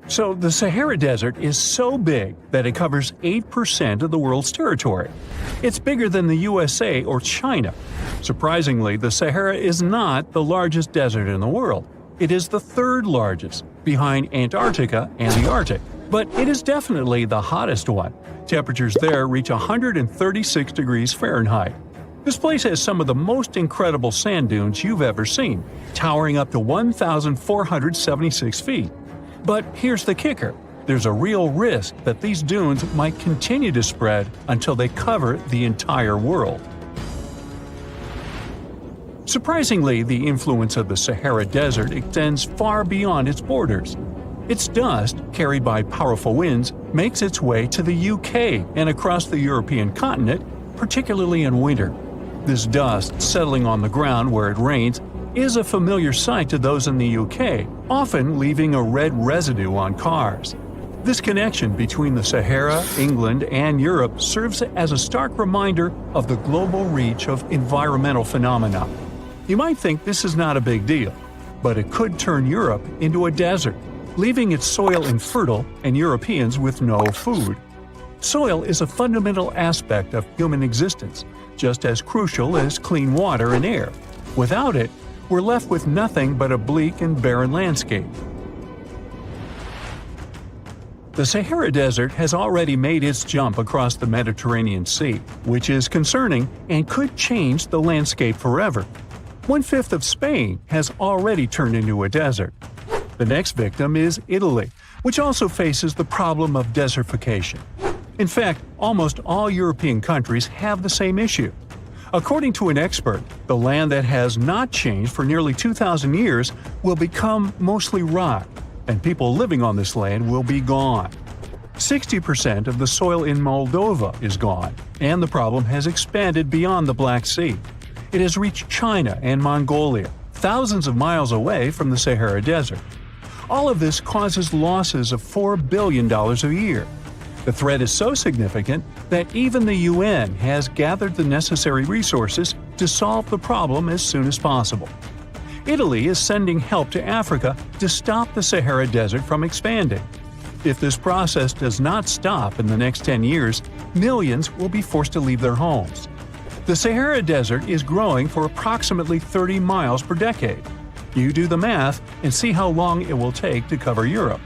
So the Sahara Desert is so big that it covers 8% of the world's territory. It's bigger than the USA or China. Surprisingly, the Sahara is not the largest desert in the world. It is the third largest, behind Antarctica and the Arctic. But it is definitely the hottest one. Temperatures there reach 136 degrees Fahrenheit. This place has some of the most incredible sand dunes you've ever seen, towering up to 1,476 feet. But here's the kicker. There's a real risk that these dunes might continue to spread until they cover the entire world. Surprisingly, the influence of the Sahara Desert extends far beyond its borders. Its dust, carried by powerful winds, makes its way to the UK and across the European continent, particularly in winter. This dust, settling on the ground where it rains, is a familiar sight to those in the UK, often leaving a red residue on cars. This connection between the Sahara, England, and Europe serves as a stark reminder of the global reach of environmental phenomena. You might think this is not a big deal, but it could turn Europe into a desert, leaving its soil infertile and Europeans with no food. Soil is a fundamental aspect of human existence, just as crucial as clean water and air. Without it, we're left with nothing but a bleak and barren landscape. The Sahara Desert has already made its jump across the Mediterranean Sea, which is concerning and could change the landscape forever. 1/5 of Spain has already turned into a desert. The next victim is Italy, which also faces the problem of desertification. In fact, almost all European countries have the same issue. According to an expert, the land that has not changed for nearly 2,000 years will become mostly rock, and people living on this land will be gone. 60% of the soil in Moldova is gone, and the problem has expanded beyond the Black Sea. It has reached China and Mongolia, thousands of miles away from the Sahara Desert. All of this causes losses of $4 billion a year. The threat is so significant that even the UN has gathered the necessary resources to solve the problem as soon as possible. Italy is sending help to Africa to stop the Sahara Desert from expanding. If this process does not stop in the next 10 years, millions will be forced to leave their homes. The Sahara Desert is growing for approximately 30 miles per decade. You do the math and see how long it will take to cover Europe.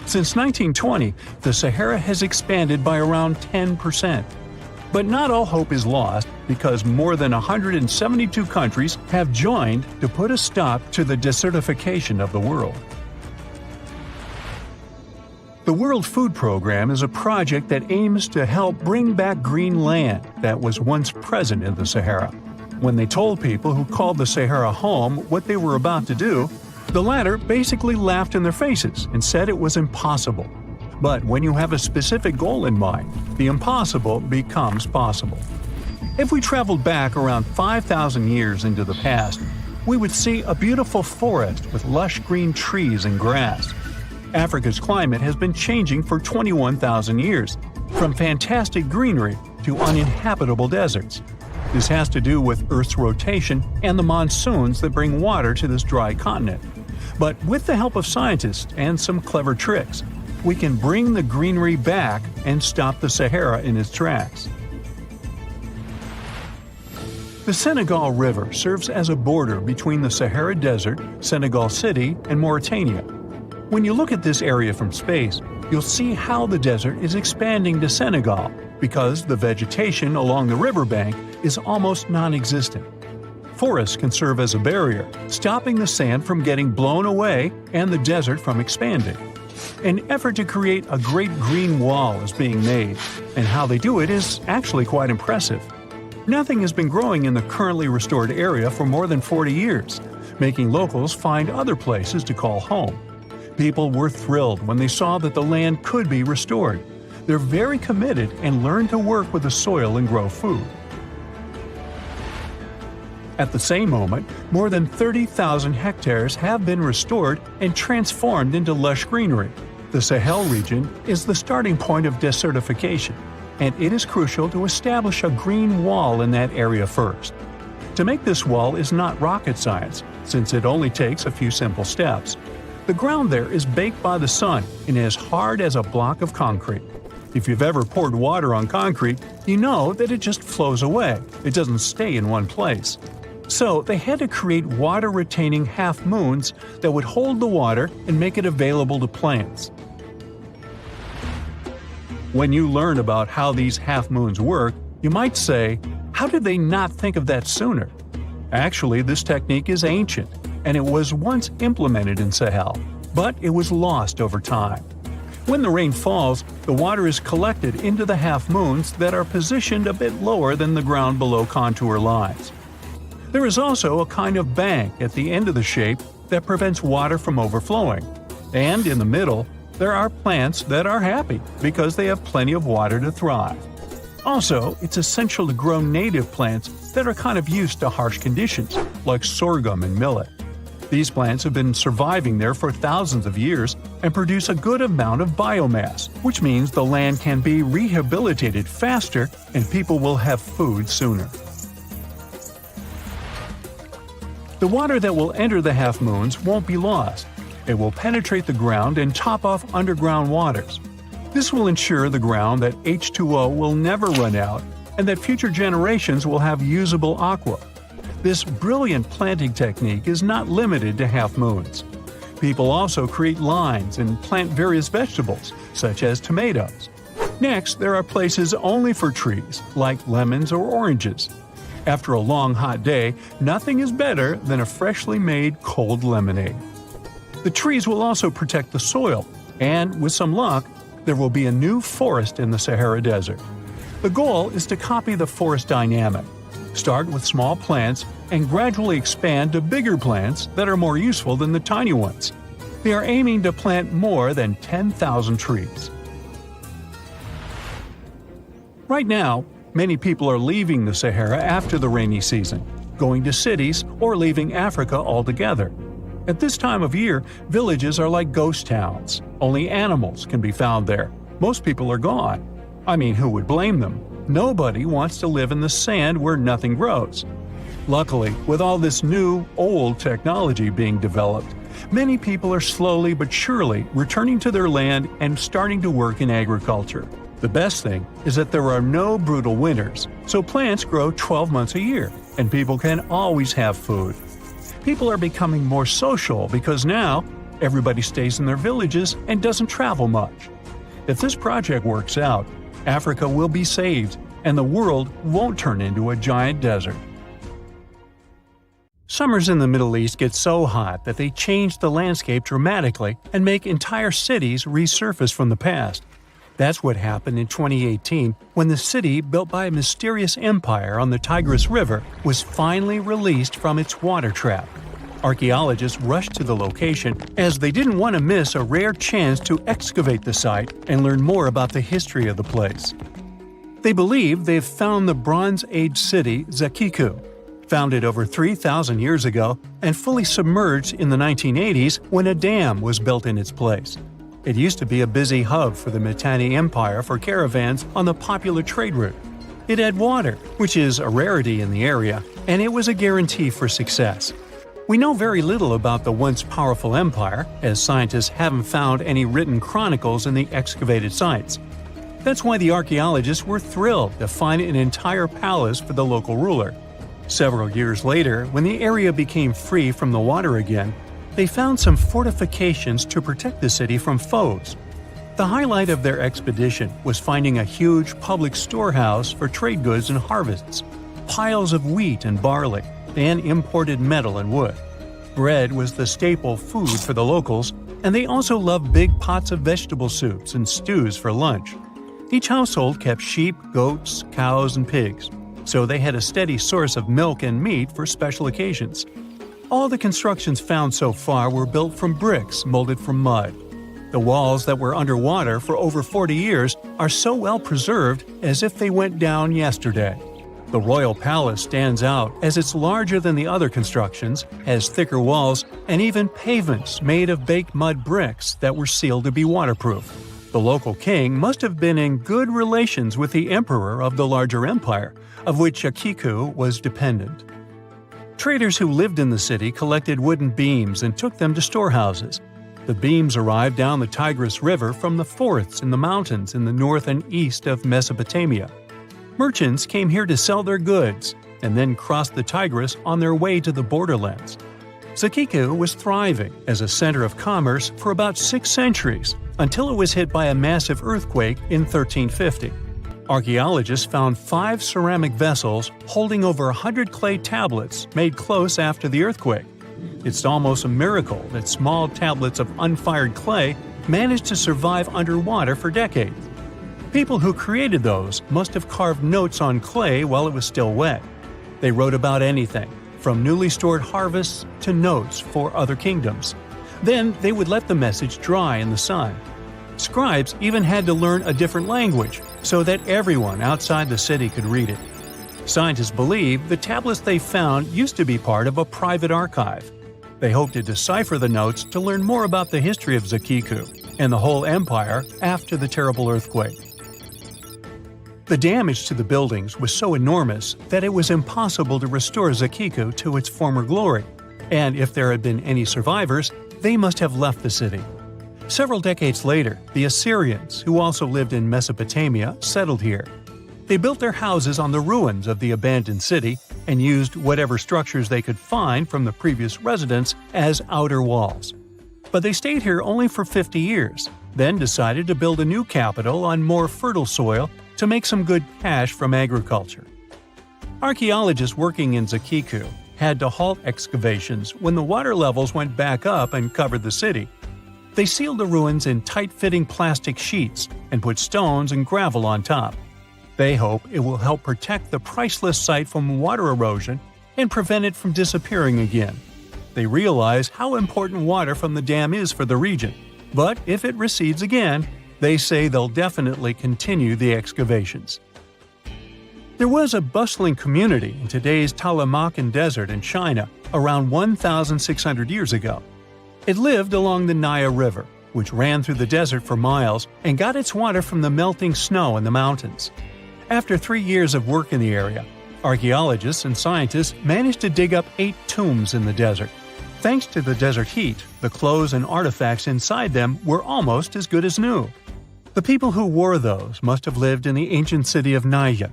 Since 1920, the Sahara has expanded by around 10%. But not all hope is lost because more than 172 countries have joined to put a stop to the desertification of the world. The World Food Program is a project that aims to help bring back green land that was once present in the Sahara. When they told people who called the Sahara home what they were about to do, the latter basically laughed in their faces and said it was impossible. But when you have a specific goal in mind, the impossible becomes possible. If we traveled back around 5,000 years into the past, we would see a beautiful forest with lush green trees and grass. Africa's climate has been changing for 21,000 years, from fantastic greenery to uninhabitable deserts. This has to do with Earth's rotation and the monsoons that bring water to this dry continent. But with the help of scientists and some clever tricks, we can bring the greenery back and stop the Sahara in its tracks. The Senegal River serves as a border between the Sahara Desert, Senegal City, and Mauritania. When you look at this area from space, you'll see how the desert is expanding to Senegal because the vegetation along the riverbank is almost non-existent. Forests can serve as a barrier, stopping the sand from getting blown away and the desert from expanding. An effort to create a great green wall is being made, and how they do it is actually quite impressive. Nothing has been growing in the currently restored area for more than 40 years, making locals find other places to call home. People were thrilled when they saw that the land could be restored. They're very committed and learn to work with the soil and grow food. At the same moment, more than 30,000 hectares have been restored and transformed into lush greenery. The Sahel region is the starting point of desertification, and it is crucial to establish a green wall in that area first. To make this wall is not rocket science, since it only takes a few simple steps. The ground there is baked by the sun and as hard as a block of concrete. If you've ever poured water on concrete, you know that it just flows away. It doesn't stay in one place. So they had to create water-retaining half-moons that would hold the water and make it available to plants. When you learn about how these half-moons work, you might say, how did they not think of that sooner? Actually, this technique is ancient, and it was once implemented in Sahel, but it was lost over time. When the rain falls, the water is collected into the half-moons that are positioned a bit lower than the ground below contour lines. There is also a kind of bank at the end of the shape that prevents water from overflowing. And in the middle, there are plants that are happy because they have plenty of water to thrive. Also, it's essential to grow native plants that are kind of used to harsh conditions, like sorghum and millet. These plants have been surviving there for thousands of years and produce a good amount of biomass, which means the land can be rehabilitated faster and people will have food sooner. The water that will enter the half-moons won't be lost. It will penetrate the ground and top off underground waters. This will ensure the ground that H2O will never run out and that future generations will have usable aqua. This brilliant planting technique is not limited to half-moons. People also create lines and plant various vegetables, such as tomatoes. Next, there are places only for trees, like lemons or oranges. After a long hot day, nothing is better than a freshly made cold lemonade. The trees will also protect the soil, and with some luck, there will be a new forest in the Sahara Desert. The goal is to copy the forest dynamic. Start with small plants and gradually expand to bigger plants that are more useful than the tiny ones. They are aiming to plant more than 10,000 trees. Right now, many people are leaving the Sahara after the rainy season, going to cities or leaving Africa altogether. At this time of year, villages are like ghost towns. Only animals can be found there. Most people are gone. I mean, who would blame them? Nobody wants to live in the sand where nothing grows. Luckily, with all this new, old technology being developed, many people are slowly but surely returning to their land and starting to work in agriculture. The best thing is that there are no brutal winters, so plants grow 12 months a year, and people can always have food. People are becoming more social because now everybody stays in their villages and doesn't travel much. If this project works out, Africa will be saved, and the world won't turn into a giant desert. Summers in the Middle East get so hot that they change the landscape dramatically and make entire cities resurface from the past. That's what happened in 2018 when the city built by a mysterious empire on the Tigris River was finally released from its water trap. Archaeologists rushed to the location as they didn't want to miss a rare chance to excavate the site and learn more about the history of the place. They believe they've found the Bronze Age city Zakiku, founded over 3,000 years ago and fully submerged in the 1980s when a dam was built in its place. It used to be a busy hub for the Mitanni Empire for caravans on the popular trade route. It had water, which is a rarity in the area, and it was a guarantee for success. We know very little about the once powerful empire, as scientists haven't found any written chronicles in the excavated sites. That's why the archaeologists were thrilled to find an entire palace for the local ruler. Several years later, when the area became free from the water again, they found some fortifications to protect the city from foes. The highlight of their expedition was finding a huge public storehouse for trade goods and harvests, piles of wheat and barley, and imported metal and wood. Bread was the staple food for the locals, and they also loved big pots of vegetable soups and stews for lunch. Each household kept sheep, goats, cows, and pigs, so they had a steady source of milk and meat for special occasions. All the constructions found so far were built from bricks molded from mud. The walls that were underwater for over 40 years are so well preserved as if they went down yesterday. The royal palace stands out as it's larger than the other constructions, has thicker walls, and even pavements made of baked mud bricks that were sealed to be waterproof. The local king must have been in good relations with the emperor of the larger empire, of which Akiku was dependent. Traders who lived in the city collected wooden beams and took them to storehouses. The beams arrived down the Tigris River from the forests in the mountains in the north and east of Mesopotamia. Merchants came here to sell their goods, and then crossed the Tigris on their way to the borderlands. Zakiku was thriving as a center of commerce for about 6 centuries, until it was hit by a massive earthquake in 1350. Archaeologists found 5 ceramic vessels holding over 100 clay tablets made close after the earthquake. It's almost a miracle that small tablets of unfired clay managed to survive underwater for decades. People who created those must have carved notes on clay while it was still wet. They wrote about anything, from newly stored harvests to notes for other kingdoms. Then they would let the message dry in the sun. Scribes even had to learn a different language so that everyone outside the city could read it. Scientists believe the tablets they found used to be part of a private archive. They hope to decipher the notes to learn more about the history of Zakiku and the whole empire after the terrible earthquake. The damage to the buildings was so enormous that it was impossible to restore Zakiku to its former glory, and if there had been any survivors, they must have left the city. Several decades later, the Assyrians, who also lived in Mesopotamia, settled here. They built their houses on the ruins of the abandoned city and used whatever structures they could find from the previous residents as outer walls. But they stayed here only for 50 years, then decided to build a new capital on more fertile soil to make some good cash from agriculture. Archaeologists working in Zakiku had to halt excavations when the water levels went back up and covered the city. They sealed the ruins in tight-fitting plastic sheets and put stones and gravel on top. They hope it will help protect the priceless site from water erosion and prevent it from disappearing again. They realize how important water from the dam is for the region, but if it recedes again, they say they'll definitely continue the excavations. There was a bustling community in today's Taklamakan Desert in China around 1,600 years ago. It lived along the Nile River, which ran through the desert for miles and got its water from the melting snow in the mountains. After 3 years of work in the area, archaeologists and scientists managed to dig up 8 tombs in the desert. Thanks to the desert heat, the clothes and artifacts inside them were almost as good as new. The people who wore those must have lived in the ancient city of Naya.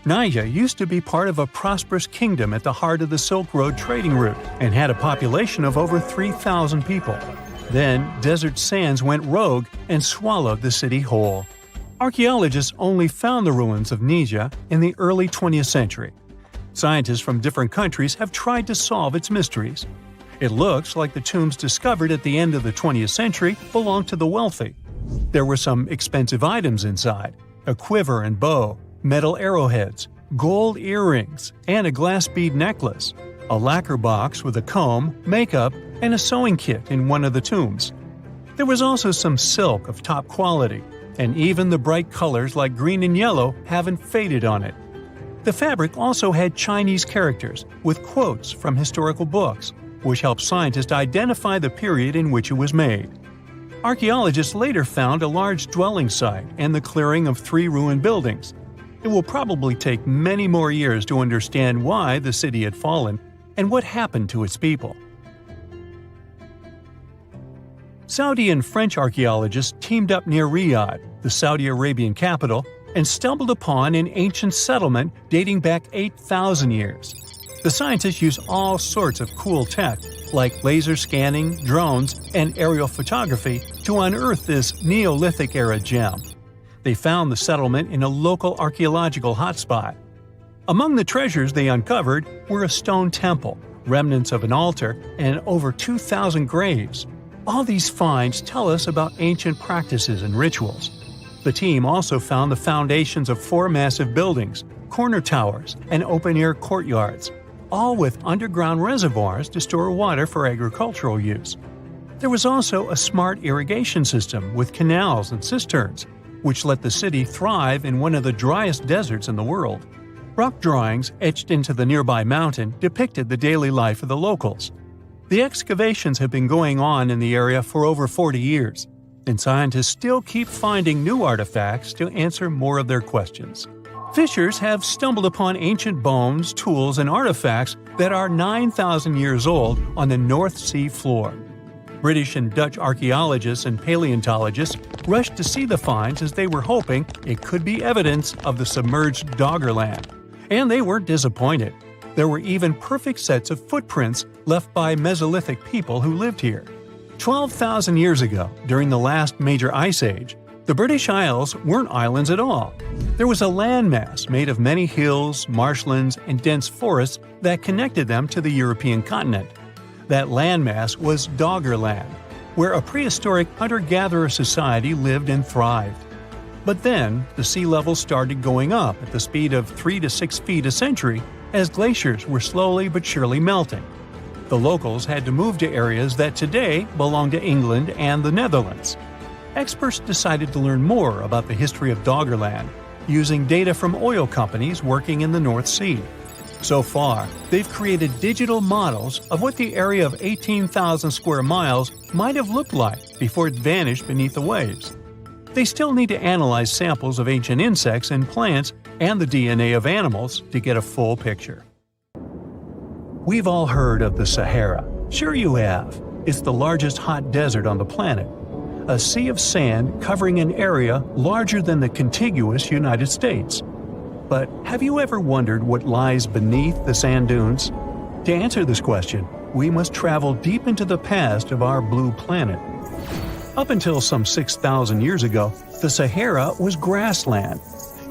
Naya used to be part of a prosperous kingdom at the heart of the Silk Road trading route and had a population of over 3,000 people. Then, desert sands went rogue and swallowed the city whole. Archaeologists only found the ruins of Nija in the early 20th century. Scientists from different countries have tried to solve its mysteries. It looks like the tombs discovered at the end of the 20th century belonged to the wealthy. There were some expensive items inside: a quiver and bow, metal arrowheads, gold earrings, and a glass bead necklace, a lacquer box with a comb, makeup, and a sewing kit in one of the tombs. There was also some silk of top quality, and even the bright colors like green and yellow haven't faded on it. The fabric also had Chinese characters with quotes from historical books, which helped scientists identify the period in which it was made. Archaeologists later found a large dwelling site and the clearing of 3 ruined buildings. It will probably take many more years to understand why the city had fallen and what happened to its people. Saudi and French archaeologists teamed up near Riyadh, the Saudi Arabian capital, and stumbled upon an ancient settlement dating back 8,000 years. The scientists used all sorts of cool tech, like laser scanning, drones, and aerial photography, to unearth this Neolithic-era gem. They found the settlement in a local archaeological hotspot. Among the treasures they uncovered were a stone temple, remnants of an altar, and over 2,000 graves. All these finds tell us about ancient practices and rituals. The team also found the foundations of 4 massive buildings, corner towers, and open-air courtyards, all with underground reservoirs to store water for agricultural use. There was also a smart irrigation system with canals and cisterns, which let the city thrive in one of the driest deserts in the world. Rock drawings etched into the nearby mountain depicted the daily life of the locals. The excavations have been going on in the area for over 40 years, and scientists still keep finding new artifacts to answer more of their questions. Fishers have stumbled upon ancient bones, tools, and artifacts that are 9,000 years old on the North Sea floor. British and Dutch archaeologists and paleontologists rushed to see the finds as they were hoping it could be evidence of the submerged Doggerland. And they weren't disappointed. There were even perfect sets of footprints left by Mesolithic people who lived here. 12,000 years ago, during the last major ice age, the British Isles weren't islands at all. There was a landmass made of many hills, marshlands, and dense forests that connected them to the European continent. That landmass was Doggerland, where a prehistoric hunter-gatherer society lived and thrived. But then, the sea level started going up at the speed of 3 to 6 feet a century as glaciers were slowly but surely melting. The locals had to move to areas that today belong to England and the Netherlands. Experts decided to learn more about the history of Doggerland, using data from oil companies working in the North Sea. So far, they've created digital models of what the area of 18,000 square miles might have looked like before it vanished beneath the waves. They still need to analyze samples of ancient insects and plants and the DNA of animals to get a full picture. We've all heard of the Sahara. Sure you have. It's the largest hot desert on the planet. A sea of sand covering an area larger than the contiguous United States. But have you ever wondered what lies beneath the sand dunes? To answer this question, we must travel deep into the past of our blue planet. Up until some 6,000 years ago, the Sahara was grassland.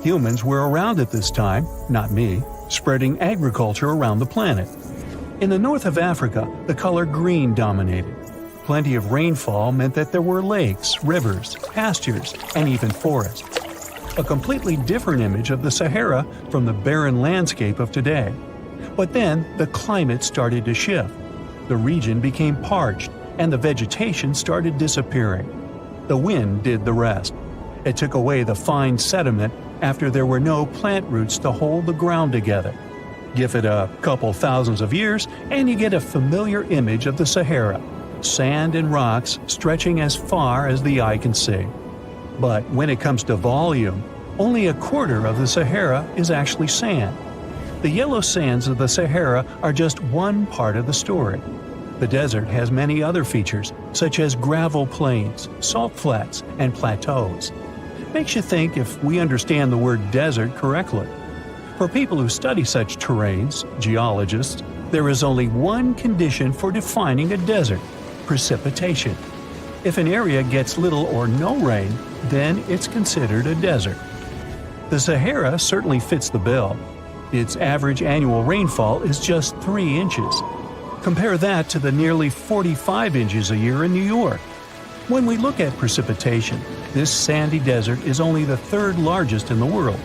Humans were around at this time, not me, spreading agriculture around the planet. In the north of Africa, the color green dominated. Plenty of rainfall meant that there were lakes, rivers, pastures, and even forests. A completely different image of the Sahara from the barren landscape of today. But then, the climate started to shift. The region became parched, and the vegetation started disappearing. The wind did the rest. It took away the fine sediment after there were no plant roots to hold the ground together. Give it a couple thousands of years, and you get a familiar image of the Sahara. Sand and rocks stretching as far as the eye can see. But when it comes to volume, only a quarter of the Sahara is actually sand. The yellow sands of the Sahara are just one part of the story. The desert has many other features, such as gravel plains, salt flats, and plateaus. Makes you think if we understand the word desert correctly. For people who study such terrains, geologists, there is only one condition for defining a desert: precipitation. If an area gets little or no rain, then it's considered a desert. The Sahara certainly fits the bill. Its average annual rainfall is just 3 inches. Compare that to the nearly 45 inches a year in New York. When we look at precipitation, this sandy desert is only the third largest in the world.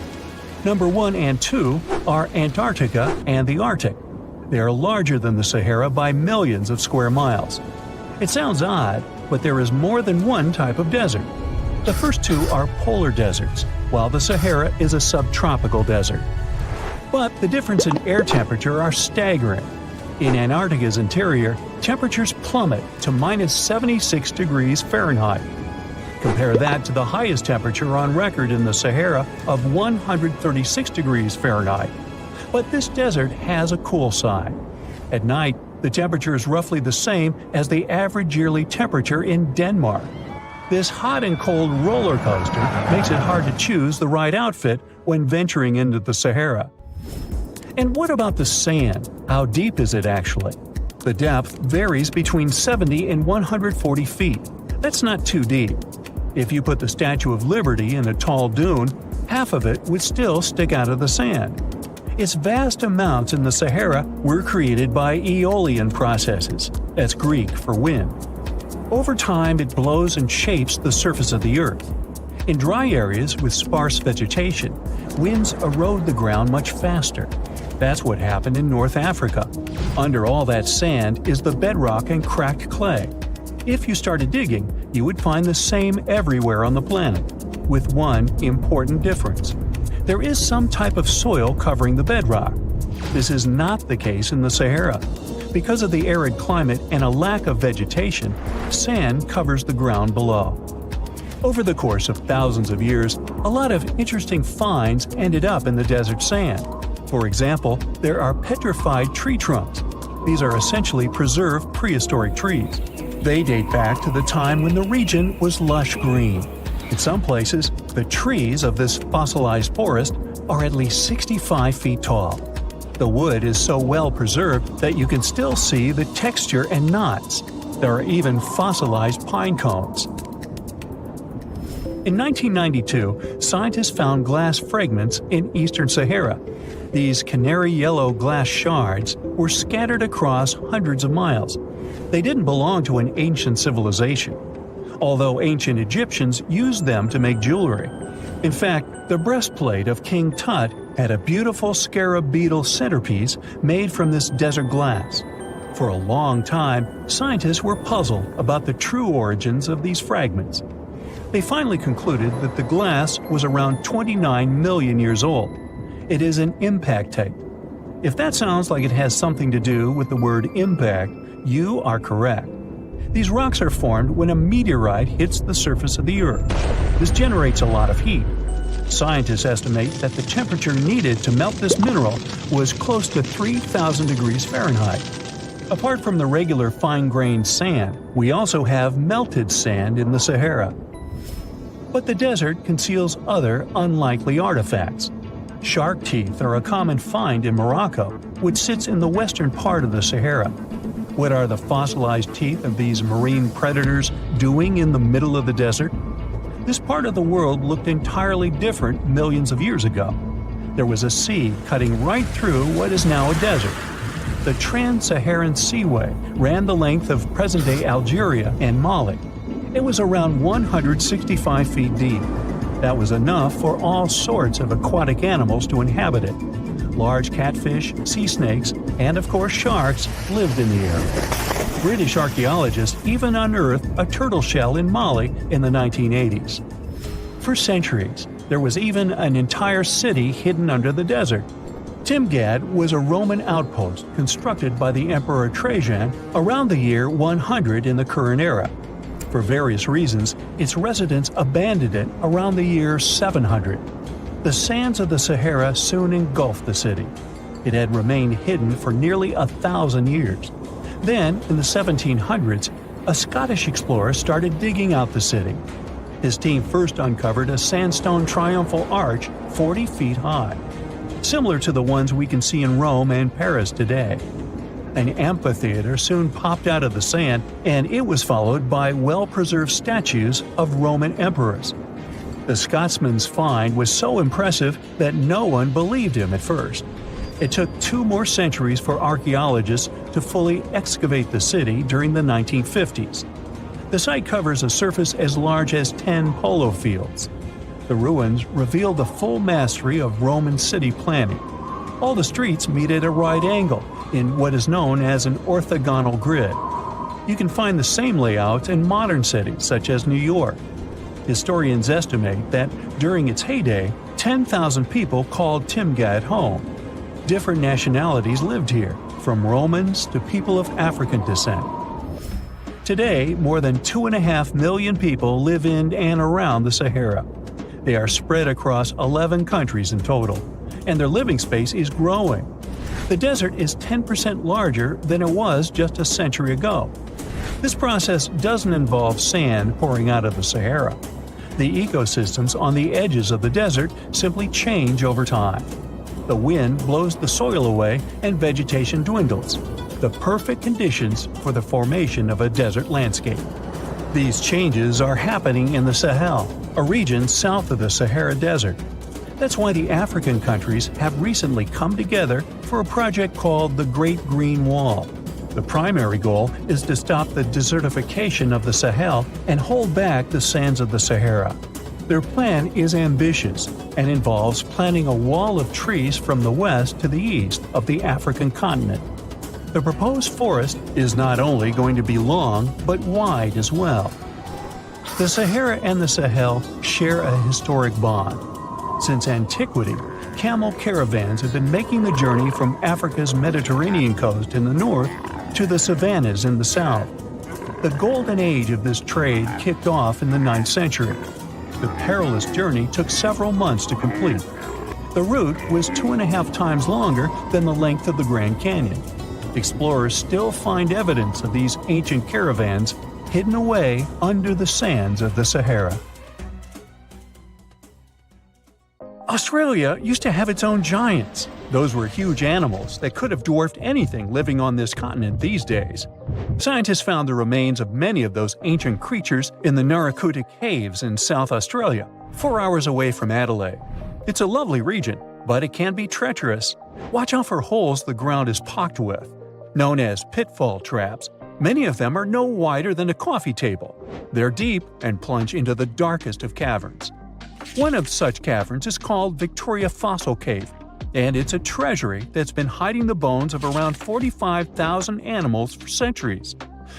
Number 1 and 2 are Antarctica and the Arctic. They are larger than the Sahara by millions of square miles. It sounds odd, but there is more than one type of desert. The first 2 are polar deserts, while the Sahara is a subtropical desert. But the difference in air temperature are staggering. In Antarctica's interior, temperatures plummet to minus 76 degrees Fahrenheit. Compare that to the highest temperature on record in the Sahara of 136 degrees Fahrenheit. But this desert has a cool side. At night, the temperature is roughly the same as the average yearly temperature in Denmark. This hot and cold roller coaster makes it hard to choose the right outfit when venturing into the Sahara. And what about the sand? How deep is it actually? The depth varies between 70 and 140 feet. That's not too deep. If you put the Statue of Liberty in a tall dune, half of it would still stick out of the sand. Its vast amounts in the Sahara were created by aeolian processes. That's Greek for wind. Over time, it blows and shapes the surface of the earth. In dry areas with sparse vegetation, winds erode the ground much faster. That's what happened in North Africa. Under all that sand is the bedrock and cracked clay. If you started digging, you would find the same everywhere on the planet, with one important difference. There is some type of soil covering the bedrock. This is not the case in the Sahara. Because of the arid climate and a lack of vegetation, sand covers the ground below. Over the course of thousands of years, a lot of interesting finds ended up in the desert sand. For example, there are petrified tree trunks. These are essentially preserved prehistoric trees. They date back to the time when the region was lush green. In some places, the trees of this fossilized forest are at least 65 feet tall. The wood is so well preserved that you can still see the texture and knots. There are even fossilized pine cones. In 1992, scientists found glass fragments in eastern Sahara. These canary yellow glass shards were scattered across hundreds of miles. They didn't belong to an ancient civilization, although ancient Egyptians used them to make jewelry. In fact, the breastplate of King Tut had a beautiful scarab beetle centerpiece made from this desert glass. For a long time, scientists were puzzled about the true origins of these fragments. They finally concluded that the glass was around 29 million years old. It is an impact tape. If that sounds like it has something to do with the word impact, you are correct. These rocks are formed when a meteorite hits the surface of the Earth. This generates a lot of heat. Scientists estimate that the temperature needed to melt this mineral was close to 3,000 degrees Fahrenheit. Apart from the regular fine-grained sand, we also have melted sand in the Sahara. But the desert conceals other unlikely artifacts. Shark teeth are a common find in Morocco, which sits in the western part of the Sahara. What are the fossilized teeth of these marine predators doing in the middle of the desert? This part of the world looked entirely different millions of years ago. There was a sea cutting right through what is now a desert. The Trans-Saharan Seaway ran the length of present-day Algeria and Mali. It was around 165 feet deep. That was enough for all sorts of aquatic animals to inhabit it. Large catfish, sea snakes, and of course sharks lived in the area. British archaeologists even unearthed a turtle shell in Mali in the 1980s. For centuries, there was even an entire city hidden under the desert. Timgad was a Roman outpost constructed by the Emperor Trajan around the year 100 in the current era. For various reasons, its residents abandoned it around the year 700. The sands of the Sahara soon engulfed the city. It had remained hidden for nearly 1,000 years. Then, in the 1700s, a Scottish explorer started digging out the city. His team first uncovered a sandstone triumphal arch 40 feet high, similar to the ones we can see in Rome and Paris today. An amphitheater soon popped out of the sand, and it was followed by well-preserved statues of Roman emperors. The Scotsman's find was so impressive that no one believed him at first. It took 2 more centuries for archaeologists to fully excavate the city during the 1950s. The site covers a surface as large as 10 polo fields. The ruins reveal the full mastery of Roman city planning. All the streets meet at a right angle in what is known as an orthogonal grid. You can find the same layout in modern cities such as New York. Historians estimate that during its heyday, 10,000 people called Timgad home. Different nationalities lived here, from Romans to people of African descent. Today, more than 2.5 million people live in and around the Sahara. They are spread across 11 countries in total, and their living space is growing. The desert is 10% larger than it was just a century ago. This process doesn't involve sand pouring out of the Sahara. The ecosystems on the edges of the desert simply change over time. The wind blows the soil away and vegetation dwindles. The perfect conditions for the formation of a desert landscape. These changes are happening in the Sahel, a region south of the Sahara Desert. That's why the African countries have recently come together for a project called the Great Green Wall. The primary goal is to stop the desertification of the Sahel and hold back the sands of the Sahara. Their plan is ambitious and involves planting a wall of trees from the west to the east of the African continent. The proposed forest is not only going to be long, but wide as well. The Sahara and the Sahel share a historic bond. Since antiquity, camel caravans have been making the journey from Africa's Mediterranean coast in the north to the savannas in the south. The golden age of this trade kicked off in the 9th century. The perilous journey took several months to complete. The route was 2.5 times longer than the length of the Grand Canyon. Explorers still find evidence of these ancient caravans hidden away under the sands of the Sahara. Australia used to have its own giants. Those were huge animals that could have dwarfed anything living on this continent these days. Scientists found the remains of many of those ancient creatures in the Narracuta Caves in South Australia, 4 hours away from Adelaide. It's a lovely region, but it can be treacherous. Watch out for holes the ground is pocked with. Known as pitfall traps, many of them are no wider than a coffee table. They're deep and plunge into the darkest of caverns. One of such caverns is called Victoria Fossil Cave, and it's a treasury that's been hiding the bones of around 45,000 animals for centuries.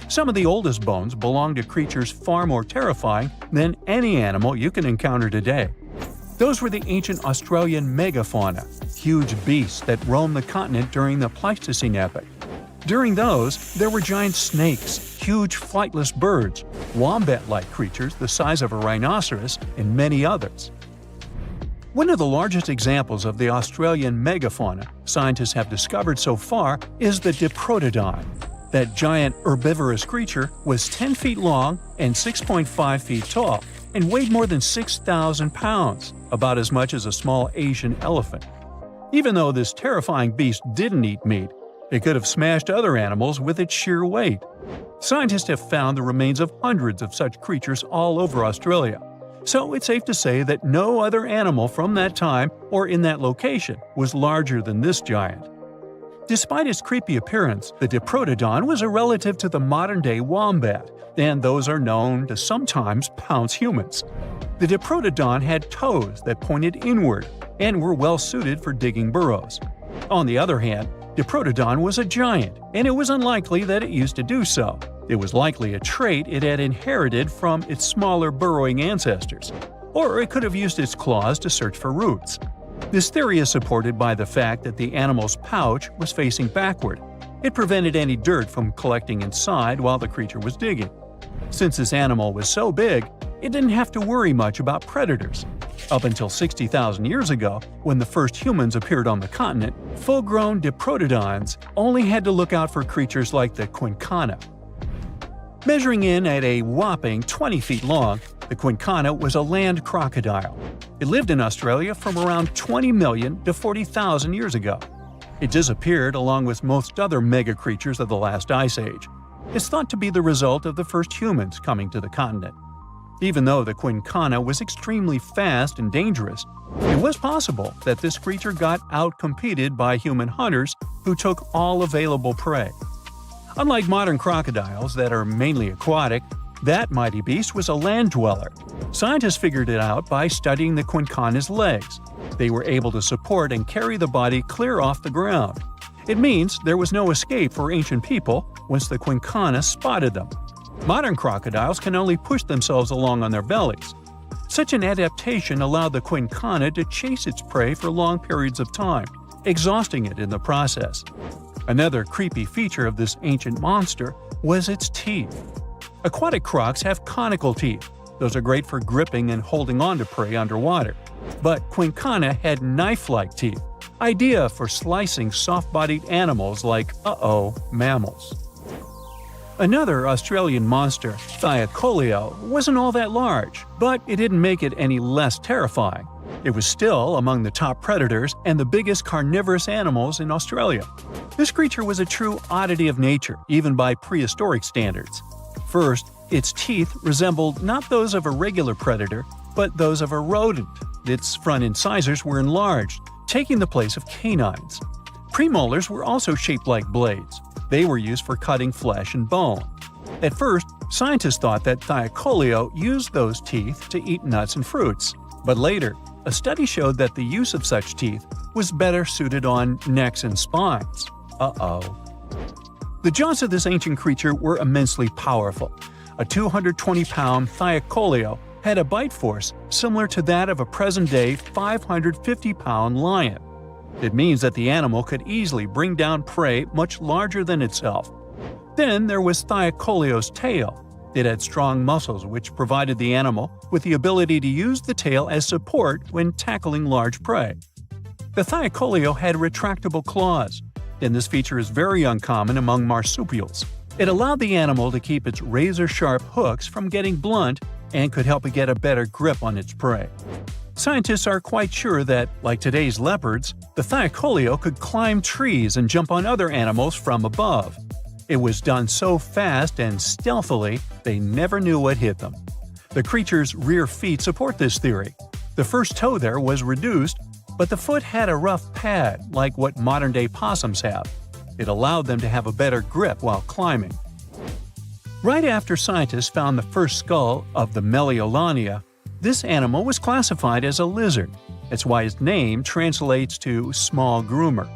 Some of the oldest bones belong to creatures far more terrifying than any animal you can encounter today. Those were the ancient Australian megafauna, huge beasts that roamed the continent during the Pleistocene epoch. During those, there were giant snakes, huge flightless birds, wombat-like creatures the size of a rhinoceros, and many others. One of the largest examples of the Australian megafauna scientists have discovered so far is the Diprotodon. That giant herbivorous creature was 10 feet long and 6.5 feet tall, and weighed more than 6,000 pounds, about as much as a small Asian elephant. Even though this terrifying beast didn't eat meat, it could have smashed other animals with its sheer weight. Scientists have found the remains of hundreds of such creatures all over Australia, so it's safe to say that no other animal from that time or in that location was larger than this giant. Despite its creepy appearance, the Diprotodon was a relative to the modern-day wombat, and those are known to sometimes pounce humans. The Diprotodon had toes that pointed inward and were well suited for digging burrows. On the other hand, Diprotodon was a giant, and it was unlikely that it used to do so. It was likely a trait it had inherited from its smaller burrowing ancestors, or it could have used its claws to search for roots. This theory is supported by the fact that the animal's pouch was facing backward. It prevented any dirt from collecting inside while the creature was digging. Since this animal was so big, it didn't have to worry much about predators. Up until 60,000 years ago, when the first humans appeared on the continent, full-grown Diprotodons only had to look out for creatures like the quincana. Measuring in at a whopping 20 feet long, the quincana was a land crocodile. It lived in Australia from around 20 million to 40,000 years ago. It disappeared along with most other mega creatures of the last ice age. It's thought to be the result of the first humans coming to the continent. Even though the quincana was extremely fast and dangerous, it was possible that this creature got out-competed by human hunters who took all available prey. Unlike modern crocodiles that are mainly aquatic, that mighty beast was a land dweller. Scientists figured it out by studying the quincana's legs. They were able to support and carry the body clear off the ground. It means there was no escape for ancient people once the quincana spotted them. Modern crocodiles can only push themselves along on their bellies. Such an adaptation allowed the quincana to chase its prey for long periods of time, exhausting it in the process. Another creepy feature of this ancient monster was its teeth. Aquatic crocs have conical teeth. Those are great for gripping and holding on to prey underwater. But quincana had knife-like teeth, ideal for slicing soft-bodied animals like, mammals. Another Australian monster, Thylacoleo, wasn't all that large, but it didn't make it any less terrifying. It was still among the top predators and the biggest carnivorous animals in Australia. This creature was a true oddity of nature, even by prehistoric standards. First, its teeth resembled not those of a regular predator, but those of a rodent. Its front incisors were enlarged, taking the place of canines. Premolars were also shaped like blades. They were used for cutting flesh and bone. At first, scientists thought that Thylacoleo used those teeth to eat nuts and fruits. But later, a study showed that the use of such teeth was better suited on necks and spines. The jaws of this ancient creature were immensely powerful. A 220-pound Thylacoleo had a bite force similar to that of a present-day 550-pound lion. It means that the animal could easily bring down prey much larger than itself. Then there was Thylacoleo's tail. It had strong muscles which provided the animal with the ability to use the tail as support when tackling large prey. The Thylacoleo had retractable claws, and this feature is very uncommon among marsupials. It allowed the animal to keep its razor-sharp hooks from getting blunt and could help it get a better grip on its prey. Scientists are quite sure that, like today's leopards, the Thylacoleo could climb trees and jump on other animals from above. It was done so fast and stealthily, they never knew what hit them. The creature's rear feet support this theory. The first toe there was reduced, but the foot had a rough pad like what modern-day possums have. It allowed them to have a better grip while climbing. Right after scientists found the first skull of the Meliolania, this animal was classified as a lizard. That's why its name translates to small groomer.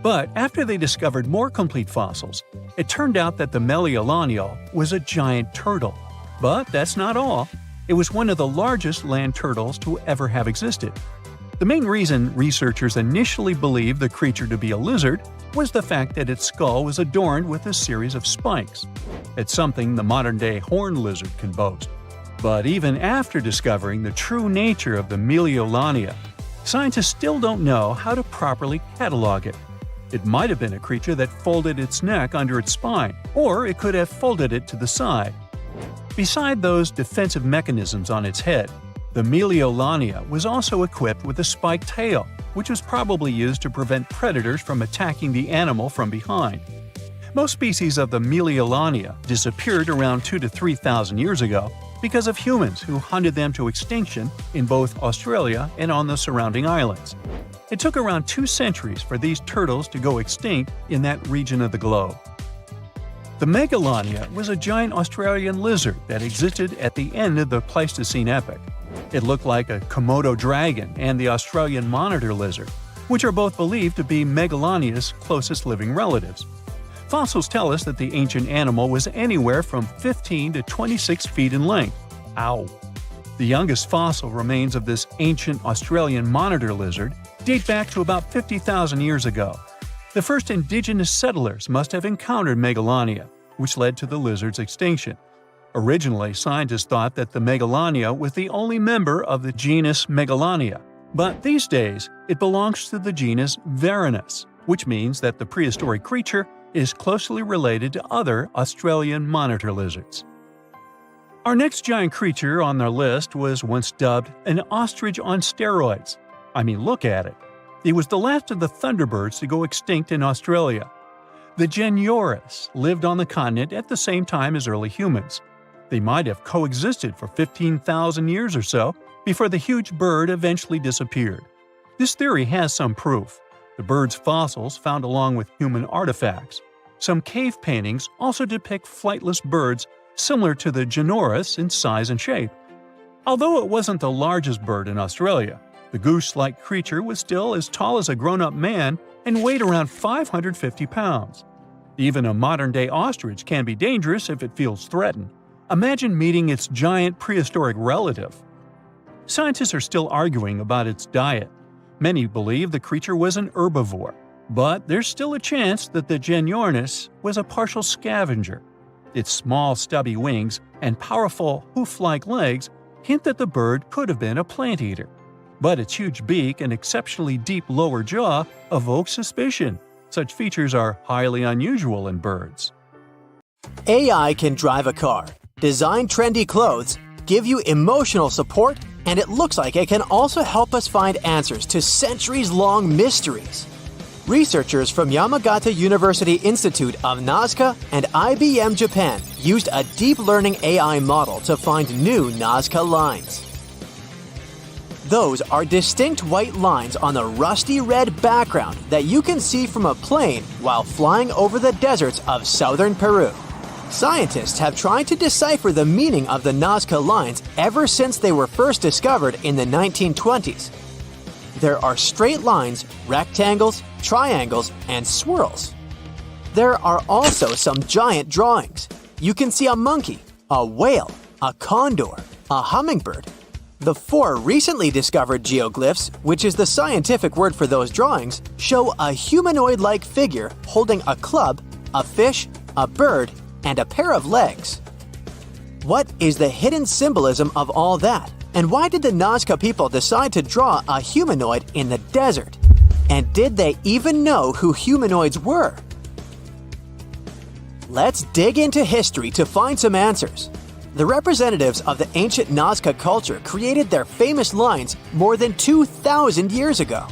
But after they discovered more complete fossils, it turned out that the Meliolania was a giant turtle. But that's not all. It was one of the largest land turtles to ever have existed. The main reason researchers initially believed the creature to be a lizard was the fact that its skull was adorned with a series of spikes. It's something the modern-day horned lizard can boast. But even after discovering the true nature of the Meliolania, scientists still don't know how to properly catalog it. It might have been a creature that folded its neck under its spine, or it could have folded it to the side. Beside those defensive mechanisms on its head, the Meliolania was also equipped with a spiked tail, which was probably used to prevent predators from attacking the animal from behind. Most species of the Meliolania disappeared around 2,000 to 3,000 years ago because of humans who hunted them to extinction in both Australia and on the surrounding islands. It took around 2 centuries for these turtles to go extinct in that region of the globe. The Megalania was a giant Australian lizard that existed at the end of the Pleistocene epoch. It looked like a Komodo dragon and the Australian monitor lizard, which are both believed to be Megalania's closest living relatives. Fossils tell us that the ancient animal was anywhere from 15 to 26 feet in length. Ow! The youngest fossil remains of this ancient Australian monitor lizard date back to about 50,000 years ago. The first indigenous settlers must have encountered Megalania, which led to the lizard's extinction. Originally, scientists thought that the Megalania was the only member of the genus Megalania, but these days it belongs to the genus Varanus, which means that the prehistoric creature is closely related to other Australian monitor lizards. Our next giant creature on our list was once dubbed an ostrich on steroids. I mean, look at it. It was the last of the thunderbirds to go extinct in Australia. The Genyornis lived on the continent at the same time as early humans. They might have coexisted for 15,000 years or so before the huge bird eventually disappeared. This theory has some proof. The bird's fossils found along with human artifacts. Some cave paintings also depict flightless birds similar to the Genyornis in size and shape. Although it wasn't the largest bird in Australia, the goose-like creature was still as tall as a grown-up man and weighed around 550 pounds. Even a modern-day ostrich can be dangerous if it feels threatened. Imagine meeting its giant prehistoric relative. Scientists are still arguing about its diet. Many believe the creature was an herbivore, but there's still a chance that the Genyornis was a partial scavenger. Its small, stubby wings and powerful hoof-like legs hint that the bird could have been a plant eater. But its huge beak and exceptionally deep lower jaw evoke suspicion. Such features are highly unusual in birds. AI can drive a car, design trendy clothes, give you emotional support, and it looks like it can also help us find answers to centuries-long mysteries. Researchers from Yamagata University Institute of Nazca and IBM Japan used a deep learning AI model to find new Nazca lines. Those are distinct white lines on the rusty red background that you can see from a plane while flying over the deserts of southern Peru. Scientists have tried to decipher the meaning of the Nazca lines ever since they were first discovered in the 1920s. There are straight lines, rectangles, triangles, and swirls. There are also some giant drawings. You can see a monkey, a whale, a condor, a hummingbird. The 4 recently discovered geoglyphs, which is the scientific word for those drawings, show a humanoid-like figure holding a club, a fish, a bird, and a pair of legs. What is the hidden symbolism of all that? And why did the Nazca people decide to draw a humanoid in the desert? And did they even know who humanoids were? Let's dig into history to find some answers. The representatives of the ancient Nazca culture created their famous lines more than 2,000 years ago.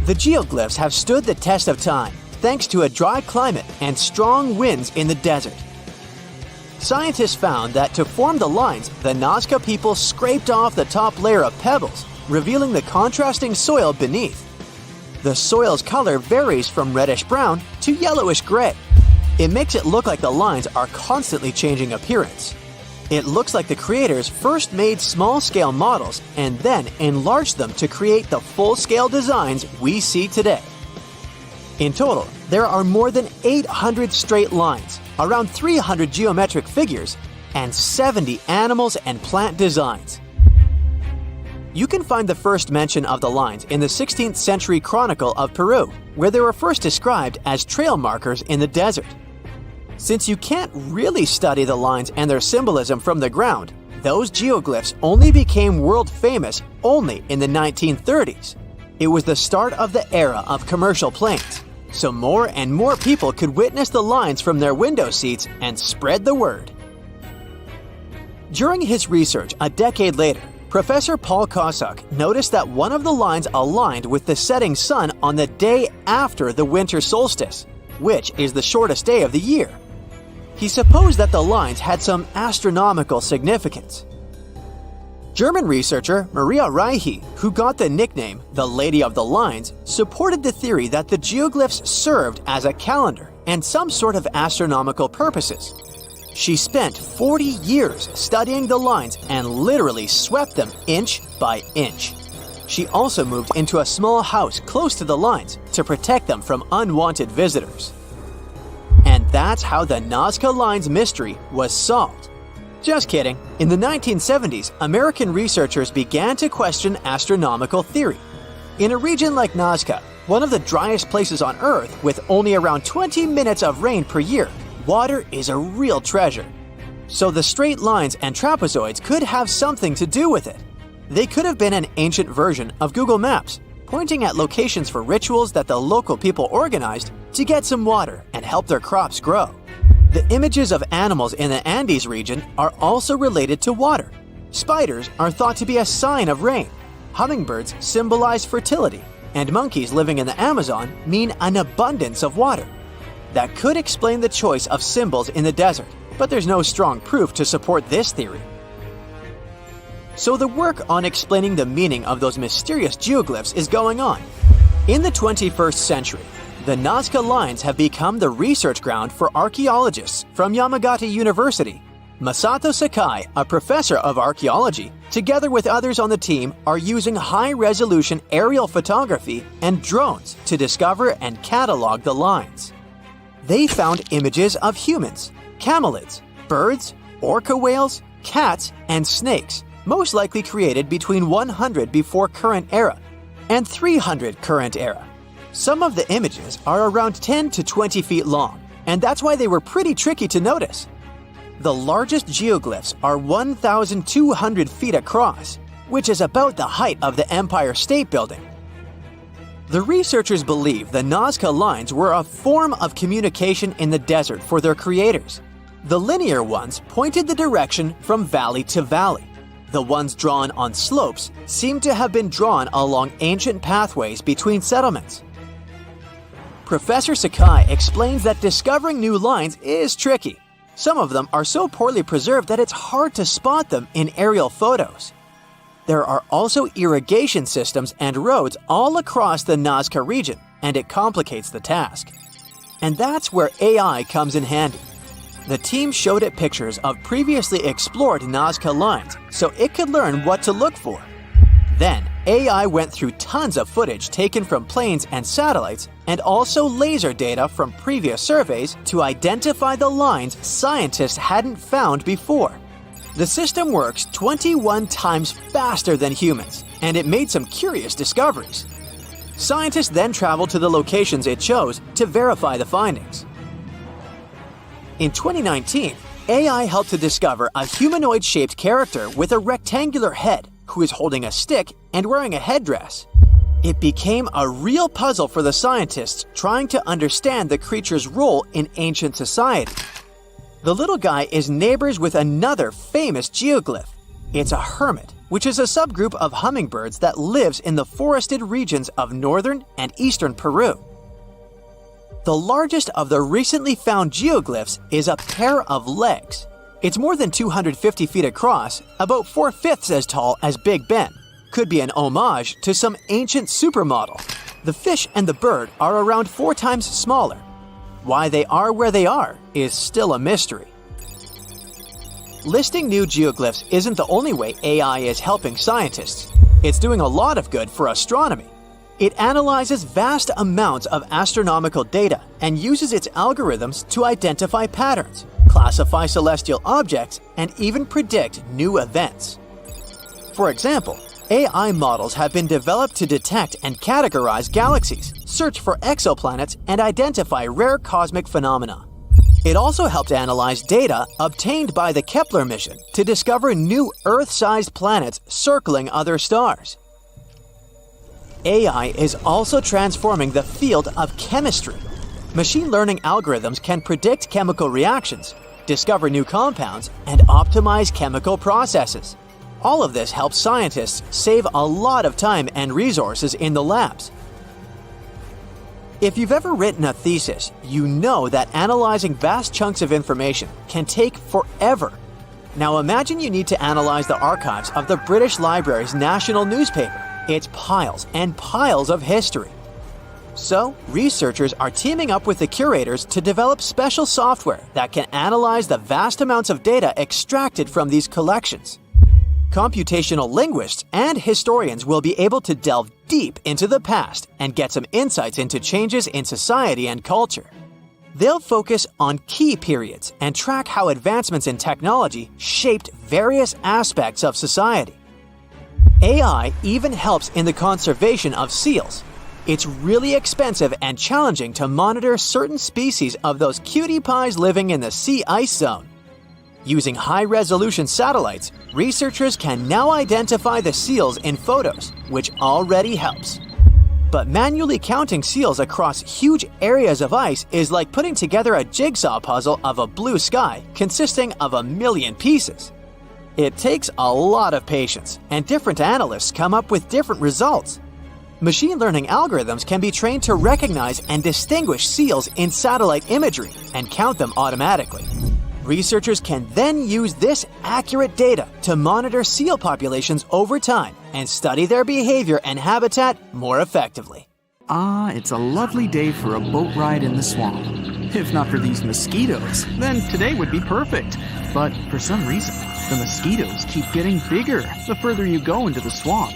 The geoglyphs have stood the test of time thanks to a dry climate and strong winds in the desert. Scientists found that to form the lines, the Nazca people scraped off the top layer of pebbles, revealing the contrasting soil beneath. The soil's color varies from reddish-brown to yellowish-gray. It makes it look like the lines are constantly changing appearance. It looks like the creators first made small-scale models and then enlarged them to create the full-scale designs we see today. In total, there are more than 800 straight lines, around 300 geometric figures, and 70 animals and plant designs. You can find the first mention of the lines in the 16th century Chronicle of Peru, where they were first described as trail markers in the desert. Since you can't really study the lines and their symbolism from the ground, those geoglyphs only became world famous only in the 1930s. It was the start of the era of commercial planes, so more and more people could witness the lines from their window seats and spread the word. During his research a decade later, Professor Paul Kosuk noticed that one of the lines aligned with the setting sun on the day after the winter solstice, which is the shortest day of the year. He supposed that the lines had some astronomical significance. German researcher Maria Reiche, who got the nickname the Lady of the Lines, supported the theory that the geoglyphs served as a calendar and some sort of astronomical purposes. She spent 40 years studying the lines and literally swept them inch by inch. She also moved into a small house close to the lines to protect them from unwanted visitors. And that's how the Nazca Lines mystery was solved. Just kidding. In the 1970s, American researchers began to question astronomical theory. In a region like Nazca, one of the driest places on Earth with only around 20 minutes of rain per year, water is a real treasure. So the straight lines and trapezoids could have something to do with it. They could have been an ancient version of Google Maps, pointing at locations for rituals that the local people organized to get some water and help their crops grow. The images of animals in the Andes region are also related to water. Spiders are thought to be a sign of rain. Hummingbirds symbolize fertility, and monkeys living in the Amazon mean an abundance of water. That could explain the choice of symbols in the desert, but there's no strong proof to support this theory. So the work on explaining the meaning of those mysterious geoglyphs is going on. In the 21st century, the Nazca Lines have become the research ground for archaeologists from Yamagata University. Masato Sakai, a professor of archaeology, together with others on the team, are using high-resolution aerial photography and drones to discover and catalog the lines. They found images of humans, camelids, birds, orca whales, cats, and snakes, most likely created between 100 before current era and 300 current era. Some of the images are around 10 to 20 feet long, and that's why they were pretty tricky to notice. The largest geoglyphs are 1,200 feet across, which is about the height of the Empire State Building. The researchers believe the Nazca Lines were a form of communication in the desert for their creators. The linear ones pointed the direction from valley to valley. The ones drawn on slopes seem to have been drawn along ancient pathways between settlements. Professor Sakai explains that discovering new lines is tricky. Some of them are so poorly preserved that it's hard to spot them in aerial photos. There are also irrigation systems and roads all across the Nazca region, and it complicates the task. And that's where AI comes in handy. The team showed it pictures of previously explored Nazca Lines so it could learn what to look for. Then, AI went through tons of footage taken from planes and satellites and also laser data from previous surveys to identify the lines scientists hadn't found before. The system works 21 times faster than humans, and it made some curious discoveries. Scientists then traveled to the locations it chose to verify the findings. In 2019, AI helped to discover a humanoid-shaped character with a rectangular head who is holding a stick and wearing a headdress. It became a real puzzle for the scientists trying to understand the creature's role in ancient society. The little guy is neighbors with another famous geoglyph. It's a hermit, which is a subgroup of hummingbirds that lives in the forested regions of northern and eastern Peru. The largest of the recently found geoglyphs is a pair of legs. It's more than 250 feet across, about 4/5 as tall as Big Ben. Could be an homage to some ancient supermodel. The fish and the bird are around 4 times smaller. Why they are where they are is still a mystery. Listing new geoglyphs isn't the only way AI is helping scientists. It's doing a lot of good for astronomy. It analyzes vast amounts of astronomical data and uses its algorithms to identify patterns, classify celestial objects, and even predict new events. For example, AI models have been developed to detect and categorize galaxies, search for exoplanets, and identify rare cosmic phenomena. It also helped analyze data obtained by the Kepler mission to discover new Earth-sized planets circling other stars. AI is also transforming the field of chemistry. Machine learning algorithms can predict chemical reactions, discover new compounds, and optimize chemical processes. All of this helps scientists save a lot of time and resources in the labs. If you've ever written a thesis, you know that analyzing vast chunks of information can take forever. Now imagine you need to analyze the archives of the British Library's national newspaper. It's piles and piles of history. So, researchers are teaming up with the curators to develop special software that can analyze the vast amounts of data extracted from these collections. Computational linguists and historians will be able to delve deep into the past and get some insights into changes in society and culture. They'll focus on key periods and track how advancements in technology shaped various aspects of society. AI even helps in the conservation of seals. It's really expensive and challenging to monitor certain species of those cutie pies living in the sea ice zone. Using high-resolution satellites, researchers can now identify the seals in photos, which already helps. But manually counting seals across huge areas of ice is like putting together a jigsaw puzzle of a blue sky consisting of 1 million pieces. It takes a lot of patience, and different analysts come up with different results. Machine learning algorithms can be trained to recognize and distinguish seals in satellite imagery and count them automatically. Researchers can then use this accurate data to monitor seal populations over time and study their behavior and habitat more effectively. Ah, it's a lovely day for a boat ride in the swamp. If not for these mosquitoes, then today would be perfect. But for some reason, the mosquitoes keep getting bigger the further you go into the swamp.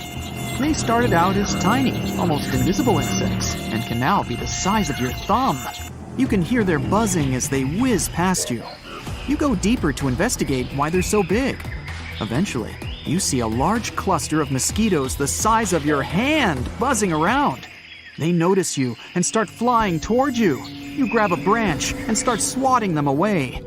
They started out as tiny, almost invisible insects, and can now be the size of your thumb. You can hear their buzzing as they whiz past you. You go deeper to investigate why they're so big. Eventually, you see a large cluster of mosquitoes the size of your hand buzzing around. They notice you and start flying toward you. You grab a branch and start swatting them away.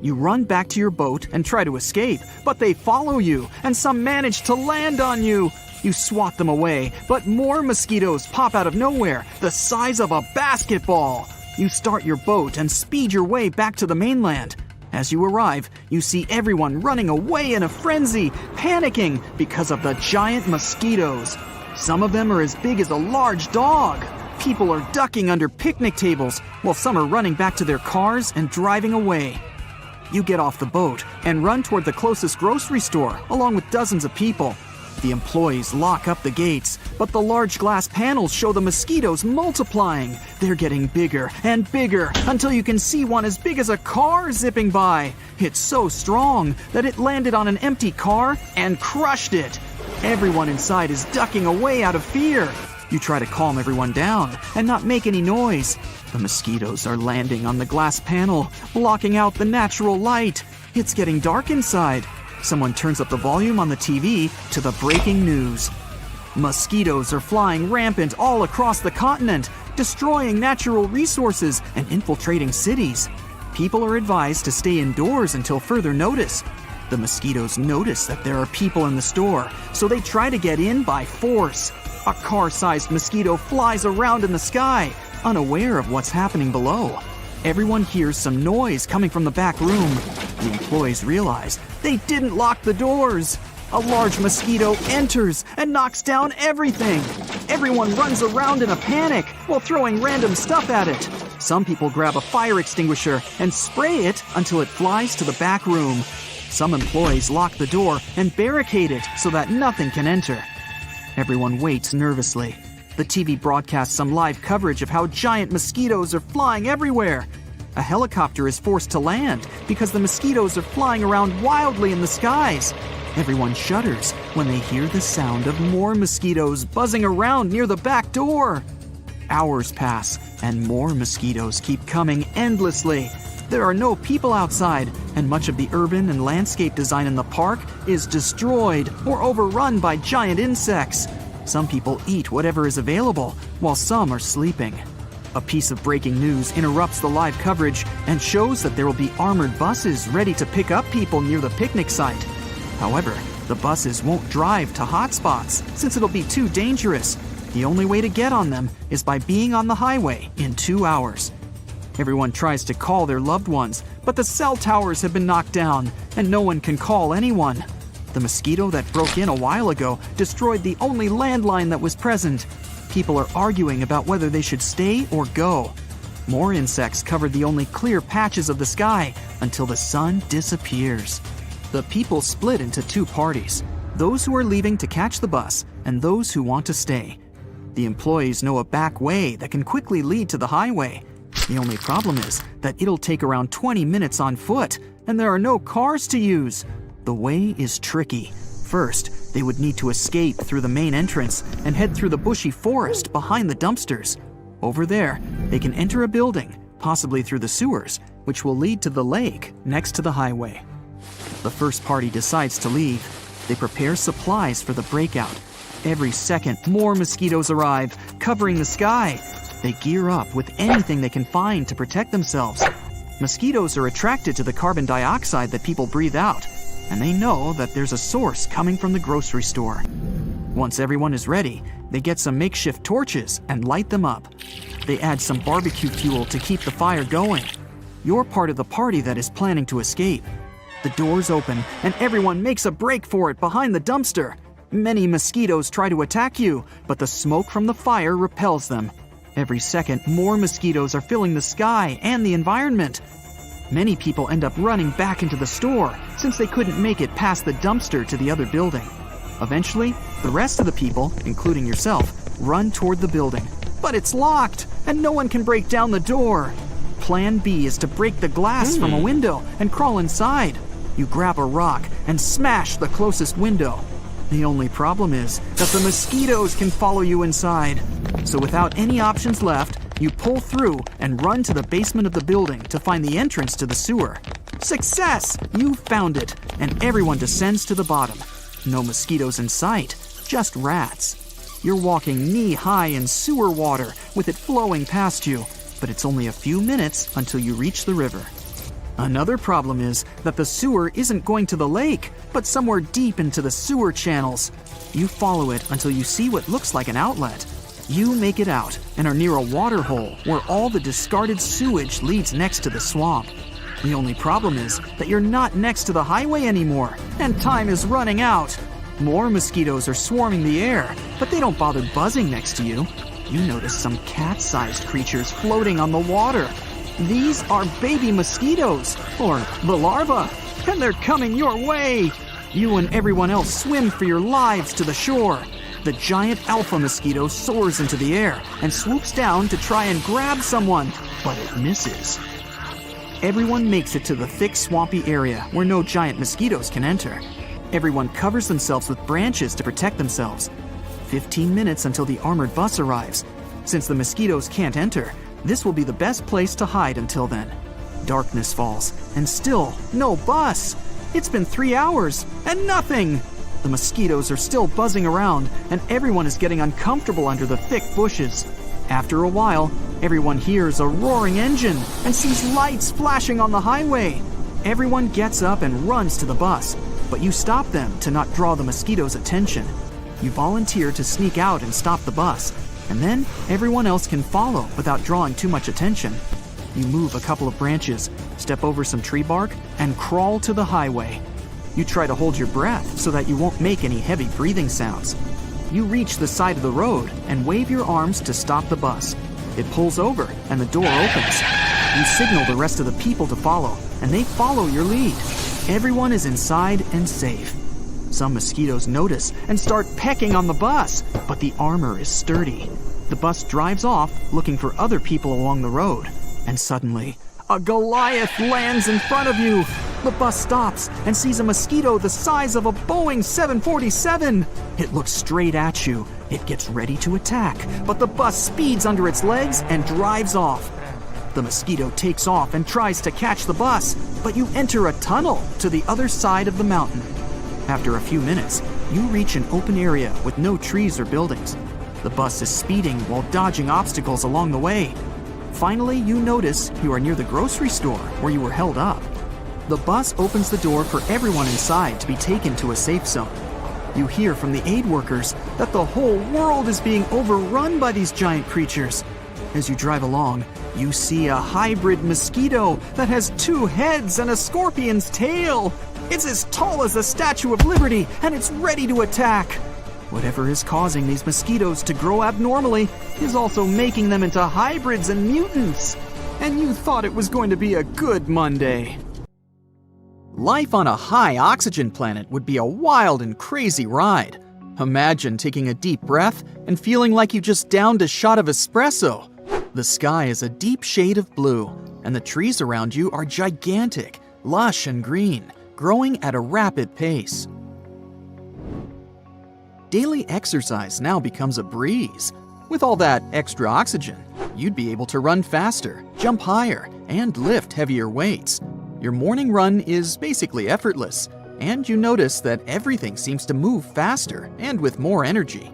You run back to your boat and try to escape, but they follow you, and some manage to land on you. You swat them away, but more mosquitoes pop out of nowhere, the size of a basketball. You start your boat and speed your way back to the mainland. As you arrive, you see everyone running away in a frenzy, panicking because of the giant mosquitoes. Some of them are as big as a large dog. People are ducking under picnic tables, while some are running back to their cars and driving away. You get off the boat and run toward the closest grocery store, along with dozens of people. The employees lock up the gates, but the large glass panels show the mosquitoes multiplying. They're getting bigger and bigger until you can see one as big as a car zipping by. It's so strong that it landed on an empty car and crushed it. Everyone inside is ducking away out of fear. You try to calm everyone down and not make any noise. The mosquitoes are landing on the glass panel, blocking out the natural light. It's getting dark inside. Someone turns up the volume on the TV to the breaking news. Mosquitoes are flying rampant all across the continent, destroying natural resources and infiltrating cities. People are advised to stay indoors until further notice. The mosquitoes notice that there are people in the store, so they try to get in by force. A car-sized mosquito flies around in the sky, unaware of what's happening below. Everyone hears some noise coming from the back room. The employees realize they didn't lock the doors. A large mosquito enters and knocks down everything. Everyone runs around in a panic while throwing random stuff at it. Some people grab a fire extinguisher and spray it until it flies to the back room. Some employees lock the door and barricade it so that nothing can enter. Everyone waits nervously. The TV broadcasts some live coverage of how giant mosquitoes are flying everywhere. A helicopter is forced to land because the mosquitoes are flying around wildly in the skies. Everyone shudders when they hear the sound of more mosquitoes buzzing around near the back door. Hours pass, and more mosquitoes keep coming endlessly. There are no people outside, and much of the urban and landscape design in the park is destroyed or overrun by giant insects. Some people eat whatever is available, while some are sleeping. A piece of breaking news interrupts the live coverage and shows that there will be armored buses ready to pick up people near the picnic site. However, the buses won't drive to hotspots since it'll be too dangerous. The only way to get on them is by being on the highway in 2 hours. Everyone tries to call their loved ones, but the cell towers have been knocked down and no one can call anyone. The mosquito that broke in a while ago destroyed the only landline that was present. People are arguing about whether they should stay or go. More insects cover the only clear patches of the sky until the sun disappears. The people split into 2 parties, those who are leaving to catch the bus and those who want to stay. The employees know a back way that can quickly lead to the highway. The only problem is that it'll take around 20 minutes on foot, and there are no cars to use. The way is tricky. First, they would need to escape through the main entrance and head through the bushy forest behind the dumpsters. Over there, they can enter a building, possibly through the sewers, which will lead to the lake next to the highway. The first party decides to leave. They prepare supplies for the breakout. Every second, more mosquitoes arrive, covering the sky. They gear up with anything they can find to protect themselves. Mosquitoes are attracted to the carbon dioxide that people breathe out, and they know that there's a source coming from the grocery store. Once everyone is ready, they get some makeshift torches and light them up. They add some barbecue fuel to keep the fire going. You're part of the party that is planning to escape. The doors open, and everyone makes a break for it behind the dumpster. Many mosquitoes try to attack you, but the smoke from the fire repels them. Every second, more mosquitoes are filling the sky and the environment. Many people end up running back into the store since they couldn't make it past the dumpster to the other building. Eventually, the rest of the people, including yourself, run toward the building. But it's locked, and no one can break down the door. Plan B is to break the glass from a window and crawl inside. You grab a rock and smash the closest window. The only problem is that the mosquitoes can follow you inside. So without any options left, you pull through and run to the basement of the building to find the entrance to the sewer. Success! You found it, and everyone descends to the bottom. No mosquitoes in sight, just rats. You're walking knee-high in sewer water with it flowing past you, but it's only a few minutes until you reach the river. Another problem is that the sewer isn't going to the lake, but somewhere deep into the sewer channels. You follow it until you see what looks like an outlet. You make it out and are near a water hole where all the discarded sewage leads next to the swamp. The only problem is that you're not next to the highway anymore, and time is running out. More mosquitoes are swarming the air, but they don't bother buzzing next to you. You notice some cat-sized creatures floating on the water. These are baby mosquitoes, or the larvae, and they're coming your way. You and everyone else swim for your lives to the shore. The giant alpha mosquito soars into the air and swoops down to try and grab someone, but it misses. Everyone makes it to the thick, swampy area where no giant mosquitoes can enter. Everyone covers themselves with branches to protect themselves. 15 minutes until the armored bus arrives. Since the mosquitoes can't enter, this will be the best place to hide until then. Darkness falls, and still no bus. It's been 3 hours, and nothing. The mosquitoes are still buzzing around, and everyone is getting uncomfortable under the thick bushes. After a while, everyone hears a roaring engine and sees lights flashing on the highway. Everyone gets up and runs to the bus, but you stop them to not draw the mosquitoes' attention. You volunteer to sneak out and stop the bus, and then everyone else can follow without drawing too much attention. You move a couple of branches, step over some tree bark, and crawl to the highway. You try to hold your breath so that you won't make any heavy breathing sounds. You reach the side of the road and wave your arms to stop the bus. It pulls over and the door opens. You signal the rest of the people to follow, and they follow your lead. Everyone is inside and safe. Some mosquitoes notice and start pecking on the bus, but the armor is sturdy. The bus drives off, looking for other people along the road, and suddenly, a Goliath lands in front of you. The bus stops and sees a mosquito the size of a Boeing 747. It looks straight at you. It gets ready to attack, but the bus speeds under its legs and drives off. The mosquito takes off and tries to catch the bus, but you enter a tunnel to the other side of the mountain. After a few minutes, you reach an open area with no trees or buildings. The bus is speeding while dodging obstacles along the way. Finally, you notice you are near the grocery store where you were held up. The bus opens the door for everyone inside to be taken to a safe zone. You hear from the aid workers that the whole world is being overrun by these giant creatures. As you drive along, you see a hybrid mosquito that has 2 heads and a scorpion's tail. It's as tall as the Statue of Liberty, and it's ready to attack. Whatever is causing these mosquitoes to grow abnormally is also making them into hybrids and mutants. And you thought it was going to be a good Monday. Life on a high oxygen planet would be a wild and crazy ride. Imagine taking a deep breath and feeling like you just downed a shot of espresso. The sky is a deep shade of blue, and the trees around you are gigantic, lush and green, growing at a rapid pace. Daily exercise now becomes a breeze. With all that extra oxygen, you'd be able to run faster, jump higher, and lift heavier weights. Your morning run is basically effortless, and you notice that everything seems to move faster and with more energy.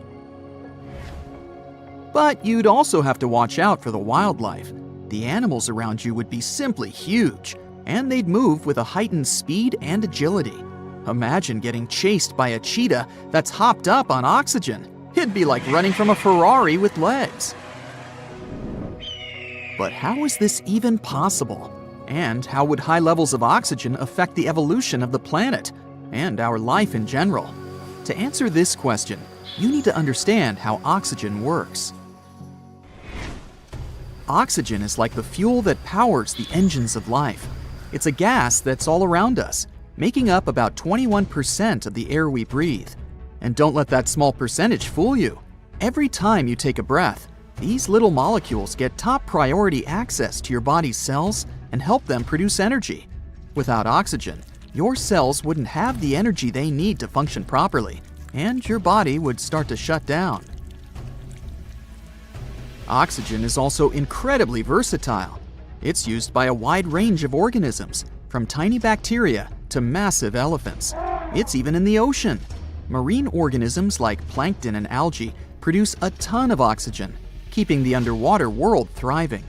But you'd also have to watch out for the wildlife. The animals around you would be simply huge, and they'd move with a heightened speed and agility. Imagine getting chased by a cheetah that's hopped up on oxygen. It'd be like running from a Ferrari with legs. But how is this even possible? And how would high levels of oxygen affect the evolution of the planet and our life in general? To answer this question, you need to understand how oxygen works. Oxygen is like the fuel that powers the engines of life. It's a gas that's all around us, making up about 21% of the air we breathe. And don't let that small percentage fool you. Every time you take a breath, these little molecules get top priority access to your body's cells and help them produce energy. Without oxygen, your cells wouldn't have the energy they need to function properly, and your body would start to shut down. Oxygen is also incredibly versatile. It's used by a wide range of organisms, from tiny bacteria to massive elephants. It's even in the ocean. Marine organisms like plankton and algae produce a ton of oxygen, keeping the underwater world thriving.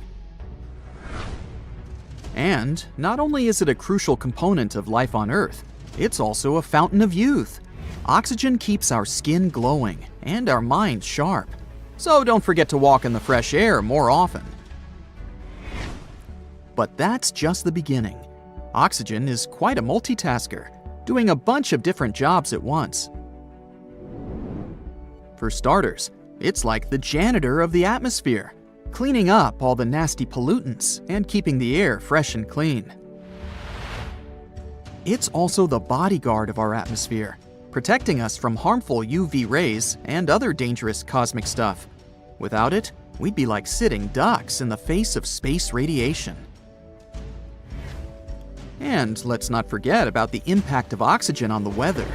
And not only is it a crucial component of life on Earth, it's also a fountain of youth. Oxygen keeps our skin glowing and our minds sharp. So don't forget to walk in the fresh air more often. But that's just the beginning. Oxygen is quite a multitasker, doing a bunch of different jobs at once. For starters, it's like the janitor of the atmosphere, cleaning up all the nasty pollutants and keeping the air fresh and clean. It's also the bodyguard of our atmosphere, protecting us from harmful UV rays and other dangerous cosmic stuff. Without it, we'd be like sitting ducks in the face of space radiation. And let's not forget about the impact of oxygen on the weather.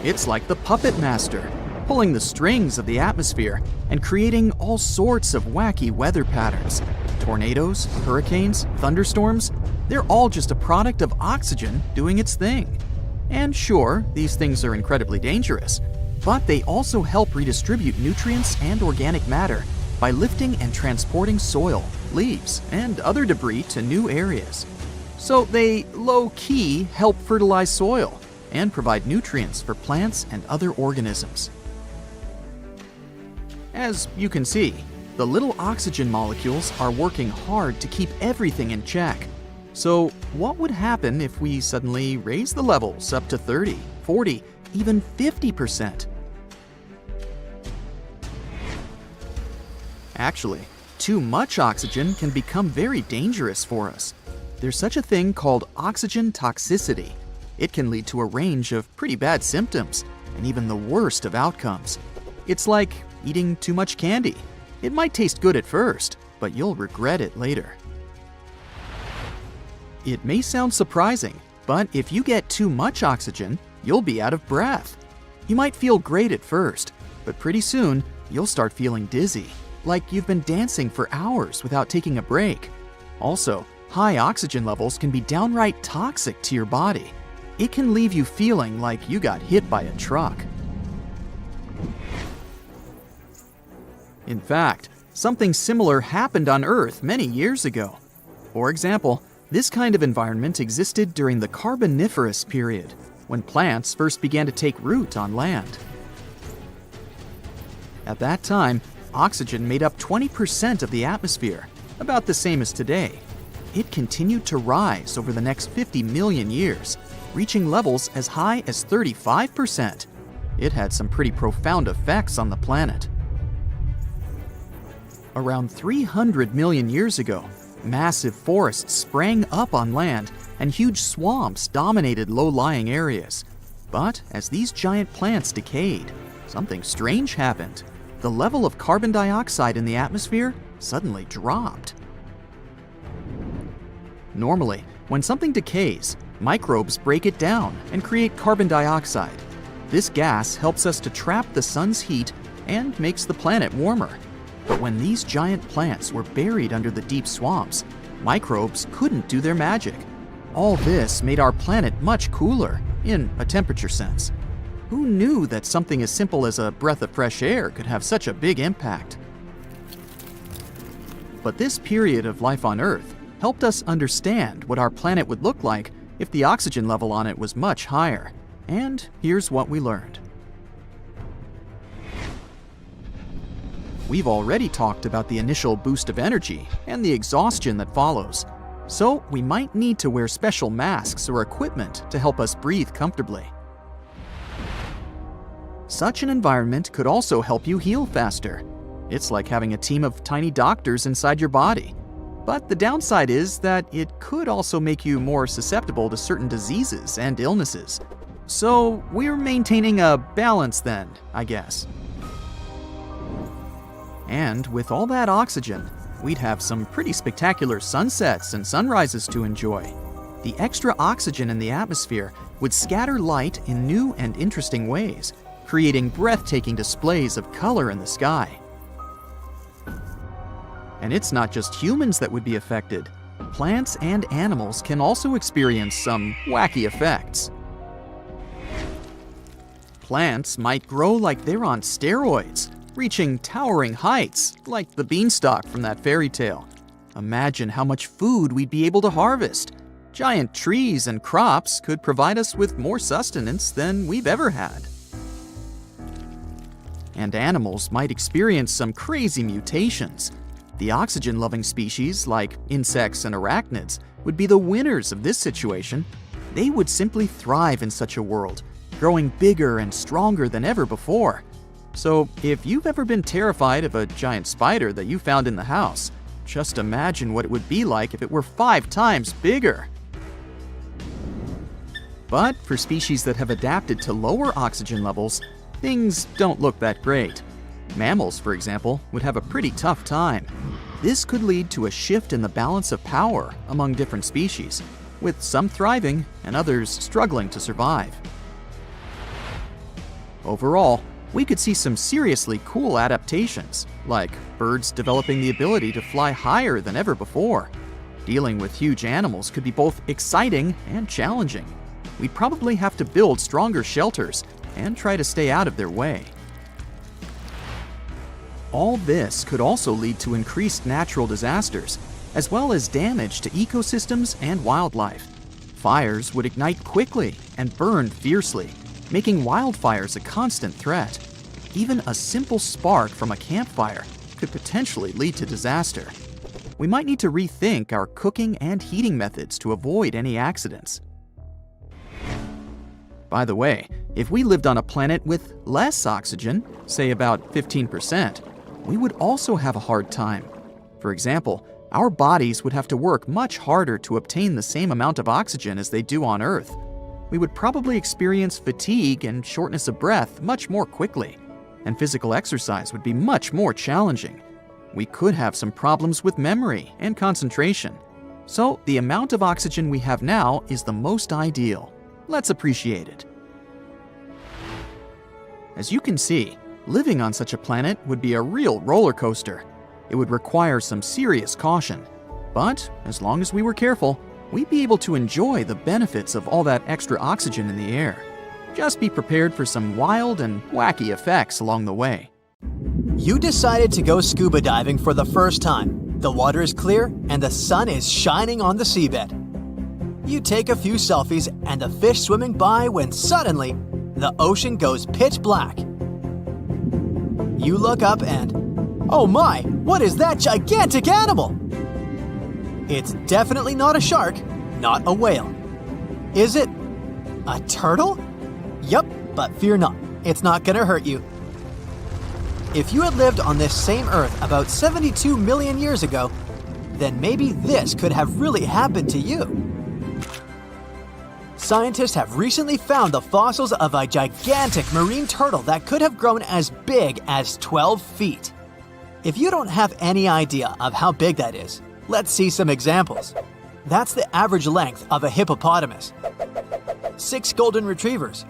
It's like the puppet master, pulling the strings of the atmosphere and creating all sorts of wacky weather patterns. Tornadoes, hurricanes, thunderstorms, they're all just a product of oxygen doing its thing. And sure, these things are incredibly dangerous, but they also help redistribute nutrients and organic matter by lifting and transporting soil, leaves, and other debris to new areas. So they low-key help fertilize soil and provide nutrients for plants and other organisms. As you can see, The little oxygen molecules are working hard to keep everything in check. So, what would happen if we suddenly raise the levels up to 30, 40, even 50%? Actually, too much oxygen can become very dangerous for us. There's such a thing called oxygen toxicity. It can lead to a range of pretty bad symptoms and even the worst of outcomes. It's like eating too much candy. It might taste good at first, but you'll regret it later. It may sound surprising, but if you get too much oxygen, you'll be out of breath. You might feel great at first, but pretty soon you'll start feeling dizzy, like you've been dancing for hours without taking a break. Also, high oxygen levels can be downright toxic to your body. It can leave you feeling like you got hit by a truck. In fact, something similar happened on Earth many years ago. For example, this kind of environment existed during the Carboniferous period, when plants first began to take root on land. At that time, oxygen made up 20% of the atmosphere, about the same as today. It continued to rise over the next 50 million years, reaching levels as high as 35%. It had some pretty profound effects on the planet. Around 300 million years ago, massive forests sprang up on land and huge swamps dominated low-lying areas. But as these giant plants decayed, something strange happened. The level of carbon dioxide in the atmosphere suddenly dropped. Normally, when something decays, microbes break it down and create carbon dioxide. This gas helps us to trap the sun's heat and makes the planet warmer. But when these giant plants were buried under the deep swamps, microbes couldn't do their magic. All this made our planet much cooler, in a temperature sense. Who knew that something as simple as a breath of fresh air could have such a big impact? But this period of life on Earth helped us understand what our planet would look like if the oxygen level on it was much higher. And here's what we learned. We've already talked about the initial boost of energy and the exhaustion that follows. So we might need to wear special masks or equipment to help us breathe comfortably. Such an environment could also help you heal faster. It's like having a team of tiny doctors inside your body. But the downside is that it could also make you more susceptible to certain diseases and illnesses. So we're maintaining a balance then, I guess. And with all that oxygen, we'd have some pretty spectacular sunsets and sunrises to enjoy. The extra oxygen in the atmosphere would scatter light in new and interesting ways, creating breathtaking displays of color in the sky. And it's not just humans that would be affected. Plants and animals can also experience some wacky effects. Plants might grow like they're on steroids, reaching towering heights, like the beanstalk from that fairy tale. Imagine how much food we'd be able to harvest. Giant trees and crops could provide us with more sustenance than we've ever had. And animals might experience some crazy mutations. The oxygen-loving species, like insects and arachnids, would be the winners of this situation. They would simply thrive in such a world, growing bigger and stronger than ever before. So, if you've ever been terrified of a giant spider that you found in the house, just imagine what it would be like if it were 5 times bigger. But for species that have adapted to lower oxygen levels, things don't look that great. Mammals, for example, would have a pretty tough time. This could lead to a shift in the balance of power among different species, with some thriving and others struggling to survive. Overall, we could see some seriously cool adaptations, like birds developing the ability to fly higher than ever before. Dealing with huge animals could be both exciting and challenging. We'd probably have to build stronger shelters and try to stay out of their way. All this could also lead to increased natural disasters, as well as damage to ecosystems and wildlife. Fires would ignite quickly and burn fiercely, making wildfires a constant threat. Even a simple spark from a campfire could potentially lead to disaster. We might need to rethink our cooking and heating methods to avoid any accidents. By the way, if we lived on a planet with less oxygen, say about 15%, we would also have a hard time. For example, our bodies would have to work much harder to obtain the same amount of oxygen as they do on Earth. We would probably experience fatigue and shortness of breath much more quickly, and physical exercise would be much more challenging. We could have some problems with memory and concentration. So the amount of oxygen we have now is the most ideal. Let's appreciate it. As you can see, living on such a planet would be a real roller coaster. It would require some serious caution. But as long as we were careful, we'd be able to enjoy the benefits of all that extra oxygen in the air. Just be prepared for some wild and wacky effects along the way. You decided to go scuba diving for the first time. The water is clear and the sun is shining on the seabed. You take a few selfies and the fish swimming by when suddenly the ocean goes pitch black. You look up and, oh my, what is that gigantic animal? It's definitely not a shark, not a whale. Is it a turtle? Yup, but fear not, it's not gonna hurt you. If you had lived on this same Earth about 72 million years ago, then maybe this could have really happened to you. Scientists have recently found the fossils of a gigantic marine turtle that could have grown as big as 12 feet. If you don't have any idea of how big that is, let's see some examples. That's the average length of a hippopotamus, 6 golden retrievers,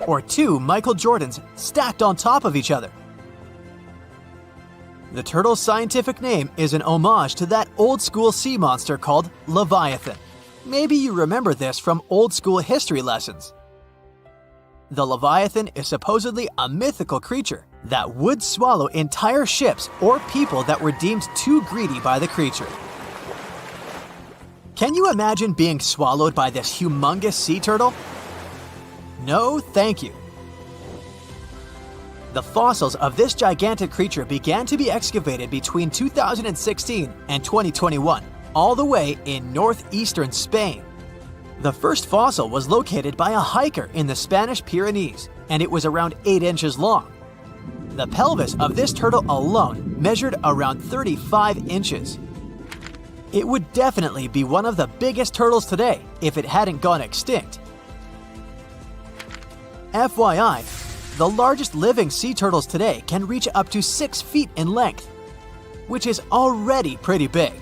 or 2 Michael Jordans stacked on top of each other. The turtle's scientific name is an homage to that old-school sea monster called Leviathan. Maybe you remember this from old-school history lessons. The Leviathan is supposedly a mythical creature that would swallow entire ships or people that were deemed too greedy by the creature. Can you imagine being swallowed by this humongous sea turtle? No, thank you. The fossils of this gigantic creature began to be excavated between 2016 and 2021, all the way in northeastern Spain. The first fossil was located by a hiker in the Spanish Pyrenees, and it was around 8 inches long. The pelvis of this turtle alone measured around 35 inches. It would definitely be one of the biggest turtles today if it hadn't gone extinct. FYI, the largest living sea turtles today can reach up to 6 feet in length, which is already pretty big.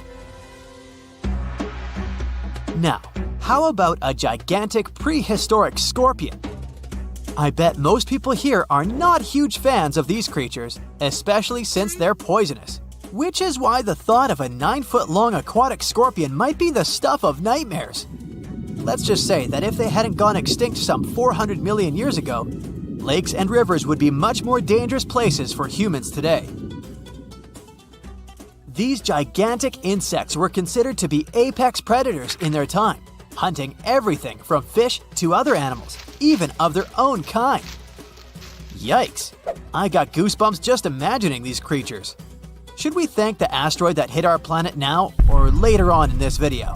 Now, how about a gigantic prehistoric scorpion? I bet most people here are not huge fans of these creatures, especially since they're poisonous, which is why the thought of a 9-foot-long aquatic scorpion might be the stuff of nightmares. Let's just say that if they hadn't gone extinct some 400 million years ago, lakes and rivers would be much more dangerous places for humans today. These gigantic insects were considered to be apex predators in their time, hunting everything from fish to other animals, even of their own kind. Yikes! I got goosebumps just imagining these creatures. Should we thank the asteroid that hit our planet now or later on in this video?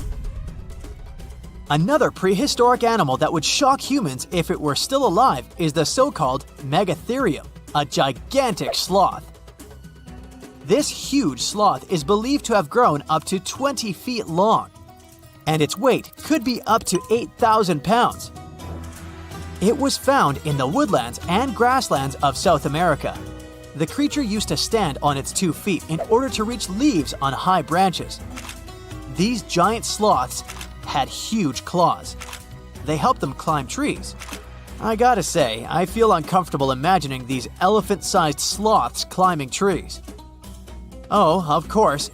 Another prehistoric animal that would shock humans if it were still alive is the so-called megatherium, a gigantic sloth. This huge sloth is believed to have grown up to 20 feet long, and its weight could be up to 8,000 pounds. It was found in the woodlands and grasslands of South America. The creature used to stand on its 2 feet in order to reach leaves on high branches. These giant sloths had huge claws. They helped them climb trees. I gotta say, I feel uncomfortable imagining these elephant-sized sloths climbing trees. Oh, of course,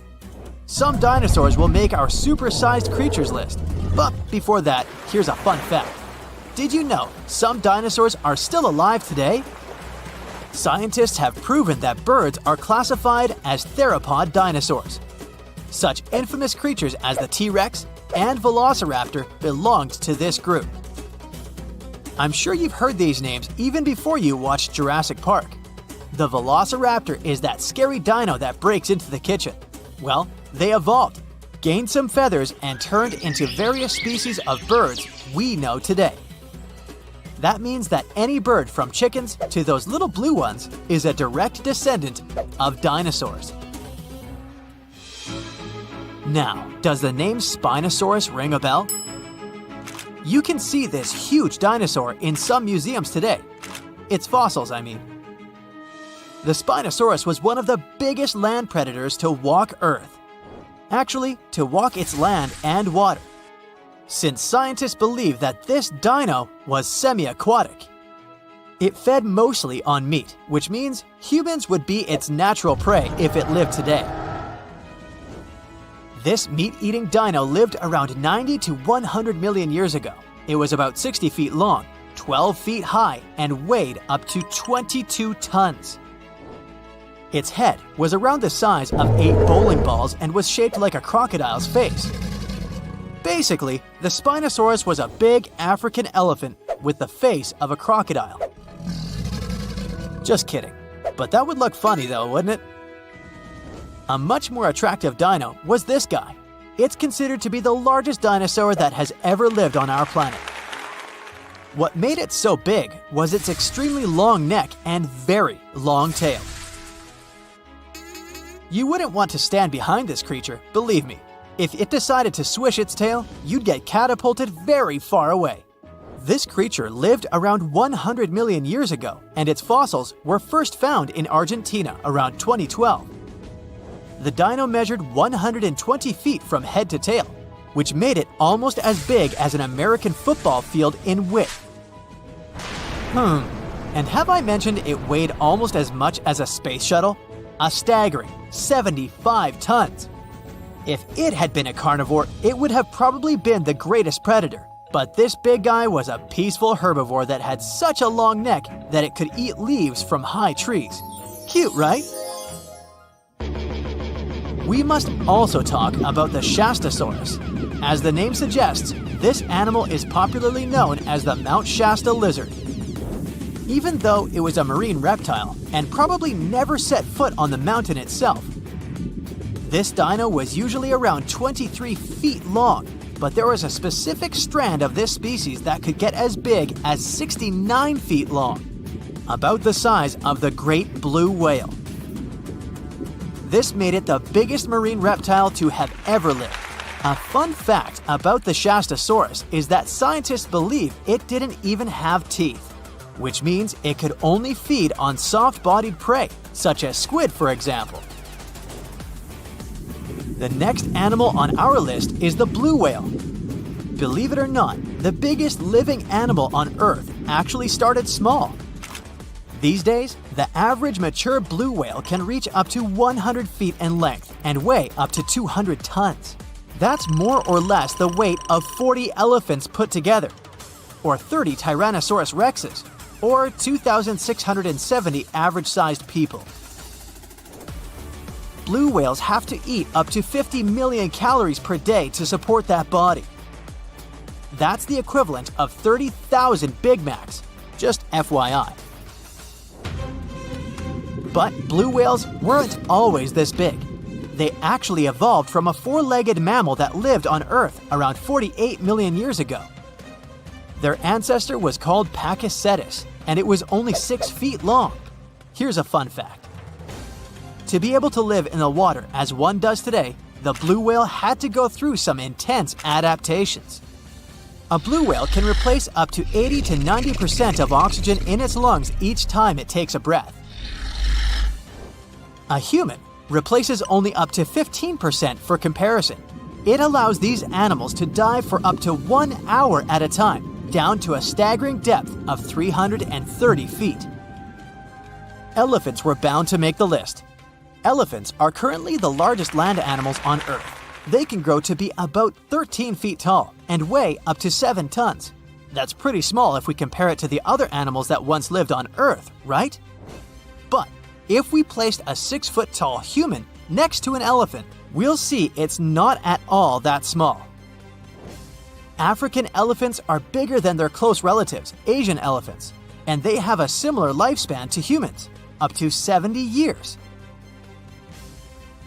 some dinosaurs will make our super-sized creatures list. But before that, here's a fun fact. Did you know some dinosaurs are still alive today? Scientists have proven that birds are classified as theropod dinosaurs. Such infamous creatures as the T-Rex and Velociraptor belonged to this group. I'm sure you've heard these names even before you watched Jurassic Park. The velociraptor is that scary dino that breaks into the kitchen. Well, they evolved, gained some feathers, and turned into various species of birds we know today. That means that any bird from chickens to those little blue ones is a direct descendant of dinosaurs. Now, does the name Spinosaurus ring a bell? You can see this huge dinosaur in some museums today. Its fossils, I mean. The Spinosaurus was one of the biggest land predators to walk Earth. Actually, to walk its land and water, since scientists believe that this dino was semi-aquatic. It fed mostly on meat, which means humans would be its natural prey if it lived today. This meat-eating dino lived around 90 to 100 million years ago. It was about 60 feet long, 12 feet high, and weighed up to 22 tons. Its head was around the size of 8 bowling balls and was shaped like a crocodile's face. Basically, the Spinosaurus was a big African elephant with the face of a crocodile. Just kidding. But that would look funny though, wouldn't it? A much more attractive dino was this guy. It's considered to be the largest dinosaur that has ever lived on our planet. What made it so big was its extremely long neck and very long tail. You wouldn't want to stand behind this creature, believe me. If it decided to swish its tail, you'd get catapulted very far away. This creature lived around 100 million years ago, and its fossils were first found in Argentina around 2012. The dino measured 120 feet from head to tail, which made it almost as big as an American football field in width. And have I mentioned it weighed almost as much as a space shuttle? A staggering 75 tons. If it had been a carnivore, it would have probably been the greatest predator. But this big guy was a peaceful herbivore that had such a long neck that it could eat leaves from high trees. Cute, right? We must also talk about the Shastasaurus. As the name suggests, this animal is popularly known as the Mount Shasta lizard. Even though it was a marine reptile and probably never set foot on the mountain itself, this dino was usually around 23 feet long, but there was a specific strand of this species that could get as big as 69 feet long, about the size of the great blue whale. This made it the biggest marine reptile to have ever lived. A fun fact about the Shastasaurus is that scientists believe it didn't even have teeth, which means it could only feed on soft-bodied prey, such as squid, for example. The next animal on our list is the blue whale. Believe it or not, the biggest living animal on Earth actually started small. These days, the average mature blue whale can reach up to 100 feet in length and weigh up to 200 tons. That's more or less the weight of 40 elephants put together, or 30 Tyrannosaurus rexes, or 2,670 average-sized people. Blue whales have to eat up to 50 million calories per day to support that body. That's the equivalent of 30,000 Big Macs, just FYI. But blue whales weren't always this big. They actually evolved from a four-legged mammal that lived on Earth around 48 million years ago. Their ancestor was called Pakicetus, and it was only 6 feet long. Here's a fun fact. To be able to live in the water as one does today, the blue whale had to go through some intense adaptations. A blue whale can replace up to 80 to 90% of oxygen in its lungs each time it takes a breath. A human replaces only up to 15% for comparison. It allows these animals to dive for up to 1 hour at a time, down to a staggering depth of 330 feet. Elephants were bound to make the list. Elephants are currently the largest land animals on Earth. They can grow to be about 13 feet tall and weigh up to 7 tons. That's pretty small if we compare it to the other animals that once lived on Earth, right? But if we placed a 6-foot-tall human next to an elephant, we'll see it's not at all that small. African elephants are bigger than their close relatives, Asian elephants, and they have a similar lifespan to humans. up to 70 years.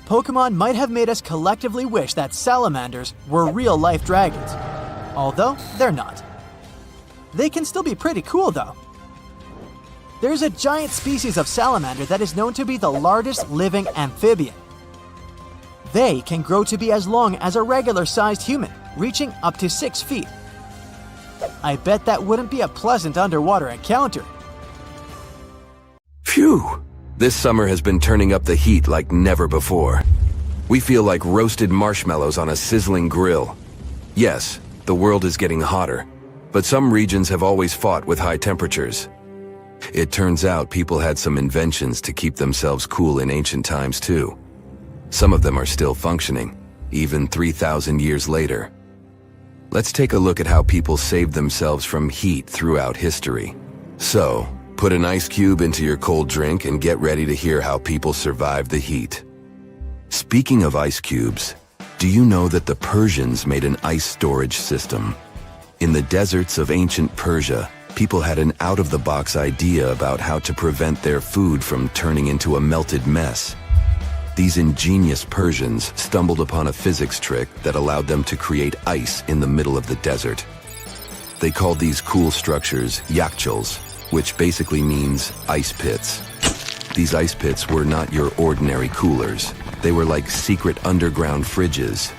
Pokemon might have made us collectively wish that salamanders were real-life dragons, although they're not. They can still be pretty cool though. There's a giant species of salamander that is known to be the largest living amphibian. They can grow to be as long as a regular-sized human, reaching up to 6 feet. I bet that wouldn't be a pleasant underwater encounter. Phew! This summer has been turning up the heat like never before. We feel like roasted marshmallows on a sizzling grill. Yes, the world is getting hotter, but some regions have always fought with high temperatures. It turns out people had some inventions to keep themselves cool in ancient times too. Some of them are still functioning, even 3,000 years later. Let's take a look at how people saved themselves from heat throughout history. So, put an ice cube into your cold drink and get ready to hear how people survived the heat. Speaking of ice cubes, do you know that the Persians made an ice storage system? In the deserts of ancient Persia, people had an out-of-the-box idea about how to prevent their food from turning into a melted mess. These ingenious Persians stumbled upon a physics trick that allowed them to create ice in the middle of the desert. They called these cool structures yakhchals, which basically means ice pits. These ice pits were not your ordinary coolers. They were like secret underground fridges.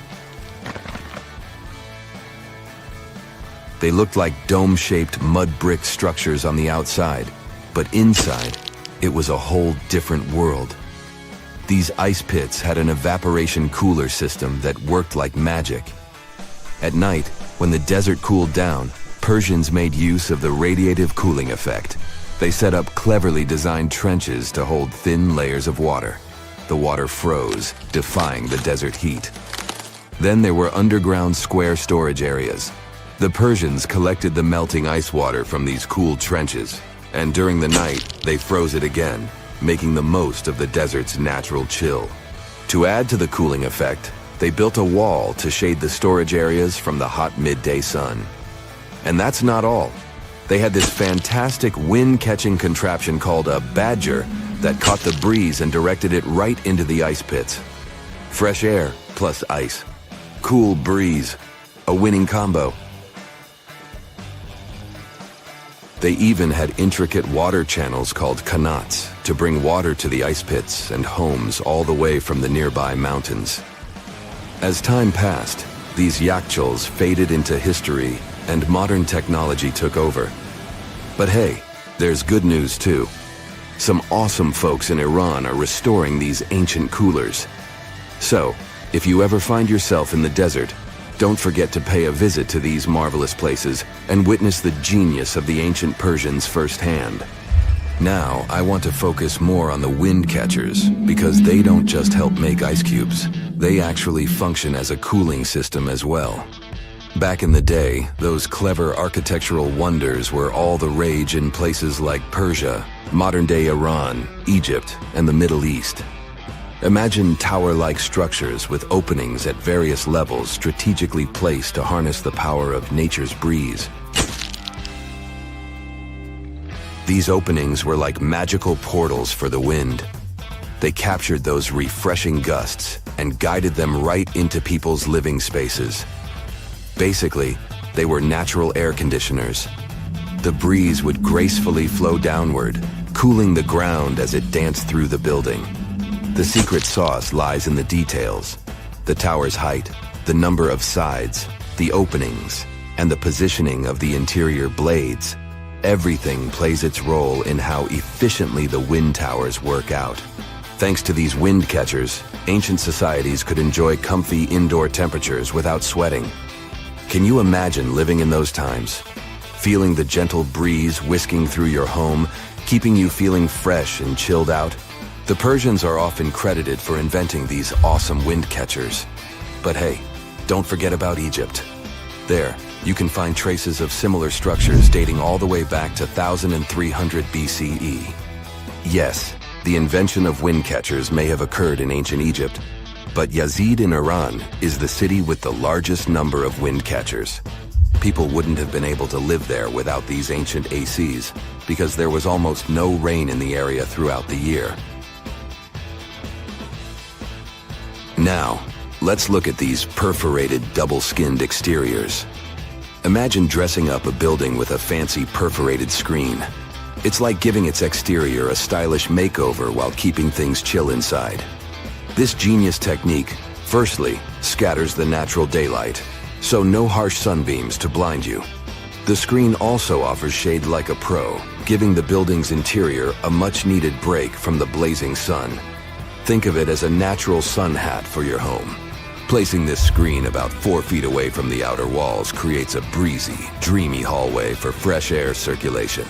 They looked like dome-shaped mud brick structures on the outside, but inside, it was a whole different world. These ice pits had an evaporation cooler system that worked like magic. At night, when the desert cooled down, Persians made use of the radiative cooling effect. They set up cleverly designed trenches to hold thin layers of water. The water froze, defying the desert heat. Then there were underground square storage areas. The Persians collected the melting ice water from these cool trenches, and during the night, they froze it again, making the most of the desert's natural chill. To add to the cooling effect, they built a wall to shade the storage areas from the hot midday sun. And that's not all. They had this fantastic wind-catching contraption called a badger that caught the breeze and directed it right into the ice pits. Fresh air plus ice. Cool breeze. A winning combo. They even had intricate water channels called qanats to bring water to the ice pits and homes all the way from the nearby mountains. As time passed, these yakhchals faded into history and modern technology took over. But hey, there's good news too. Some awesome folks in Iran are restoring these ancient coolers. So, if you ever find yourself in the desert, don't forget to pay a visit to these marvelous places and witness the genius of the ancient Persians firsthand. Now, I want to focus more on the wind catchers because they don't just help make ice cubes. They actually function as a cooling system as well. Back in the day, those clever architectural wonders were all the rage in places like Persia, modern-day Iran, Egypt, and the Middle East. Imagine tower-like structures with openings at various levels strategically placed to harness the power of nature's breeze. These openings were like magical portals for the wind. They captured those refreshing gusts and guided them right into people's living spaces. Basically, they were natural air conditioners. The breeze would gracefully flow downward, cooling the ground as it danced through the building. The secret sauce lies in the details. The tower's height, the number of sides, the openings, and the positioning of the interior blades. Everything plays its role in how efficiently the wind towers work out. Thanks to these wind catchers, ancient societies could enjoy comfy indoor temperatures without sweating. Can you imagine living in those times? Feeling the gentle breeze whisking through your home, keeping you feeling fresh and chilled out? The Persians are often credited for inventing these awesome wind catchers. But hey, don't forget about Egypt. There, you can find traces of similar structures dating all the way back to 1300 BCE. Yes, the invention of wind catchers may have occurred in ancient Egypt, but Yazid in Iran is the city with the largest number of wind catchers. People wouldn't have been able to live there without these ancient ACs, because there was almost no rain in the area throughout the year. Now, let's look at these perforated, double-skinned exteriors. Imagine dressing up a building with a fancy perforated screen. It's like giving its exterior a stylish makeover while keeping things chill inside. This genius technique, firstly, scatters the natural daylight, so no harsh sunbeams to blind you. The screen also offers shade like a pro, giving the building's interior a much-needed break from the blazing sun. Think of it as a natural sun hat for your home. Placing this screen about 4 feet away from the outer walls creates a breezy, dreamy hallway for fresh air circulation.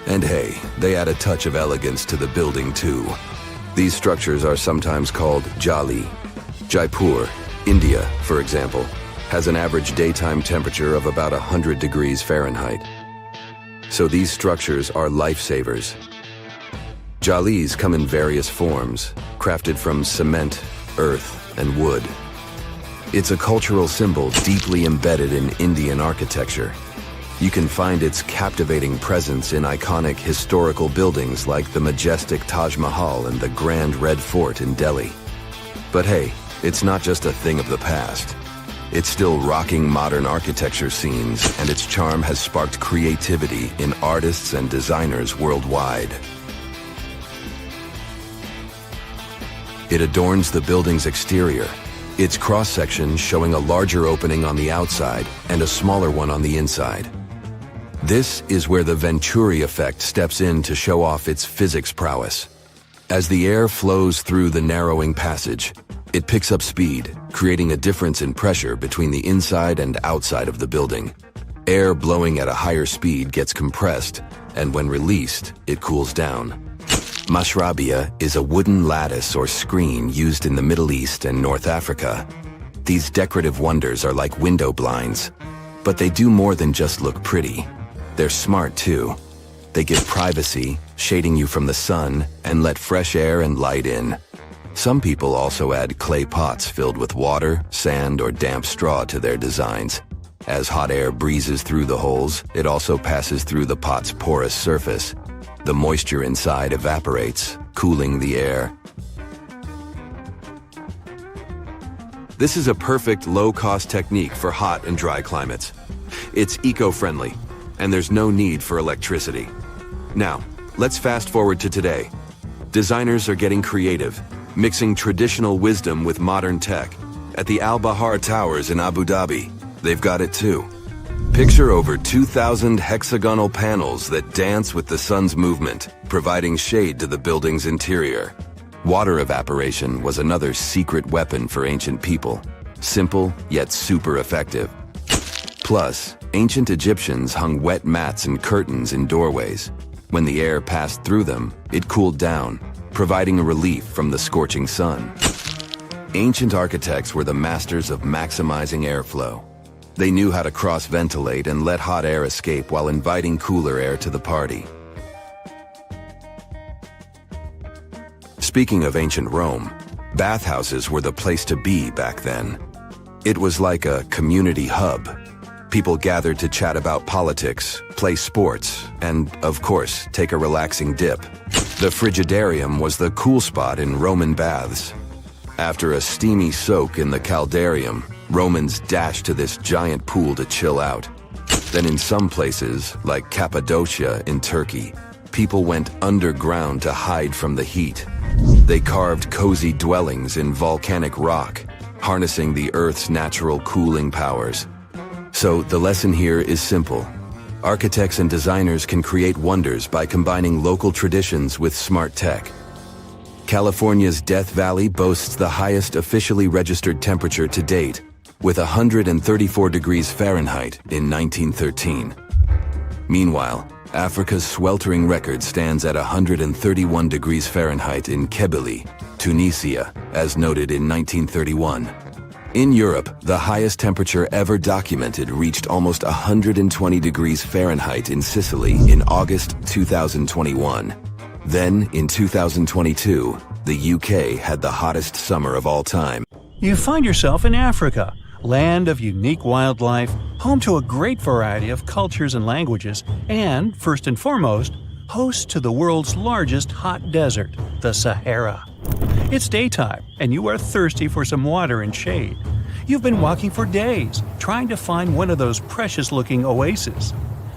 And hey, they add a touch of elegance to the building too. These structures are sometimes called jali. Jaipur, India, for example, has an average daytime temperature of about 100 degrees Fahrenheit. So these structures are lifesavers. Jalis come in various forms, crafted from cement, earth, and wood. It's a cultural symbol deeply embedded in Indian architecture. You can find its captivating presence in iconic historical buildings like the majestic Taj Mahal and the Grand Red Fort in Delhi. But hey, it's not just a thing of the past. It's still rocking modern architecture scenes, and its charm has sparked creativity in artists and designers worldwide. It adorns the building's exterior, its cross-section showing a larger opening on the outside and a smaller one on the inside. This is where the Venturi effect steps in to show off its physics prowess. As the air flows through the narrowing passage, it picks up speed, creating a difference in pressure between the inside and outside of the building. Air blowing at a higher speed gets compressed, and when released, it cools down. Mashrabia is a wooden lattice or screen used in the Middle East and North Africa. These decorative wonders are like window blinds, but they do more than just look pretty. They're smart too. They give privacy, shading you from the sun, and let fresh air and light in. Some people also add clay pots filled with water, sand, or damp straw to their designs. As hot air breezes through the holes, it also passes through the pot's porous surface. The moisture inside evaporates, cooling the air. This is a perfect low-cost technique for hot and dry climates. It's eco-friendly, and there's no need for electricity. Now, let's fast forward to today. Designers are getting creative, mixing traditional wisdom with modern tech. At the Al Bahar Towers in Abu Dhabi, they've got it too. Picture over 2,000 hexagonal panels that dance with the sun's movement, providing shade to the building's interior. Water evaporation was another secret weapon for ancient people. Simple, yet super effective. Plus, ancient Egyptians hung wet mats and curtains in doorways. When the air passed through them, it cooled down, providing a relief from the scorching sun. Ancient architects were the masters of maximizing airflow. They knew how to cross-ventilate and let hot air escape while inviting cooler air to the party. Speaking of ancient Rome, bathhouses were the place to be back then. It was like a community hub. People gathered to chat about politics, play sports, and, of course, take a relaxing dip. The frigidarium was the cool spot in Roman baths. After a steamy soak in the caldarium, Romans dashed to this giant pool to chill out. Then in some places, like Cappadocia in Turkey, people went underground to hide from the heat. They carved cozy dwellings in volcanic rock, harnessing the Earth's natural cooling powers. So the lesson here is simple. Architects and designers can create wonders by combining local traditions with smart tech. California's Death Valley boasts the highest officially registered temperature to date, with 134 degrees Fahrenheit in 1913. Meanwhile, Africa's sweltering record stands at 131 degrees Fahrenheit in Kebili, Tunisia, as noted in 1931. In Europe, the highest temperature ever documented reached almost 120 degrees Fahrenheit in Sicily in August 2021. Then, in 2022, the UK had the hottest summer of all time. You find yourself in Africa, land of unique wildlife, home to a great variety of cultures and languages, and, first and foremost, host to the world's largest hot desert, the Sahara. It's daytime, and you are thirsty for some water and shade. You've been walking for days, trying to find one of those precious-looking oases.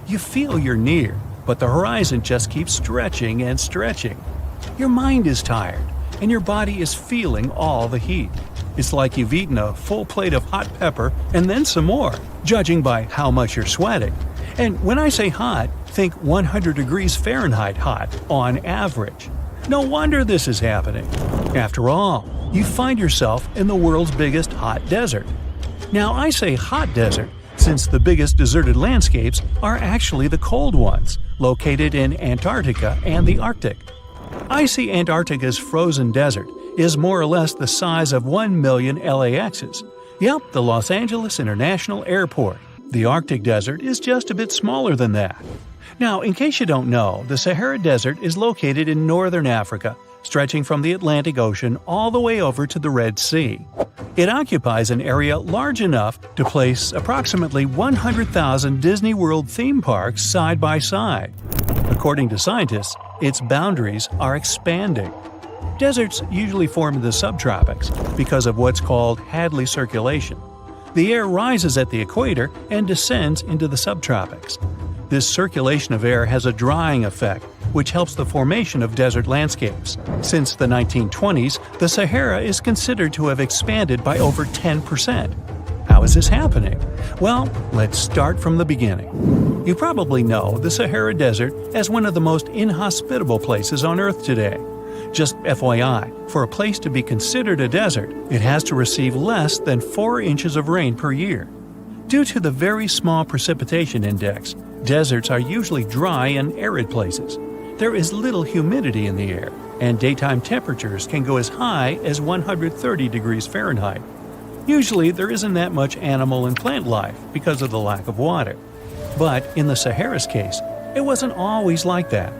You feel you're near, but the horizon just keeps stretching and stretching. Your mind is tired, and your body is feeling all the heat. It's like you've eaten a full plate of hot pepper and then some more, judging by how much you're sweating. And when I say hot, think 100 degrees Fahrenheit hot, on average. No wonder this is happening. After all, you find yourself in the world's biggest hot desert. Now I say hot desert since the biggest deserted landscapes are actually the cold ones, located in Antarctica and the Arctic. I see Antarctica's frozen desert is more or less the size of 1 million LAXs. Yep, the Los Angeles International Airport. The Arctic Desert is just a bit smaller than that. Now, in case you don't know, the Sahara Desert is located in northern Africa, stretching from the Atlantic Ocean all the way over to the Red Sea. It occupies an area large enough to place approximately 100,000 Disney World theme parks side by side. According to scientists, its boundaries are expanding. Deserts usually form in the subtropics because of what's called Hadley circulation. The air rises at the equator and descends into the subtropics. This circulation of air has a drying effect, which helps the formation of desert landscapes. Since the 1920s, the Sahara is considered to have expanded by over 10%. How is this happening? Well, let's start from the beginning. You probably know the Sahara Desert as one of the most inhospitable places on Earth today. Just FYI, for a place to be considered a desert, it has to receive less than 4 inches of rain per year. Due to the very small precipitation index, deserts are usually dry and arid places. There is little humidity in the air, and daytime temperatures can go as high as 130 degrees Fahrenheit. Usually, there isn't that much animal and plant life because of the lack of water. But in the Sahara's case, it wasn't always like that.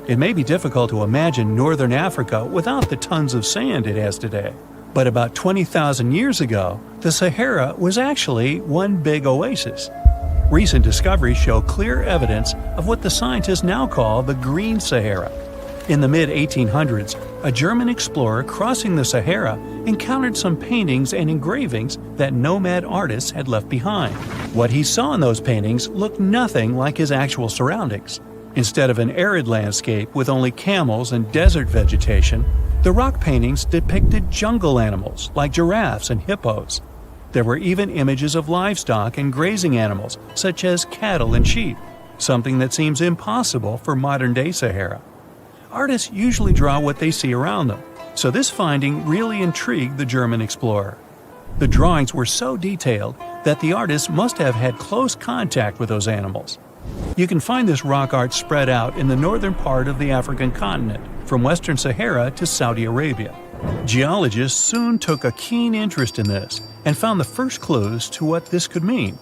It may be difficult to imagine northern Africa without the tons of sand it has today. But about 20,000 years ago, the Sahara was actually one big oasis. Recent discoveries show clear evidence of what the scientists now call the Green Sahara. In the mid-1800s, a German explorer crossing the Sahara encountered some paintings and engravings that nomad artists had left behind. What he saw in those paintings looked nothing like his actual surroundings. Instead of an arid landscape with only camels and desert vegetation, the rock paintings depicted jungle animals like giraffes and hippos. There were even images of livestock and grazing animals such as cattle and sheep, something that seems impossible for modern-day Sahara. Artists usually draw what they see around them, so this finding really intrigued the German explorer. The drawings were so detailed that the artists must have had close contact with those animals. You can find this rock art spread out in the northern part of the African continent, from western Sahara to Saudi Arabia. Geologists soon took a keen interest in this and found the first clues to what this could mean.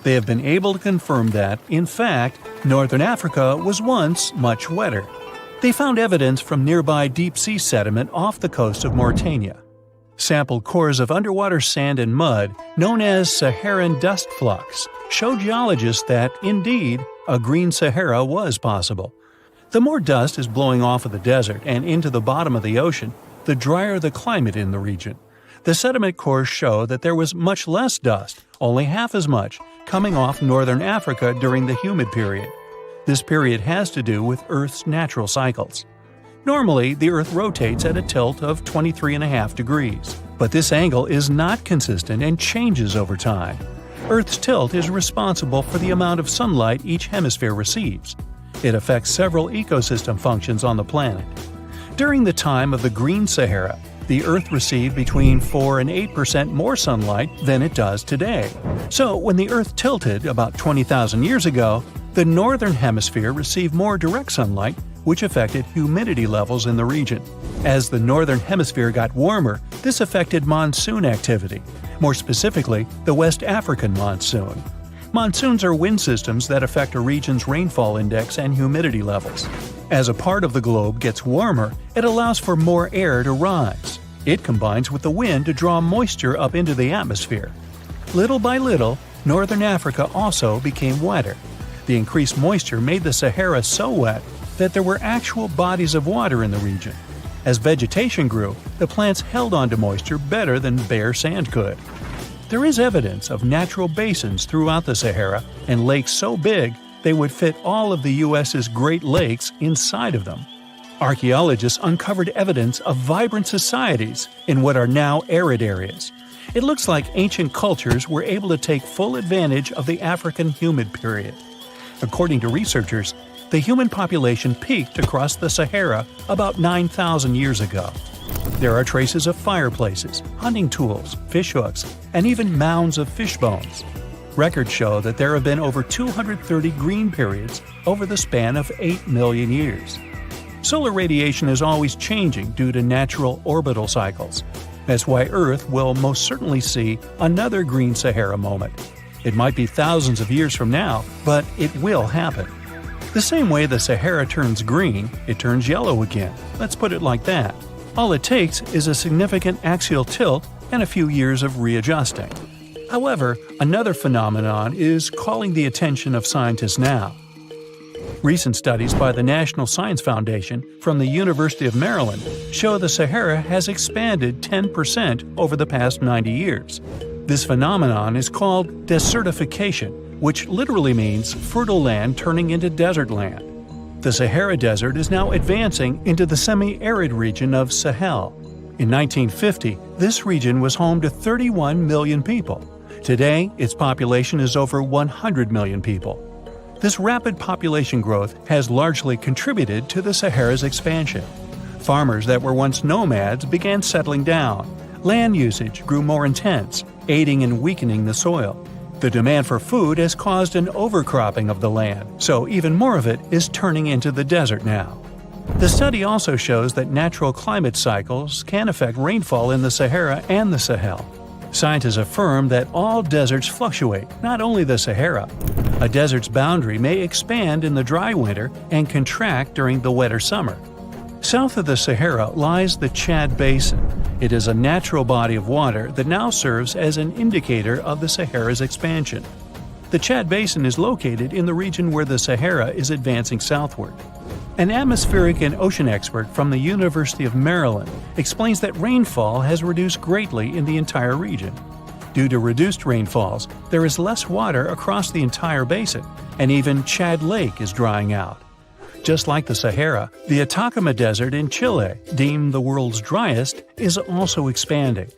They have been able to confirm that, in fact, northern Africa was once much wetter. They found evidence from nearby deep-sea sediment off the coast of Mauritania. Sampled cores of underwater sand and mud, known as Saharan dust flux, showed geologists that, indeed, a green Sahara was possible. The more dust is blowing off of the desert and into the bottom of the ocean, the drier the climate in the region. The sediment cores show that there was much less dust, only half as much, coming off northern Africa during the humid period. This period has to do with Earth's natural cycles. Normally, the Earth rotates at a tilt of 23.5 degrees, but this angle is not consistent and changes over time. Earth's tilt is responsible for the amount of sunlight each hemisphere receives. It affects several ecosystem functions on the planet. During the time of the Green Sahara, the Earth received between 4 and 8% more sunlight than it does today. So when the Earth tilted about 20,000 years ago, the northern hemisphere received more direct sunlight, which affected humidity levels in the region. As the northern hemisphere got warmer, this affected monsoon activity, more specifically the West African monsoon. Monsoons are wind systems that affect a region's rainfall index and humidity levels. As a part of the globe gets warmer, it allows for more air to rise. It combines with the wind to draw moisture up into the atmosphere. Little by little, northern Africa also became wetter. The increased moisture made the Sahara so wet that there were actual bodies of water in the region. As vegetation grew, the plants held onto moisture better than bare sand could. There is evidence of natural basins throughout the Sahara and lakes so big they would fit all of the U.S.'s Great Lakes inside of them. Archaeologists uncovered evidence of vibrant societies in what are now arid areas. It looks like ancient cultures were able to take full advantage of the African humid period. According to researchers, the human population peaked across the Sahara about 9,000 years ago. There are traces of fireplaces, hunting tools, fishhooks, and even mounds of fish bones. Records show that there have been over 230 green periods over the span of 8 million years. Solar radiation is always changing due to natural orbital cycles. That's why Earth will most certainly see another green Sahara moment. It might be thousands of years from now, but it will happen. The same way the Sahara turns green, it turns yellow again. Let's put it like that. All it takes is a significant axial tilt and a few years of readjusting. However, another phenomenon is calling the attention of scientists now. Recent studies by the National Science Foundation from the University of Maryland show the Sahara has expanded 10% over the past 90 years. This phenomenon is called desertification, which literally means fertile land turning into desert land. The Sahara Desert is now advancing into the semi-arid region of Sahel. In 1950, this region was home to 31 million people. Today, its population is over 100 million people. This rapid population growth has largely contributed to the Sahara's expansion. Farmers that were once nomads began settling down. Land usage grew more intense, aiding in weakening the soil. The demand for food has caused an overcropping of the land, so even more of it is turning into the desert now. The study also shows that natural climate cycles can affect rainfall in the Sahara and the Sahel. Scientists affirm that all deserts fluctuate, not only the Sahara. A desert's boundary may expand in the dry winter and contract during the wetter summer. South of the Sahara lies the Chad Basin. It is a natural body of water that now serves as an indicator of the Sahara's expansion. The Chad Basin is located in the region where the Sahara is advancing southward. An atmospheric and ocean expert from the University of Maryland explains that rainfall has reduced greatly in the entire region. Due to reduced rainfalls, there is less water across the entire basin, and even Chad Lake is drying out. Just like the Sahara, the Atacama Desert in Chile, deemed the world's driest, is also expanding.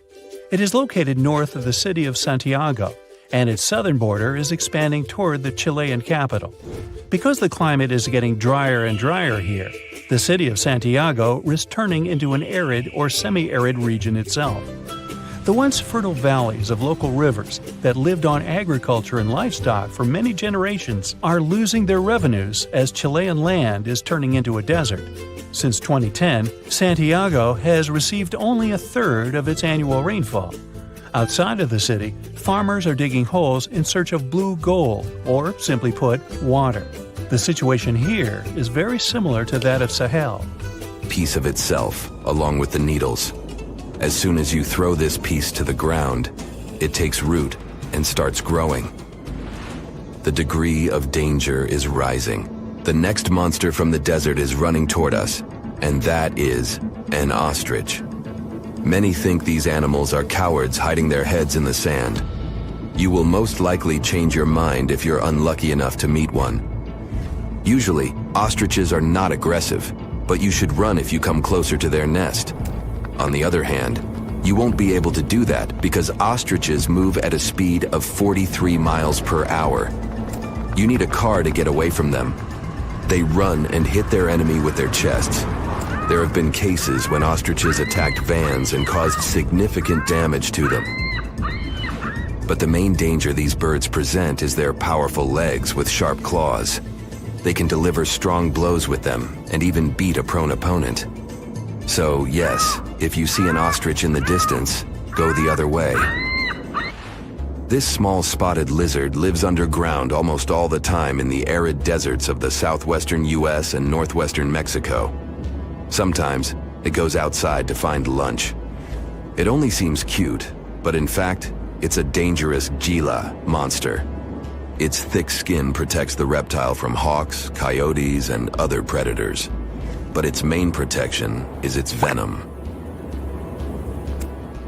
It is located north of the city of Santiago, and its southern border is expanding toward the Chilean capital. Because the climate is getting drier and drier here, the city of Santiago risks turning into an arid or semi-arid region itself. The once fertile valleys of local rivers that lived on agriculture and livestock for many generations are losing their revenues as Chilean land is turning into a desert. Since 2010, Santiago has received only a third of its annual rainfall. Outside of the city, farmers are digging holes in search of blue gold, or simply put, water. The situation here is very similar to that of Sahel. Piece of itself, along with the needles. As soon as you throw this piece to the ground, it takes root and starts growing. The degree of danger is rising. The next monster from the desert is running toward us, and that is an ostrich. Many think these animals are cowards hiding their heads in the sand. You will most likely change your mind if you're unlucky enough to meet one. Usually, ostriches are not aggressive, but you should run if you come closer to their nest. On the other hand, you won't be able to do that because ostriches move at a speed of 43 miles per hour. You need a car to get away from them. They run and hit their enemy with their chests. There have been cases when ostriches attacked vans and caused significant damage to them. But the main danger these birds present is their powerful legs with sharp claws. They can deliver strong blows with them and even beat a prone opponent. So yes, if you see an ostrich in the distance, go the other way. This small spotted lizard lives underground almost all the time in the arid deserts of the southwestern US and northwestern Mexico. Sometimes it goes outside to find lunch. It only seems cute, but in fact, It's a dangerous Gila monster. Its thick skin protects the reptile from hawks, coyotes, and other predators. But its main protection is its venom.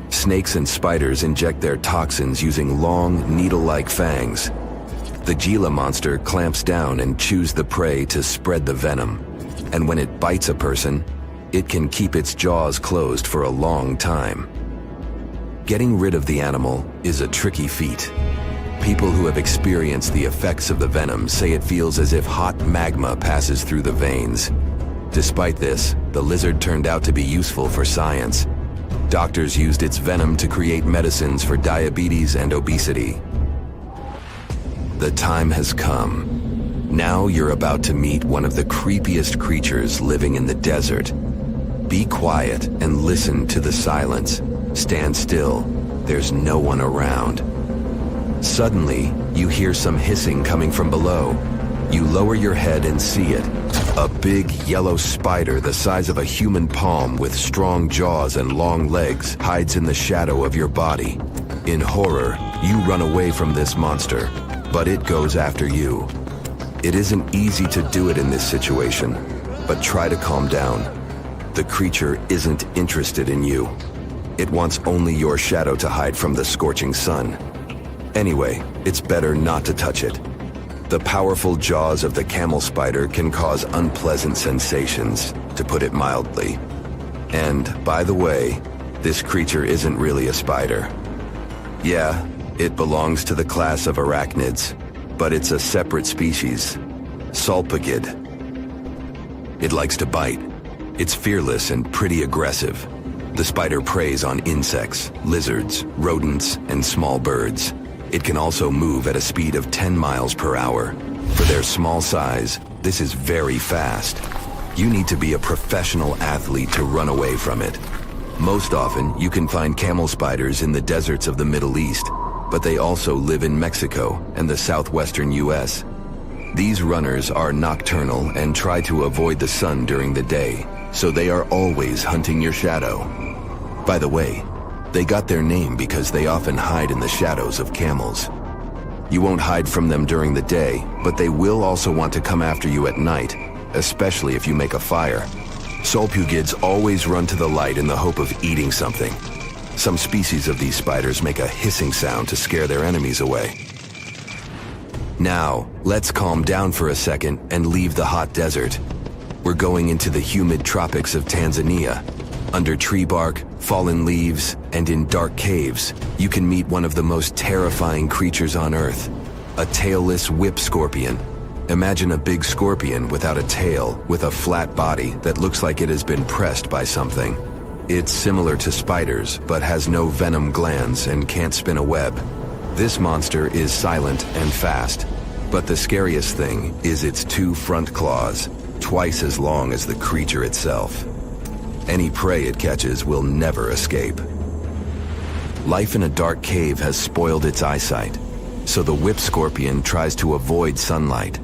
Snakes and spiders inject their toxins using long, needle-like fangs. The Gila monster clamps down and chews the prey to spread the venom. And when it bites a person, it can keep its jaws closed for a long time. Getting rid of the animal is a tricky feat. People who have experienced the effects of the venom say it feels as if hot magma passes through the veins. Despite this, the lizard turned out to be useful for science. Doctors used its venom to create medicines for diabetes and obesity. The time has come. Now you're about to meet one of the creepiest creatures living in the desert. Be quiet and listen to the silence. Stand still. There's no one around. Suddenly, you hear some hissing coming from below. You lower your head and see it. A big yellow spider the size of a human palm with strong jaws and long legs hides in the shadow of your body. In horror, you run away from this monster, but it goes after you. It isn't easy to do it in this situation, but try to calm down. The creature isn't interested in you. It wants only your shadow to hide from the scorching sun. Anyway, it's better not to touch it. The powerful jaws of the camel spider can cause unpleasant sensations, to put it mildly. And, by the way, this creature isn't really a spider. Yeah, it belongs to the class of arachnids, but it's a separate species, Salpagid. It likes to bite. It's fearless and pretty aggressive. The spider preys on insects, lizards, rodents, and small birds. It can also move at a speed of 10 miles per hour. For their small size, this is very fast. You need to be a professional athlete to run away from it. Most often, you can find camel spiders in the deserts of the Middle East, but they also live in Mexico and the southwestern US. These runners are nocturnal and try to avoid the sun during the day, so they are always hunting your shadow. By the way, they got their name because they often hide in the shadows of camels. You won't hide from them during the day, but they will also want to come after you at night, especially if you make a fire. Salpugids always run to the light in the hope of eating something. Some species of these spiders make a hissing sound to scare their enemies away. Now, let's calm down for a second and leave the hot desert. We're going into the humid tropics of Tanzania. Under tree bark, fallen leaves, and in dark caves, you can meet one of the most terrifying creatures on Earth, a tailless whip scorpion. Imagine a big scorpion without a tail, with a flat body that looks like it has been pressed by something. It's similar to spiders, but has no venom glands and can't spin a web. This monster is silent and fast, but the scariest thing is its 2 front claws, twice as long as the creature itself. Any prey it catches will never escape. Life in a dark cave has spoiled its eyesight, so the whip scorpion tries to avoid sunlight.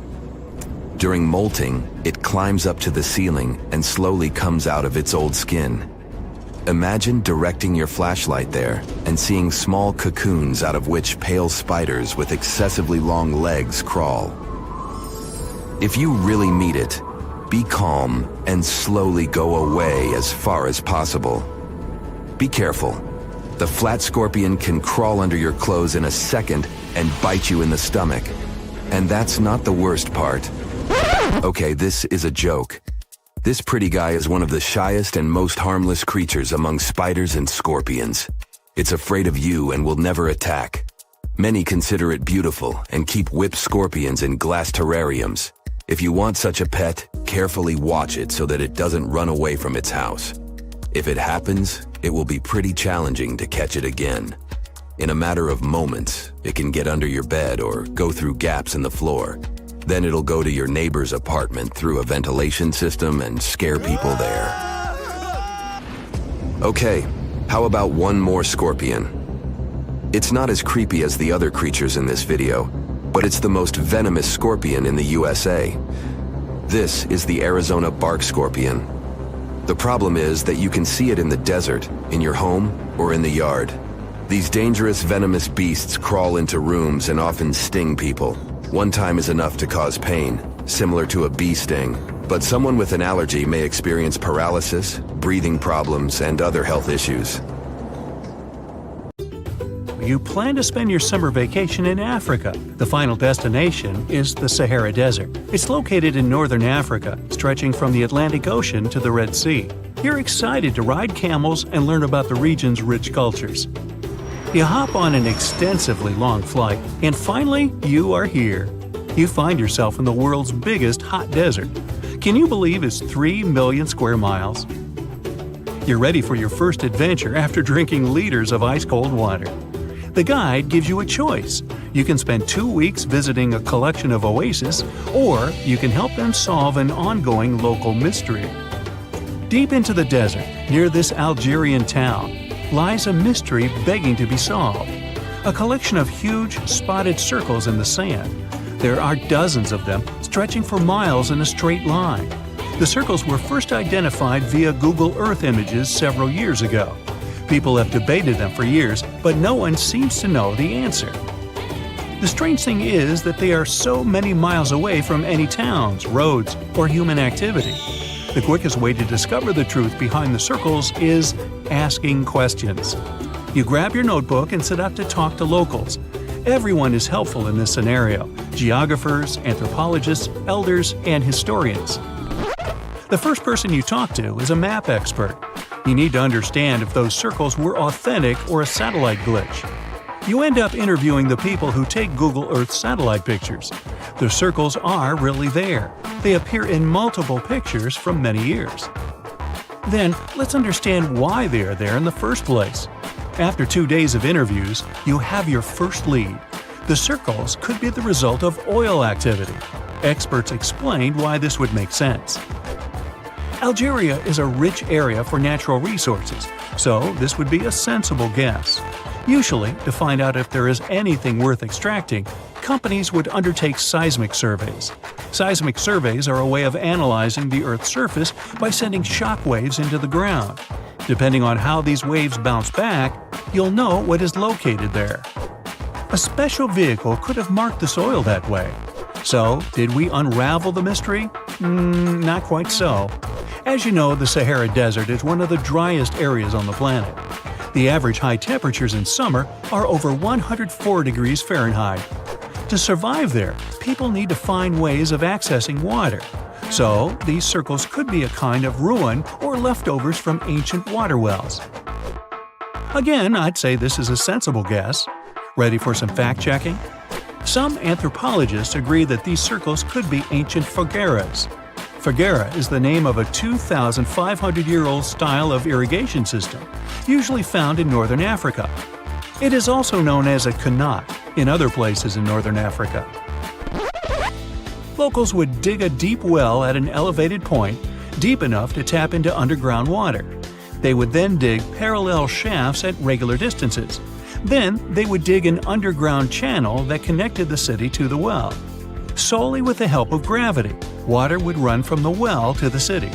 During molting, it climbs up to the ceiling and slowly comes out of its old skin. Imagine directing your flashlight there and seeing small cocoons out of which pale spiders with excessively long legs crawl. If you really meet it, be calm and slowly go away as far as possible. Be careful. The flat scorpion can crawl under your clothes in a second and bite you in the stomach. And that's not the worst part. Okay, this is a joke. This pretty guy is one of the shyest and most harmless creatures among spiders and scorpions. It's afraid of you and will never attack. Many consider it beautiful and keep whip scorpions in glass terrariums. If you want such a pet, carefully watch it so that it doesn't run away from its house. If it happens, it will be pretty challenging to catch it again. In a matter of moments, it can get under your bed or go through gaps in the floor. Then it'll go to your neighbor's apartment through a ventilation system and scare people there. Okay, how about one more scorpion? It's not as creepy as the other creatures in this video, but it's the most venomous scorpion in the USA. This is the Arizona bark scorpion. The problem is that you can see it in the desert, in your home, or in the yard. These dangerous venomous beasts crawl into rooms and often sting people. One time is enough to cause pain, similar to a bee sting. But someone with an allergy may experience paralysis, breathing problems, and other health issues. You plan to spend your summer vacation in Africa. The final destination is the Sahara Desert. It's located in northern Africa, stretching from the Atlantic Ocean to the Red Sea. You're excited to ride camels and learn about the region's rich cultures. You hop on an extensively long flight, and finally, you are here. You find yourself in the world's biggest hot desert. Can you believe it's 3 million square miles? You're ready for your first adventure after drinking liters of ice-cold water. The guide gives you a choice. You can spend 2 weeks visiting a collection of oases, or you can help them solve an ongoing local mystery. Deep into the desert, near this Algerian town, lies a mystery begging to be solved. A collection of huge, spotted circles in the sand. There are dozens of them, stretching for miles in a straight line. The circles were first identified via Google Earth images several years ago. People have debated them for years, but no one seems to know the answer. The strange thing is that they are so many miles away from any towns, roads, or human activity. The quickest way to discover the truth behind the circles is asking questions. You grab your notebook and set out to talk to locals. Everyone is helpful in this scenario: geographers, anthropologists, elders, and historians. The first person you talk to is a map expert. You need to understand if those circles were authentic or a satellite glitch. You end up interviewing the people who take Google Earth satellite pictures. The circles are really there. They appear in multiple pictures from many years. Then, let's understand why they are there in the first place. After 2 days of interviews, you have your first lead. The circles could be the result of oil activity. Experts explained why this would make sense. Algeria is a rich area for natural resources, so this would be a sensible guess. Usually, to find out if there is anything worth extracting, companies would undertake seismic surveys. Seismic surveys are a way of analyzing the Earth's surface by sending shock waves into the ground. Depending on how these waves bounce back, you'll know what is located there. A special vehicle could have marked the soil that way. So, did we unravel the mystery? Not quite so. As you know, the Sahara Desert is one of the driest areas on the planet. The average high temperatures in summer are over 104 degrees Fahrenheit. To survive there, people need to find ways of accessing water. So, these circles could be a kind of ruin or leftovers from ancient water wells. Again, I'd say this is a sensible guess. Ready for some fact-checking? Some anthropologists agree that these circles could be ancient Foggaras. Foggara is the name of a 2,500-year-old style of irrigation system, usually found in northern Africa. It is also known as a qanat in other places in northern Africa. Locals would dig a deep well at an elevated point, deep enough to tap into underground water. They would then dig parallel shafts at regular distances. Then they would dig an underground channel that connected the city to the well. Solely with the help of gravity, water would run from the well to the city.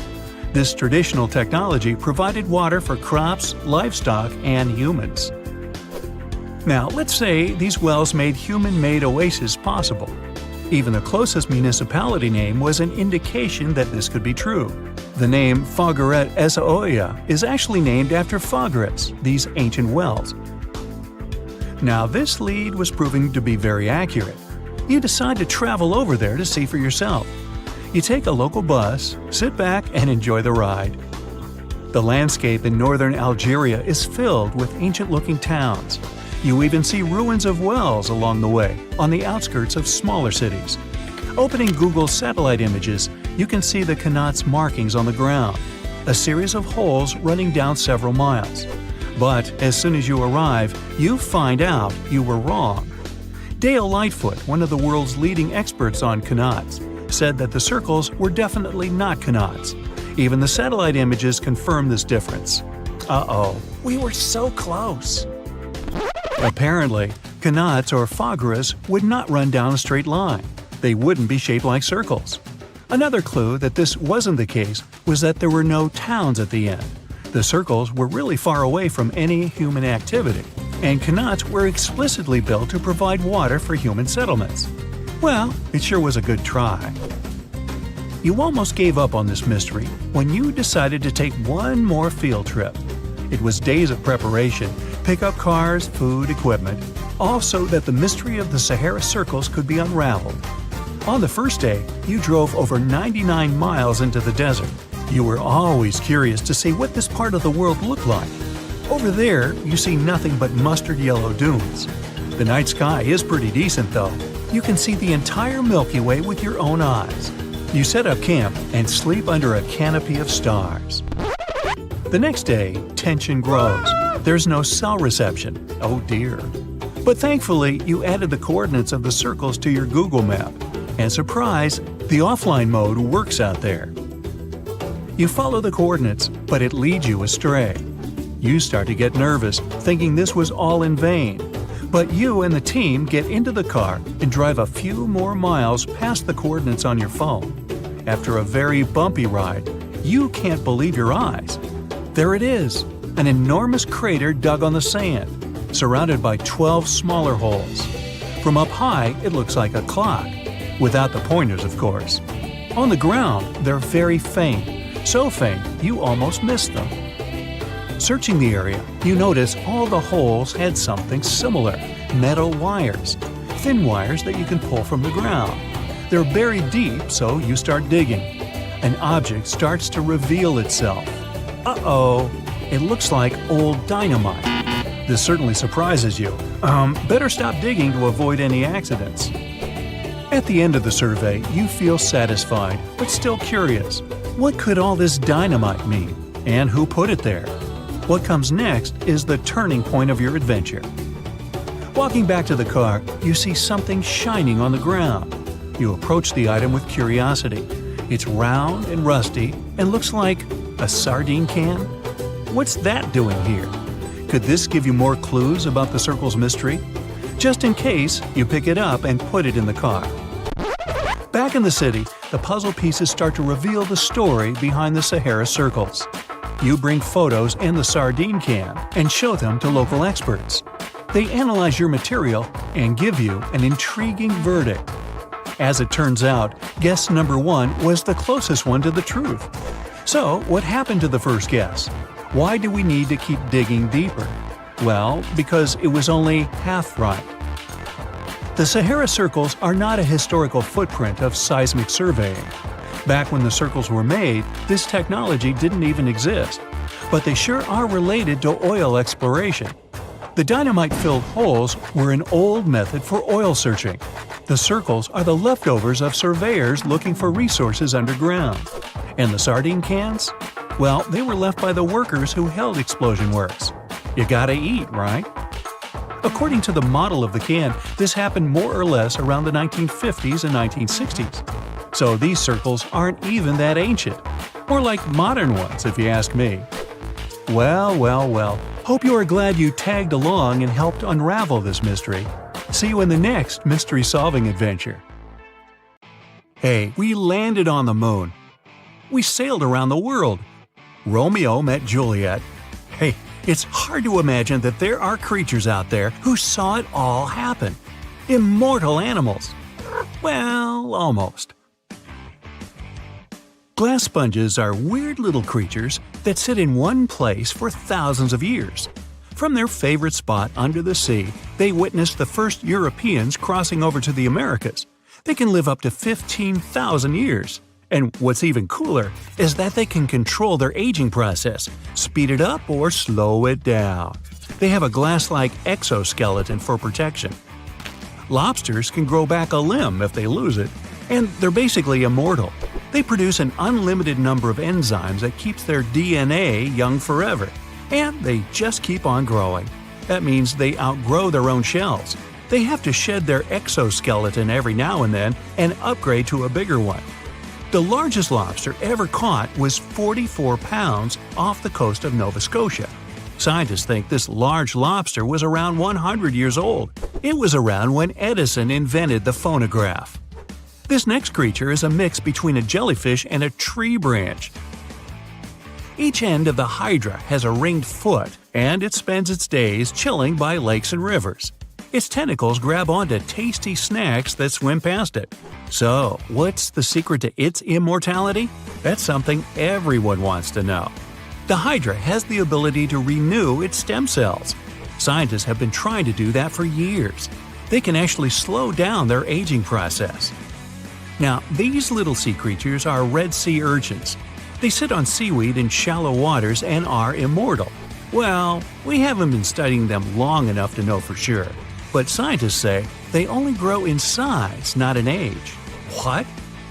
This traditional technology provided water for crops, livestock, and humans. Now, let's say these wells made human-made oases possible. Even the closest municipality name was an indication that this could be true. The name Foggaret Esaoya is actually named after Foggaras, these ancient wells. Now, this lead was proving to be very accurate. You decide to travel over there to see for yourself. You take a local bus, sit back, and enjoy the ride. The landscape in northern Algeria is filled with ancient-looking towns. You even see ruins of wells along the way, on the outskirts of smaller cities. Opening Google's satellite images, you can see the qanat's markings on the ground, a series of holes running down several miles. But as soon as you arrive, you find out you were wrong. Dale Lightfoot, one of the world's leading experts on qanats, said that the circles were definitely not qanats. Even the satellite images confirm this difference. Uh-oh, we were so close! Apparently, qanats or foggaras would not run down a straight line. They wouldn't be shaped like circles. Another clue that this wasn't the case was that there were no towns at the end. The circles were really far away from any human activity, and kayaks were explicitly built to provide water for human settlements. Well, it sure was a good try. You almost gave up on this mystery when you decided to take one more field trip. It was days of preparation, pick up cars, food, equipment, all so that the mystery of the Sahara Circles could be unraveled. On the first day, you drove over 99 miles into the desert. You were always curious to see what this part of the world looked like. Over there, you see nothing but mustard yellow dunes. The night sky is pretty decent though. You can see the entire Milky Way with your own eyes. You set up camp and sleep under a canopy of stars. The next day, tension grows. There's no cell reception. Oh dear. But thankfully, you added the coordinates of the circles to your Google map. And surprise, the offline mode works out there. You follow the coordinates, but it leads you astray. You start to get nervous, thinking this was all in vain. But you and the team get into the car and drive a few more miles past the coordinates on your phone. After a very bumpy ride, you can't believe your eyes. There it is, an enormous crater dug on the sand, surrounded by 12 smaller holes. From up high, it looks like a clock, without the pointers, of course. On the ground, they're very faint, so faint you almost miss them. Searching the area, you notice all the holes had something similar: metal wires, thin wires that you can pull from the ground. They're buried deep, so you start digging. An object starts to reveal itself. Uh-oh, it looks like old dynamite. This certainly surprises you. Better stop digging to avoid any accidents. At the end of the survey, you feel satisfied, but still curious. What could all this dynamite mean? And who put it there? What comes next is the turning point of your adventure. Walking back to the car, you see something shining on the ground. You approach the item with curiosity. It's round and rusty and looks like a sardine can. What's that doing here? Could this give you more clues about the circle's mystery? Just in case, you pick it up and put it in the car. Back in the city, the puzzle pieces start to reveal the story behind the Sahara Circles. You bring photos and the sardine can and show them to local experts. They analyze your material and give you an intriguing verdict. As it turns out, guess number 1 was the closest one to the truth. So, what happened to the first guess? Why do we need to keep digging deeper? Well, because it was only half right. The Sahara Circles are not a historical footprint of seismic surveying. Back when the circles were made, this technology didn't even exist. But they sure are related to oil exploration. The dynamite-filled holes were an old method for oil searching. The circles are the leftovers of surveyors looking for resources underground. And the sardine cans? Well, they were left by the workers who held explosion works. You gotta eat, right? According to the model of the can, this happened more or less around the 1950s and 1960s. So these circles aren't even that ancient. More like modern ones, if you ask me. Well. Hope you are glad you tagged along and helped unravel this mystery. See you in the next mystery-solving adventure. Hey, we landed on the moon. We sailed around the world. Romeo met Juliet. Hey, it's hard to imagine that there are creatures out there who saw it all happen. Immortal animals. Well, almost. Glass sponges are weird little creatures that sit in one place for thousands of years. From their favorite spot under the sea, they witnessed the first Europeans crossing over to the Americas. They can live up to 15,000 years. And what's even cooler is that they can control their aging process, speed it up or slow it down. They have a glass-like exoskeleton for protection. Lobsters can grow back a limb if they lose it, and they're basically immortal. They produce an unlimited number of enzymes that keeps their DNA young forever. And they just keep on growing. That means they outgrow their own shells. They have to shed their exoskeleton every now and then and upgrade to a bigger one. The largest lobster ever caught was 44 pounds off the coast of Nova Scotia. Scientists think this large lobster was around 100 years old. It was around when Edison invented the phonograph. This next creature is a mix between a jellyfish and a tree branch. Each end of the hydra has a ringed foot and it spends its days chilling by lakes and rivers. Its tentacles grab onto tasty snacks that swim past it. So, what's the secret to its immortality? That's something everyone wants to know. The hydra has the ability to renew its stem cells. Scientists have been trying to do that for years. They can actually slow down their aging process. Now, these little sea creatures are red sea urchins. They sit on seaweed in shallow waters and are immortal. Well, we haven't been studying them long enough to know for sure. But scientists say they only grow in size, not in age. What?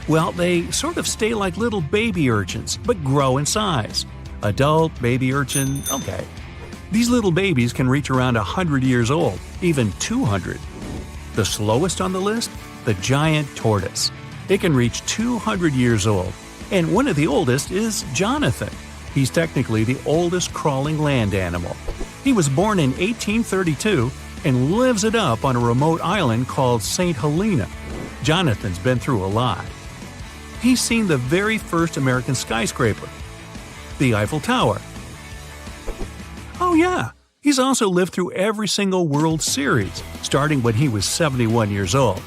Well, they sort of stay like little baby urchins, but grow in size. Adult, baby urchin, okay. These little babies can reach around 100 years old, even 200. The slowest on the list? The giant tortoise. It can reach 200 years old, and one of the oldest is Jonathan. He's technically the oldest crawling land animal. He was born in 1832 and lives it up on a remote island called St. Helena. Jonathan's been through a lot. He's seen the very first American skyscraper, the Eiffel Tower. Oh yeah, he's also lived through every single World Series, starting when he was 71 years old.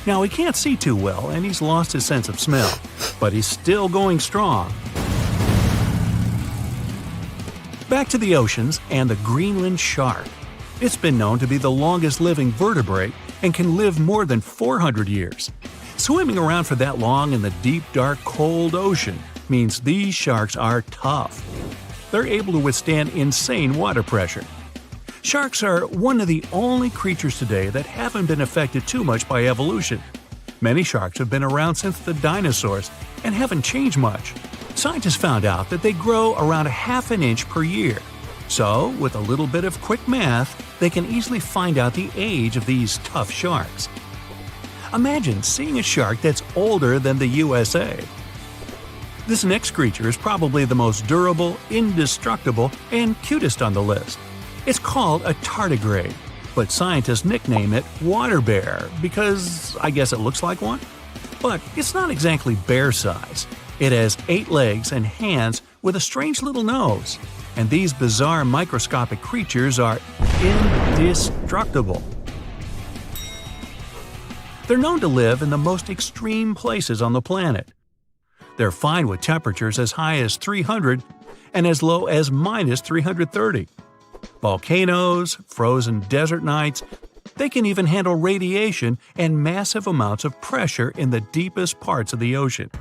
Now he can't see too well and he's lost his sense of smell, but he's still going strong. Back to the oceans and the Greenland shark. It's been known to be the longest living vertebrate and can live more than 400 years. Swimming around for that long in the deep, dark, cold ocean means these sharks are tough. They're able to withstand insane water pressure. Sharks are one of the only creatures today that haven't been affected too much by evolution. Many sharks have been around since the dinosaurs and haven't changed much. Scientists found out that they grow around ½ an inch per year. So, with a little bit of quick math, they can easily find out the age of these tough sharks. Imagine seeing a shark that's older than the USA. This next creature is probably the most durable, indestructible, and cutest on the list. It's called a tardigrade, but scientists nickname it water bear because I guess it looks like one. But it's not exactly bear size. It has 8 legs and hands with a strange little nose. And these bizarre microscopic creatures are indestructible. They're known to live in the most extreme places on the planet. They're fine with temperatures as high as 300 and as low as minus 330. Volcanoes, frozen desert nights, they can even handle radiation and massive amounts of pressure in the deepest parts of the ocean.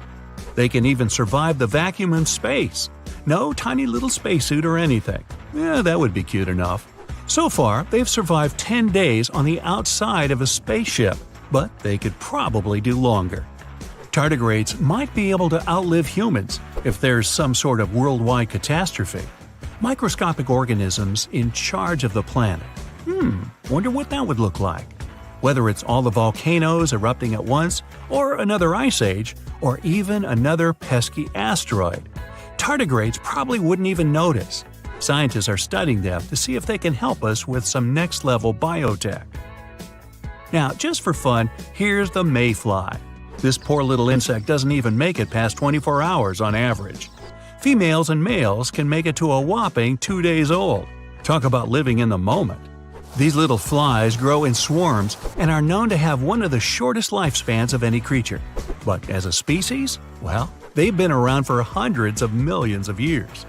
They can even survive the vacuum in space. No tiny little spacesuit or anything. Yeah, that would be cute enough. So far, they've survived 10 days on the outside of a spaceship, but they could probably do longer. Tardigrades might be able to outlive humans if there's some sort of worldwide catastrophe. Microscopic organisms in charge of the planet. Wonder what that would look like. Whether it's all the volcanoes erupting at once, or another ice age, or even another pesky asteroid. Tardigrades probably wouldn't even notice. Scientists are studying them to see if they can help us with some next-level biotech. Now, just for fun, here's the mayfly. This poor little insect doesn't even make it past 24 hours on average. Females and males can make it to a whopping 2 days old. Talk about living in the moment. These little flies grow in swarms and are known to have one of the shortest lifespans of any creature. But as a species, well, they've been around for hundreds of millions of years.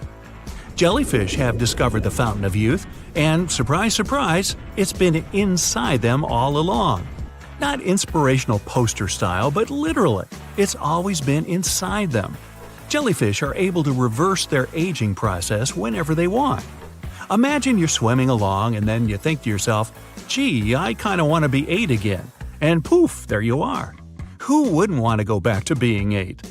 Jellyfish have discovered the fountain of youth, and surprise, surprise, it's been inside them all along. Not inspirational poster style, but literally, it's always been inside them. Jellyfish are able to reverse their aging process whenever they want. Imagine you're swimming along and then you think to yourself, gee, I kind of want to be 8 again. And poof, there you are. Who wouldn't want to go back to being 8?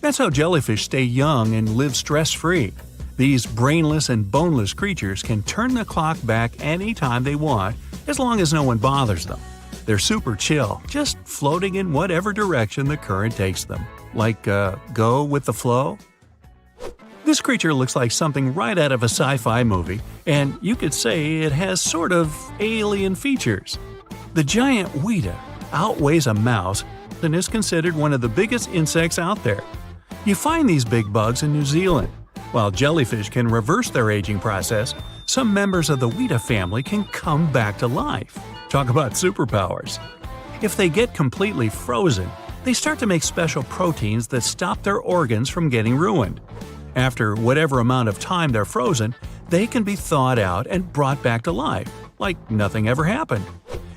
That's how jellyfish stay young and live stress-free. These brainless and boneless creatures can turn the clock back anytime they want, as long as no one bothers them. They're super chill, just floating in whatever direction the current takes them. Like, go with the flow? This creature looks like something right out of a sci-fi movie, and you could say it has sort of alien features. The giant weta outweighs a mouse and is considered one of the biggest insects out there. You find these big bugs in New Zealand. While jellyfish can reverse their aging process, Some members of the Weta family can come back to life. Talk about superpowers. If they get completely frozen, they start to make special proteins that stop their organs from getting ruined. After whatever amount of time they're frozen, they can be thawed out and brought back to life, like nothing ever happened.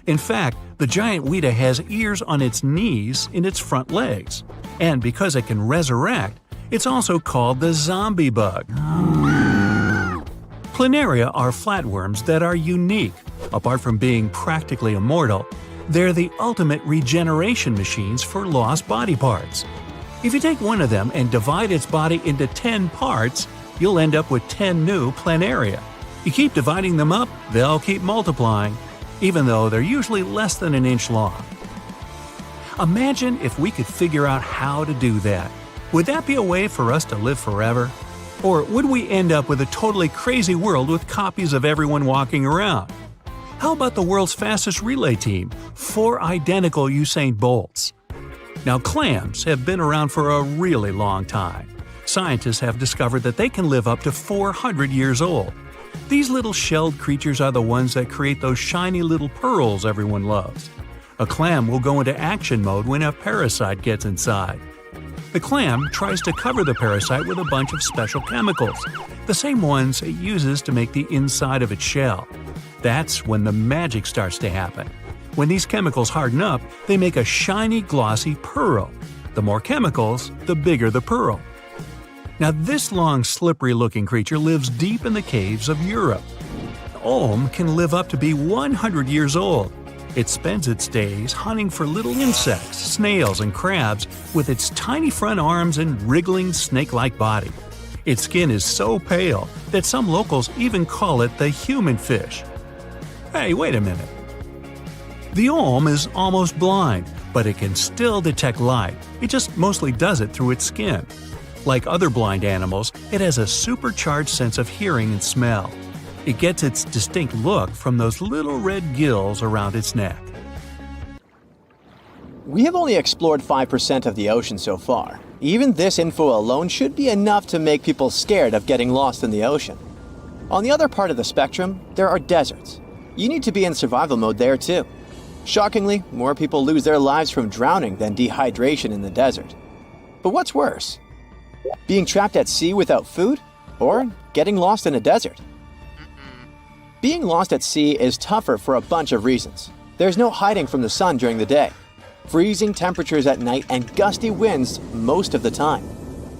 In fact, the giant Weta has ears on its knees in its front legs. And because it can resurrect, it's also called the zombie bug. Planaria are flatworms that are unique. Apart from being practically immortal, they're the ultimate regeneration machines for lost body parts. If you take one of them and divide its body into 10 parts, you'll end up with 10 new planaria. You keep dividing them up, they'll keep multiplying, even though they're usually less than an inch long. Imagine if we could figure out how to do that. Would that be a way for us to live forever? Or would we end up with a totally crazy world with copies of everyone walking around? How about the world's fastest relay team, 4 identical Usain Bolts? Now, clams have been around for a really long time. Scientists have discovered that they can live up to 400 years old. These little shelled creatures are the ones that create those shiny little pearls everyone loves. A clam will go into action mode when a parasite gets inside. The clam tries to cover the parasite with a bunch of special chemicals, the same ones it uses to make the inside of its shell. That's when the magic starts to happen. When these chemicals harden up, they make a shiny, glossy pearl. The more chemicals, the bigger the pearl. Now, this long, slippery-looking creature lives deep in the caves of Europe. The olm can live up to be 100 years old. It spends its days hunting for little insects, snails, and crabs with its tiny front arms and wriggling snake-like body. Its skin is so pale that some locals even call it the human fish. Hey, wait a minute. The olm is almost blind, but it can still detect light. It just mostly does it through its skin. Like other blind animals, it has a supercharged sense of hearing and smell. It gets its distinct look from those little red gills around its neck. We have only explored 5% of the ocean so far. Even this info alone should be enough to make people scared of getting lost in the ocean. On the other part of the spectrum, there are deserts. You need to be in survival mode there too. Shockingly, more people lose their lives from drowning than dehydration in the desert. But what's worse? Being trapped at sea without food? Or getting lost in a desert? Being lost at sea is tougher for a bunch of reasons. There's no hiding from the sun during the day, freezing temperatures at night, and gusty winds most of the time.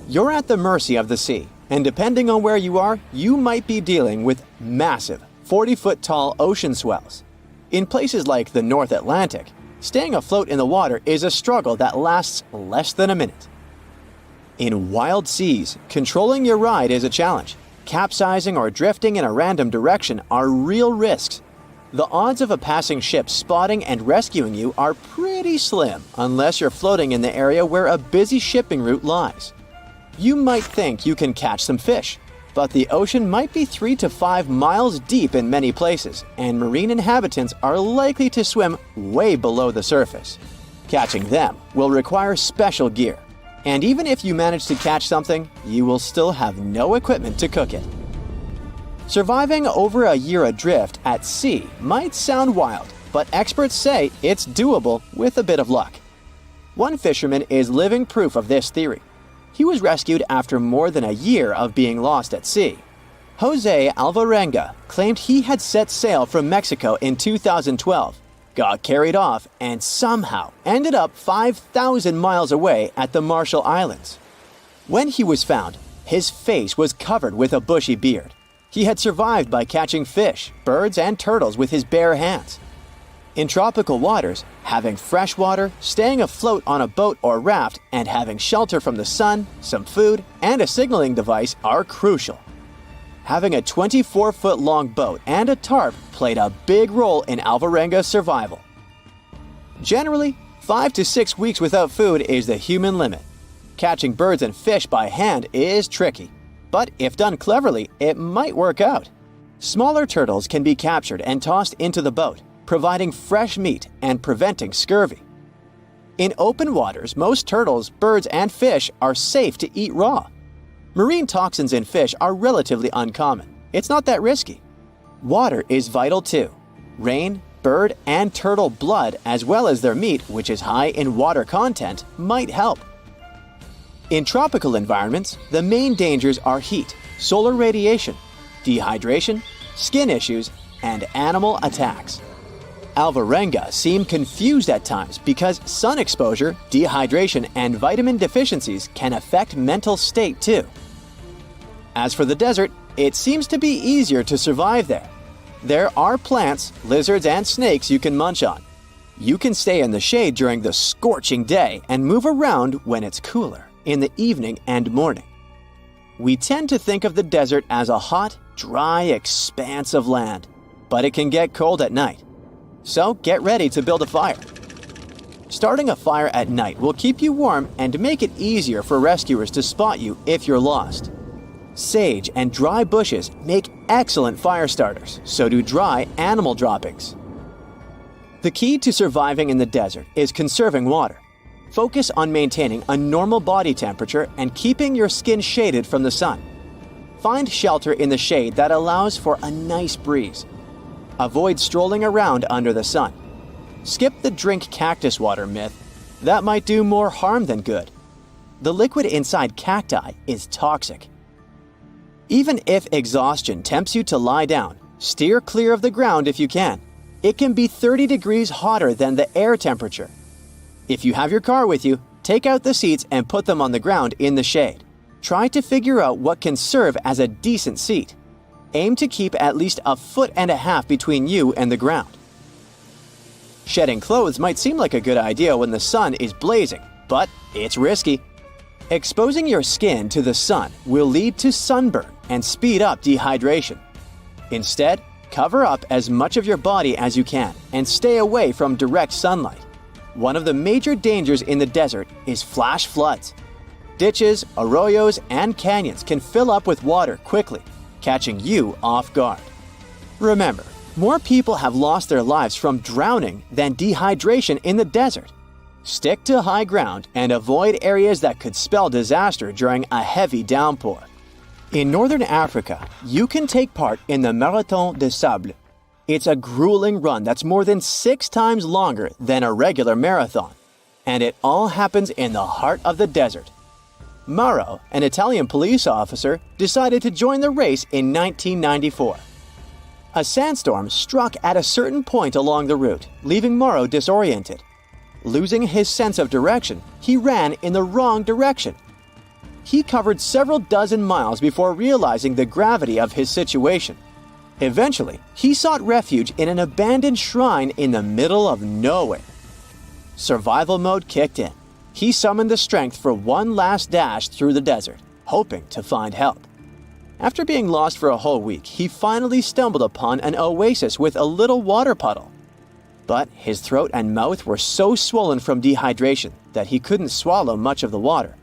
You're at the mercy of the sea, and depending on where you are, you might be dealing with massive, 40-foot-tall ocean swells. In places like the North Atlantic, staying afloat in the water is a struggle that lasts less than a minute. In wild seas, controlling your ride is a challenge. Capsizing or drifting in a random direction are real risks. The odds of a passing ship spotting and rescuing you are pretty slim unless you're floating in the area where a busy shipping route lies. You might think you can catch some fish, but the ocean might be 3 to 5 miles deep in many places, and marine inhabitants are likely to swim way below the surface. Catching them will require special gear. And even if you manage to catch something, you will still have no equipment to cook it. Surviving over a year adrift at sea might sound wild, but experts say it's doable with a bit of luck. One fisherman is living proof of this theory. He was rescued after more than a year of being lost at sea. Jose Alvarenga claimed he had set sail from Mexico in 2012, got carried off, and somehow ended up 5,000 miles away at the Marshall Islands. When he was found, his face was covered with a bushy beard. He had survived by catching fish, birds, and turtles with his bare hands. In tropical waters, having fresh water, staying afloat on a boat or raft, and having shelter from the sun, some food, and a signaling device are crucial. Having a 24-foot-long boat and a tarp played a big role in Alvarenga's survival. Generally, 5 to 6 weeks without food is the human limit. Catching birds and fish by hand is tricky, but if done cleverly, it might work out. Smaller turtles can be captured and tossed into the boat, providing fresh meat and preventing scurvy. In open waters, most turtles, birds, and fish are safe to eat raw. Marine toxins in fish are relatively uncommon. It's not that risky. Water is vital too. Rain, bird, and turtle blood, as well as their meat, which is high in water content, might help. In tropical environments, the main dangers are heat, solar radiation, dehydration, skin issues, and animal attacks. Alvarenga seem confused at times because sun exposure, dehydration, and vitamin deficiencies can affect mental state too. As for the desert, it seems to be easier to survive there. There are plants, lizards, and snakes you can munch on. You can stay in the shade during the scorching day and move around when it's cooler, in the evening and morning. We tend to think of the desert as a hot, dry expanse of land, but it can get cold at night. So get ready to build a fire. Starting a fire at night will keep you warm and make it easier for rescuers to spot you if you're lost. Sage and dry bushes make excellent fire starters, so do dry animal droppings. The key to surviving in the desert is conserving water. Focus on maintaining a normal body temperature and keeping your skin shaded from the sun. Find shelter in the shade that allows for a nice breeze. Avoid strolling around under the sun. Skip the drink cactus water myth. That might do more harm than good. The liquid inside cacti is toxic. Even if exhaustion tempts you to lie down, steer clear of the ground if you can. It can be 30 degrees hotter than the air temperature. If you have your car with you, take out the seats and put them on the ground in the shade. Try to figure out what can serve as a decent seat. Aim to keep at least 1.5 feet between you and the ground. Shedding clothes might seem like a good idea when the sun is blazing, but it's risky. Exposing your skin to the sun will lead to sunburn and speed up dehydration. Instead, cover up as much of your body as you can and stay away from direct sunlight. One of the major dangers in the desert is flash floods. Ditches, arroyos, and canyons can fill up with water quickly, catching you off guard. Remember, more people have lost their lives from drowning than dehydration in the desert. Stick to high ground and avoid areas that could spell disaster during a heavy downpour. In northern Africa, you can take part in the Marathon des Sables. It's a grueling run that's more than 6 times longer than a regular marathon, and it all happens in the heart of the desert. Mauro, an Italian police officer, decided to join the race in 1994. A sandstorm struck at a certain point along the route, leaving Mauro disoriented. Losing his sense of direction, he ran in the wrong direction. He covered several dozen miles before realizing the gravity of his situation. Eventually, he sought refuge in an abandoned shrine in the middle of nowhere. Survival mode kicked in. He summoned the strength for one last dash through the desert, hoping to find help. After being lost for a whole week, he finally stumbled upon an oasis with a little water puddle. But his throat and mouth were so swollen from dehydration that he couldn't swallow much of the water.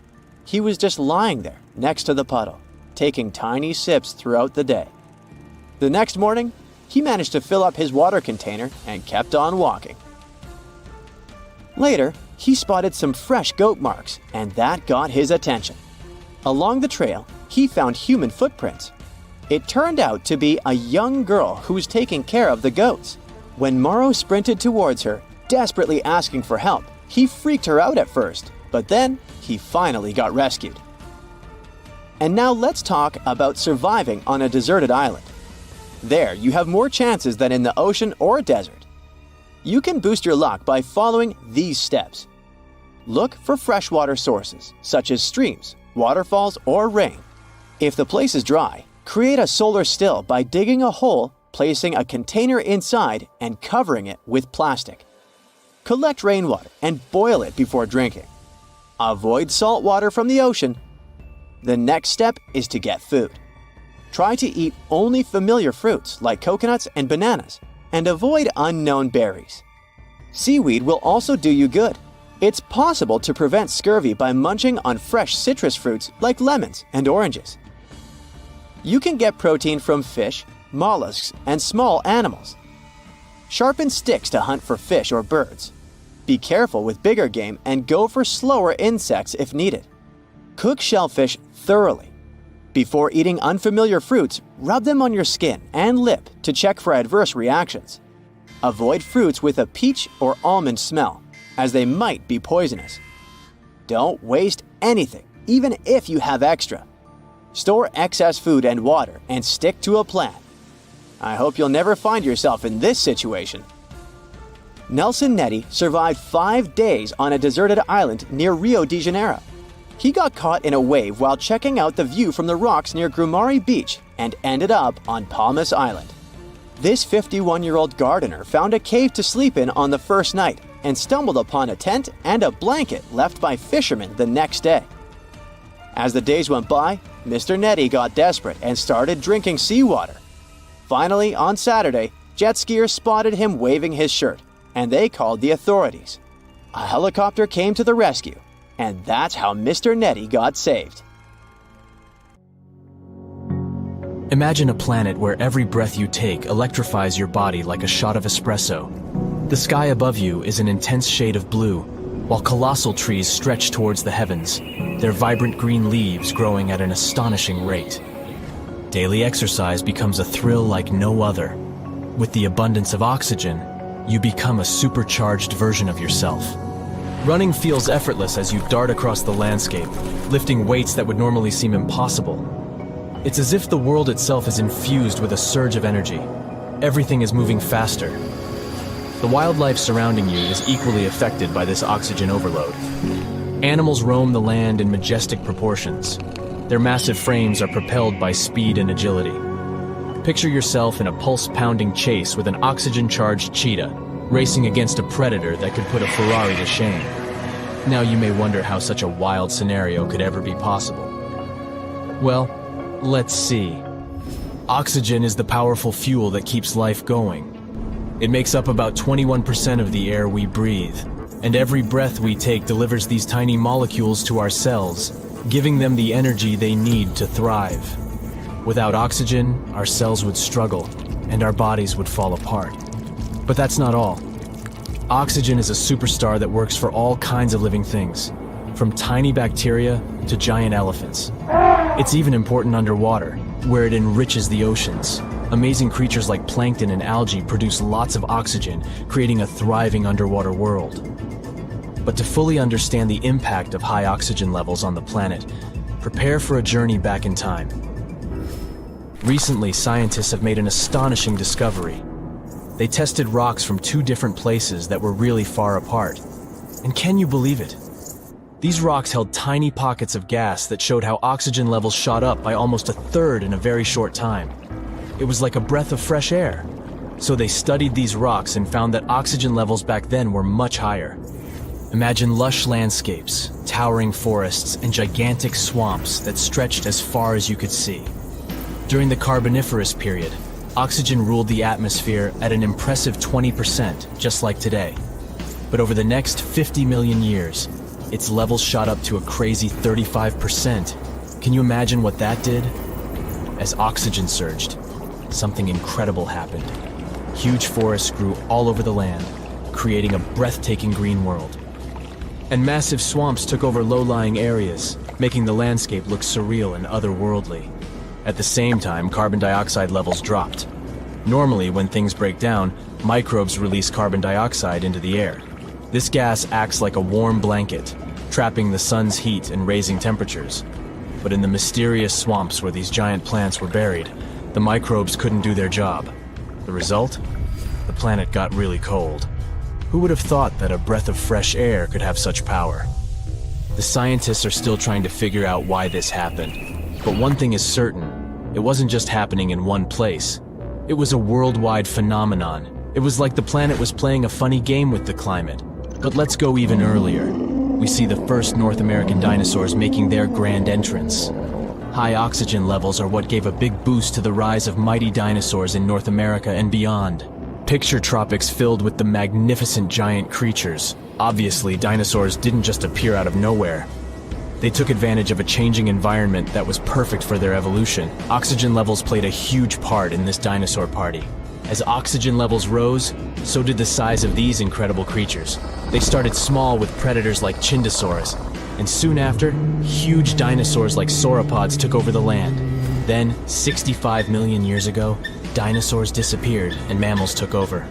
He was just lying there next to the puddle, taking tiny sips throughout the day. The next morning, he managed to fill up his water container and kept on walking. Later, he spotted some fresh goat marks, and that got his attention. Along the trail, he found human footprints. It turned out to be a young girl who was taking care of the goats. When Mauro sprinted towards her, desperately asking for help, he freaked her out at first, but then he finally got rescued. And now let's talk about surviving on a deserted island. There, you have more chances than in the ocean or desert. You can boost your luck by following these steps. Look for freshwater sources, such as streams, waterfalls, or rain. If the place is dry, create a solar still by digging a hole, placing a container inside, and covering it with plastic. Collect rainwater and boil it before drinking. Avoid salt water from the ocean. The next step is to get food. Try to eat only familiar fruits like coconuts and bananas, and avoid unknown berries. Seaweed will also do you good. It's possible to prevent scurvy by munching on fresh citrus fruits like lemons and oranges. You can get protein from fish, mollusks, and small animals. Sharpen sticks to hunt for fish or birds. Be careful with bigger game and go for slower insects if needed. Cook shellfish thoroughly. Before eating unfamiliar fruits, rub them on your skin and lip to check for adverse reactions. Avoid fruits with a peach or almond smell, as they might be poisonous. Don't waste anything, even if you have extra. Store excess food and water and stick to a plan. I hope you'll never find yourself in this situation. Nelson Neddy survived 5 days on a deserted island near Rio de Janeiro. He got caught in a wave while checking out the view from the rocks near Grumari Beach and ended up on Palmas Island. This 51-year-old gardener found a cave to sleep in on the first night and stumbled upon a tent and a blanket left by fishermen the next day. As the days went by, Mr. Neddy got desperate and started drinking seawater. Finally, on Saturday, jet skiers spotted him waving his shirt, and they called the authorities. A helicopter came to the rescue, and that's how Mr. Neddy got saved. Imagine a planet where every breath you take electrifies your body like a shot of espresso. The sky above you is an intense shade of blue, while colossal trees stretch towards the heavens, their vibrant green leaves growing at an astonishing rate. Daily exercise becomes a thrill like no other. With the abundance of oxygen, you become a supercharged version of yourself. Running feels effortless as you dart across the landscape, lifting weights that would normally seem impossible. It's as if the world itself is infused with a surge of energy. Everything is moving faster. The wildlife surrounding you is equally affected by this oxygen overload. Animals roam the land in majestic proportions. Their massive frames are propelled by speed and agility. Picture yourself in a pulse-pounding chase with an oxygen-charged cheetah, racing against a predator that could put a Ferrari to shame. Now you may wonder how such a wild scenario could ever be possible. Well, let's see. Oxygen is the powerful fuel that keeps life going. It makes up about 21% of the air we breathe, and every breath we take delivers these tiny molecules to our cells, giving them the energy they need to thrive. Without oxygen, our cells would struggle, and our bodies would fall apart. But that's not all. Oxygen is a superstar that works for all kinds of living things, from tiny bacteria to giant elephants. It's even important underwater, where it enriches the oceans. Amazing creatures like plankton and algae produce lots of oxygen, creating a thriving underwater world. But to fully understand the impact of high oxygen levels on the planet, prepare for a journey back in time. Recently, scientists have made an astonishing discovery. They tested rocks from 2 different places that were really far apart. And can you believe it? These rocks held tiny pockets of gas that showed how oxygen levels shot up by almost 1/3 in a very short time. It was like a breath of fresh air. So they studied these rocks and found that oxygen levels back then were much higher. Imagine lush landscapes, towering forests, and gigantic swamps that stretched as far as you could see. During the Carboniferous period, oxygen ruled the atmosphere at an impressive 20%, just like today. But over the next 50 million years, its levels shot up to a crazy 35%. Can you imagine what that did? As oxygen surged, something incredible happened. Huge forests grew all over the land, creating a breathtaking green world. And massive swamps took over low-lying areas, making the landscape look surreal and otherworldly. At the same time, carbon dioxide levels dropped. Normally, when things break down, microbes release carbon dioxide into the air. This gas acts like a warm blanket, trapping the sun's heat and raising temperatures. But in the mysterious swamps where these giant plants were buried, the microbes couldn't do their job. The result? The planet got really cold. Who would have thought that a breath of fresh air could have such power? The scientists are still trying to figure out why this happened. But one thing is certain, it wasn't just happening in one place. It was a worldwide phenomenon. It was like the planet was playing a funny game with the climate. But let's go even earlier. We see the first North American dinosaurs making their grand entrance. High oxygen levels are what gave a big boost to the rise of mighty dinosaurs in North America and beyond. Picture tropics filled with the magnificent giant creatures. Obviously, dinosaurs didn't just appear out of nowhere. They took advantage of a changing environment that was perfect for their evolution. Oxygen levels played a huge part in this dinosaur party. As oxygen levels rose, so did the size of these incredible creatures. They started small with predators like Chindosaurus, And soon after, huge dinosaurs like sauropods took over the land. Then, 65 million years ago, dinosaurs disappeared and mammals took over.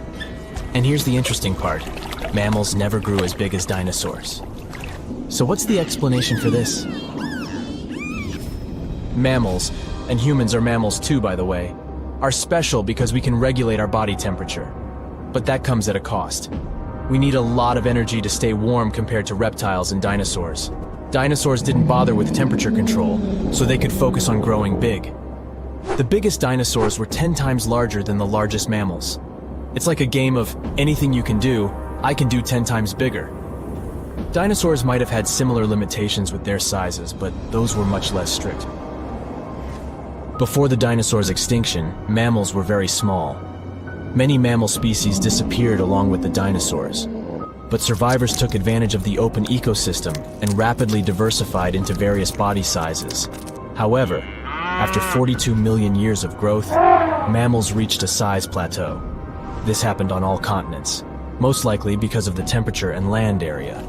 And here's the interesting part. Mammals never grew as big as dinosaurs. So what's the explanation for this? Mammals, and humans are mammals too, by the way, are special because we can regulate our body temperature. But that comes at a cost. We need a lot of energy to stay warm compared to reptiles and dinosaurs. Dinosaurs didn't bother with temperature control, so they could focus on growing big. The biggest dinosaurs were 10 times larger than the largest mammals. It's like a game of anything you can do, I can do 10 times bigger. Dinosaurs might have had similar limitations with their sizes, but those were much less strict. Before the dinosaurs' extinction, mammals were very small. Many mammal species disappeared along with the dinosaurs. But survivors took advantage of the open ecosystem and rapidly diversified into various body sizes. However, after 42 million years of growth, mammals reached a size plateau. This happened on all continents, most likely because of the temperature and land area.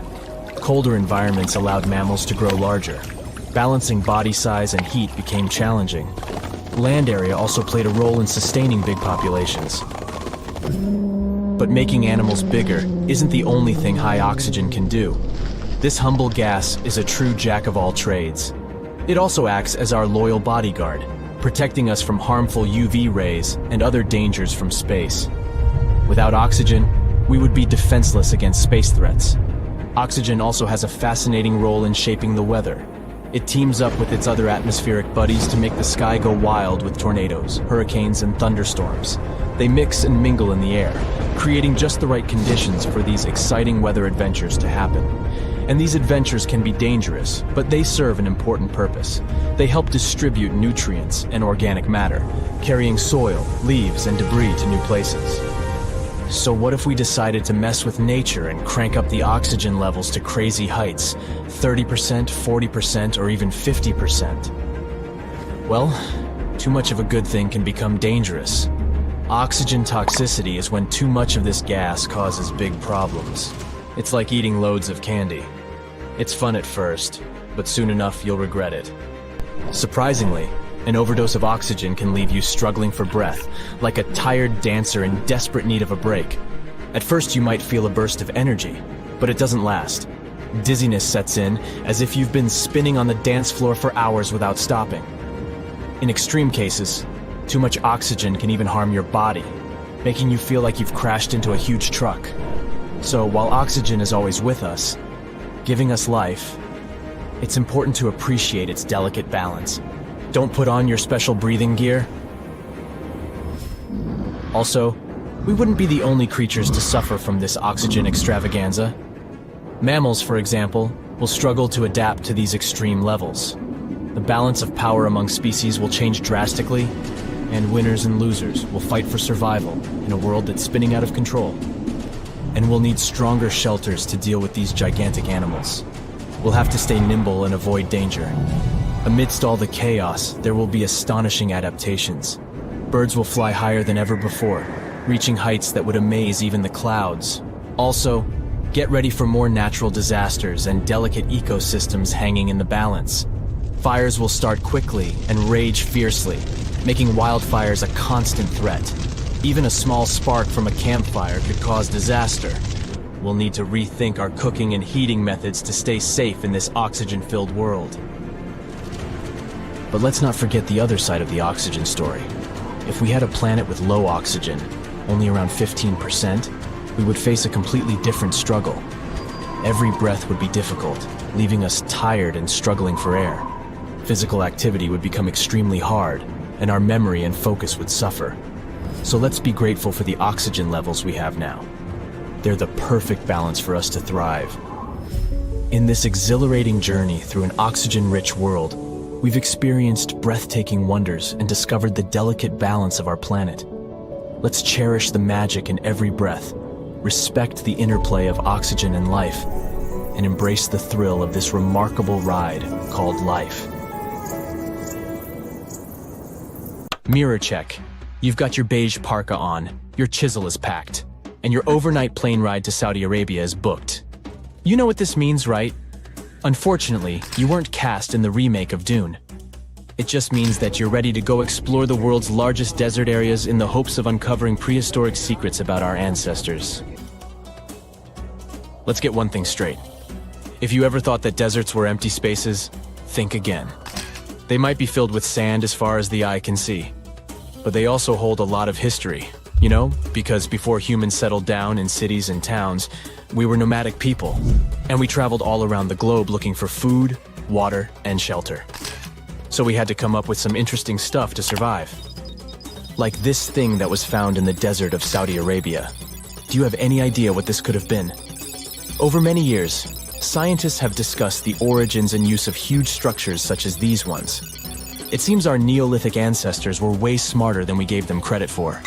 Colder environments allowed mammals to grow larger. Balancing body size and heat became challenging. Land area also played a role in sustaining big populations. But making animals bigger isn't the only thing high oxygen can do. This humble gas is a true jack of all trades. It also acts as our loyal bodyguard, protecting us from harmful UV rays and other dangers from space. Without oxygen, we would be defenseless against space threats. Oxygen also has a fascinating role in shaping the weather. It teams up with its other atmospheric buddies to make the sky go wild with tornadoes, hurricanes, and thunderstorms. They mix and mingle in the air, creating just the right conditions for these exciting weather adventures to happen. And these adventures can be dangerous, but they serve an important purpose. They help distribute nutrients and organic matter, carrying soil, leaves, and debris to new places. So what if we decided to mess with nature and crank up the oxygen levels to crazy heights, 30%, 40%, or even 50%? Well, too much of a good thing can become dangerous. Oxygen toxicity is when too much of this gas causes big problems. It's like eating loads of candy. It's fun at first, but soon enough you'll regret it. Surprisingly, an overdose of oxygen can leave you struggling for breath, like a tired dancer in desperate need of a break. At first you might feel a burst of energy, but it doesn't last. Dizziness sets in, as if you've been spinning on the dance floor for hours without stopping. In extreme cases, too much oxygen can even harm your body, making you feel like you've crashed into a huge truck. So while oxygen is always with us, giving us life, it's important to appreciate its delicate balance. Don't put on your special breathing gear. Also, we wouldn't be the only creatures to suffer from this oxygen extravaganza. Mammals, for example, will struggle to adapt to these extreme levels. The balance of power among species will change drastically, and winners and losers will fight for survival in a world that's spinning out of control. And we'll need stronger shelters to deal with these gigantic animals. We'll have to stay nimble and avoid danger. Amidst all the chaos, there will be astonishing adaptations. Birds will fly higher than ever before, reaching heights that would amaze even the clouds. Also, get ready for more natural disasters and delicate ecosystems hanging in the balance. Fires will start quickly and rage fiercely, making wildfires a constant threat. Even a small spark from a campfire could cause disaster. We'll need to rethink our cooking and heating methods to stay safe in this oxygen-filled world. But let's not forget the other side of the oxygen story. If we had a planet with low oxygen, only around 15%, we would face a completely different struggle. Every breath would be difficult, leaving us tired and struggling for air. Physical activity would become extremely hard, and our memory and focus would suffer. So let's be grateful for the oxygen levels we have now. They're the perfect balance for us to thrive. In this exhilarating journey through an oxygen-rich world, we've experienced breathtaking wonders and discovered the delicate balance of our planet. Let's cherish the magic in every breath, respect the interplay of oxygen and life, and embrace the thrill of this remarkable ride called life. Mirror check. You've got your beige parka on, your chisel is packed, and your overnight plane ride to Saudi Arabia is booked. You know what this means, right? Unfortunately, you weren't cast in the remake of Dune. It just means that you're ready to go explore the world's largest desert areas in the hopes of uncovering prehistoric secrets about our ancestors. Let's get one thing straight. If you ever thought that deserts were empty spaces, think again. They might be filled with sand as far as the eye can see, but they also hold a lot of history. You know, because before humans settled down in cities and towns, we were nomadic people, and we traveled all around the globe looking for food, water, and shelter. So we had to come up with some interesting stuff to survive. Like this thing that was found in the desert of Saudi Arabia. Do you have any idea what this could have been? Over many years, scientists have discussed the origins and use of huge structures such as these ones. It seems our Neolithic ancestors were way smarter than we gave them credit for.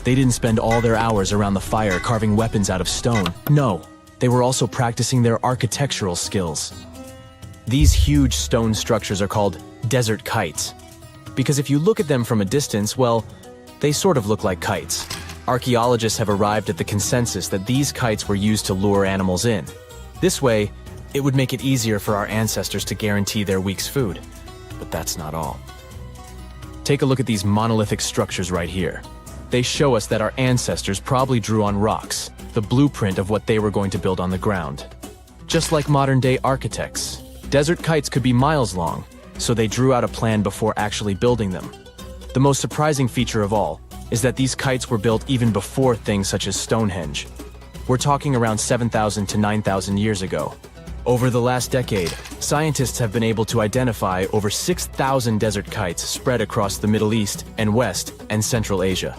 They didn't spend all their hours around the fire carving weapons out of stone. No, they were also practicing their architectural skills. These huge stone structures are called desert kites, because if you look at them from a distance, well, they sort of look like kites. Archaeologists have arrived at the consensus that these kites were used to lure animals in. This way, it would make it easier for our ancestors to guarantee their week's food. But that's not all. Take a look at these monolithic structures right here. They show us that our ancestors probably drew on rocks, the blueprint of what they were going to build on the ground. Just like modern-day architects, desert kites could be miles long, so they drew out a plan before actually building them. The most surprising feature of all is that these kites were built even before things such as Stonehenge. We're talking around 7,000 to 9,000 years ago. Over the last decade, scientists have been able to identify over 6,000 desert kites spread across the Middle East and West and Central Asia.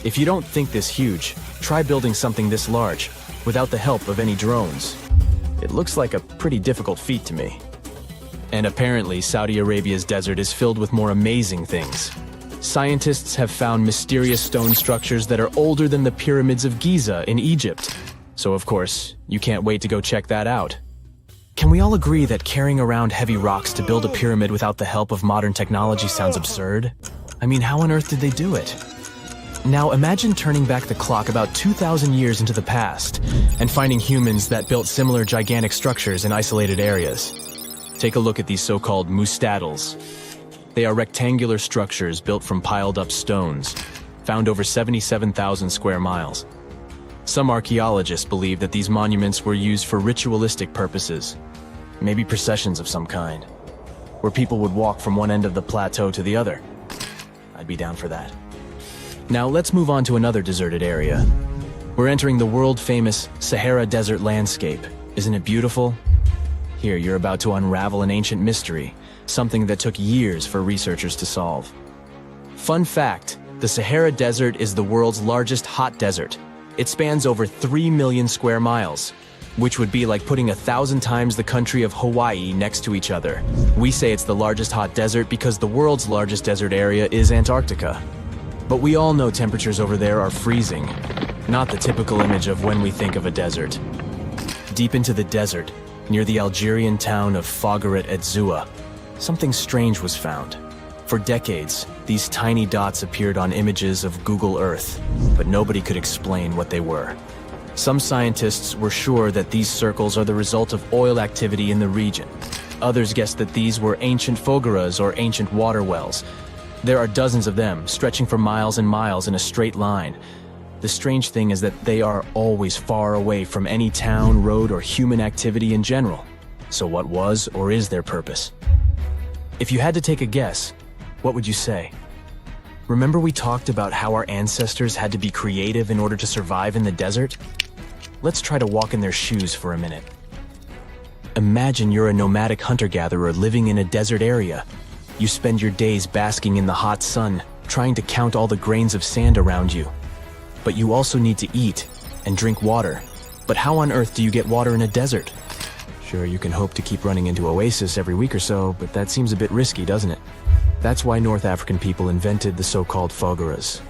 If you don't think this huge, try building something this large without the help of any drones. It looks like a pretty difficult feat to me. And apparently, Saudi Arabia's desert is filled with more amazing things. Scientists have found mysterious stone structures that are older than the pyramids of Giza in Egypt. So of course, you can't wait to go check that out. Can we all agree that carrying around heavy rocks to build a pyramid without the help of modern technology sounds absurd? I mean, how on earth did they do it? Now imagine turning back the clock about 2,000 years into the past and finding humans that built similar gigantic structures in isolated areas. Take a look at these so-called mustaddles. They are rectangular structures built from piled-up stones, found over 77,000 square miles. Some archaeologists believe that these monuments were used for ritualistic purposes, maybe processions of some kind, where people would walk from one end of the plateau to the other. I'd be down for that. Now let's move on to another deserted area. We're entering the world-famous Sahara Desert landscape. Isn't it beautiful? Here, you're about to unravel an ancient mystery, something that took years for researchers to solve. Fun fact, the Sahara Desert is the world's largest hot desert. It spans over 3 million square miles, which would be like putting 1,000 times the country of Hawaii next to each other. We say it's the largest hot desert because the world's largest desert area is Antarctica. But we all know temperatures over there are freezing, not the typical image of when we think of a desert. Deep into the desert, near the Algerian town of Foggaras at Zua, something strange was found. For decades, these tiny dots appeared on images of Google Earth, but nobody could explain what they were. Some scientists were sure that these circles are the result of oil activity in the region. Others guessed that these were ancient Foggaras or ancient water wells. There are dozens of them, stretching for miles and miles in a straight line. The strange thing is that they are always far away from any town, road, or human activity in general. So what was or is their purpose? If you had to take a guess, what would you say? Remember we talked about how our ancestors had to be creative in order to survive in the desert? Let's try to walk in their shoes for a minute. Imagine you're a nomadic hunter-gatherer living in a desert area. You spend your days basking in the hot sun, trying to count all the grains of sand around you. But you also need to eat and drink water. But how on earth do you get water in a desert? Sure, you can hope to keep running into oasis every week or so, but that seems a bit risky, doesn't it? That's why North African people invented the so-called Foggaras.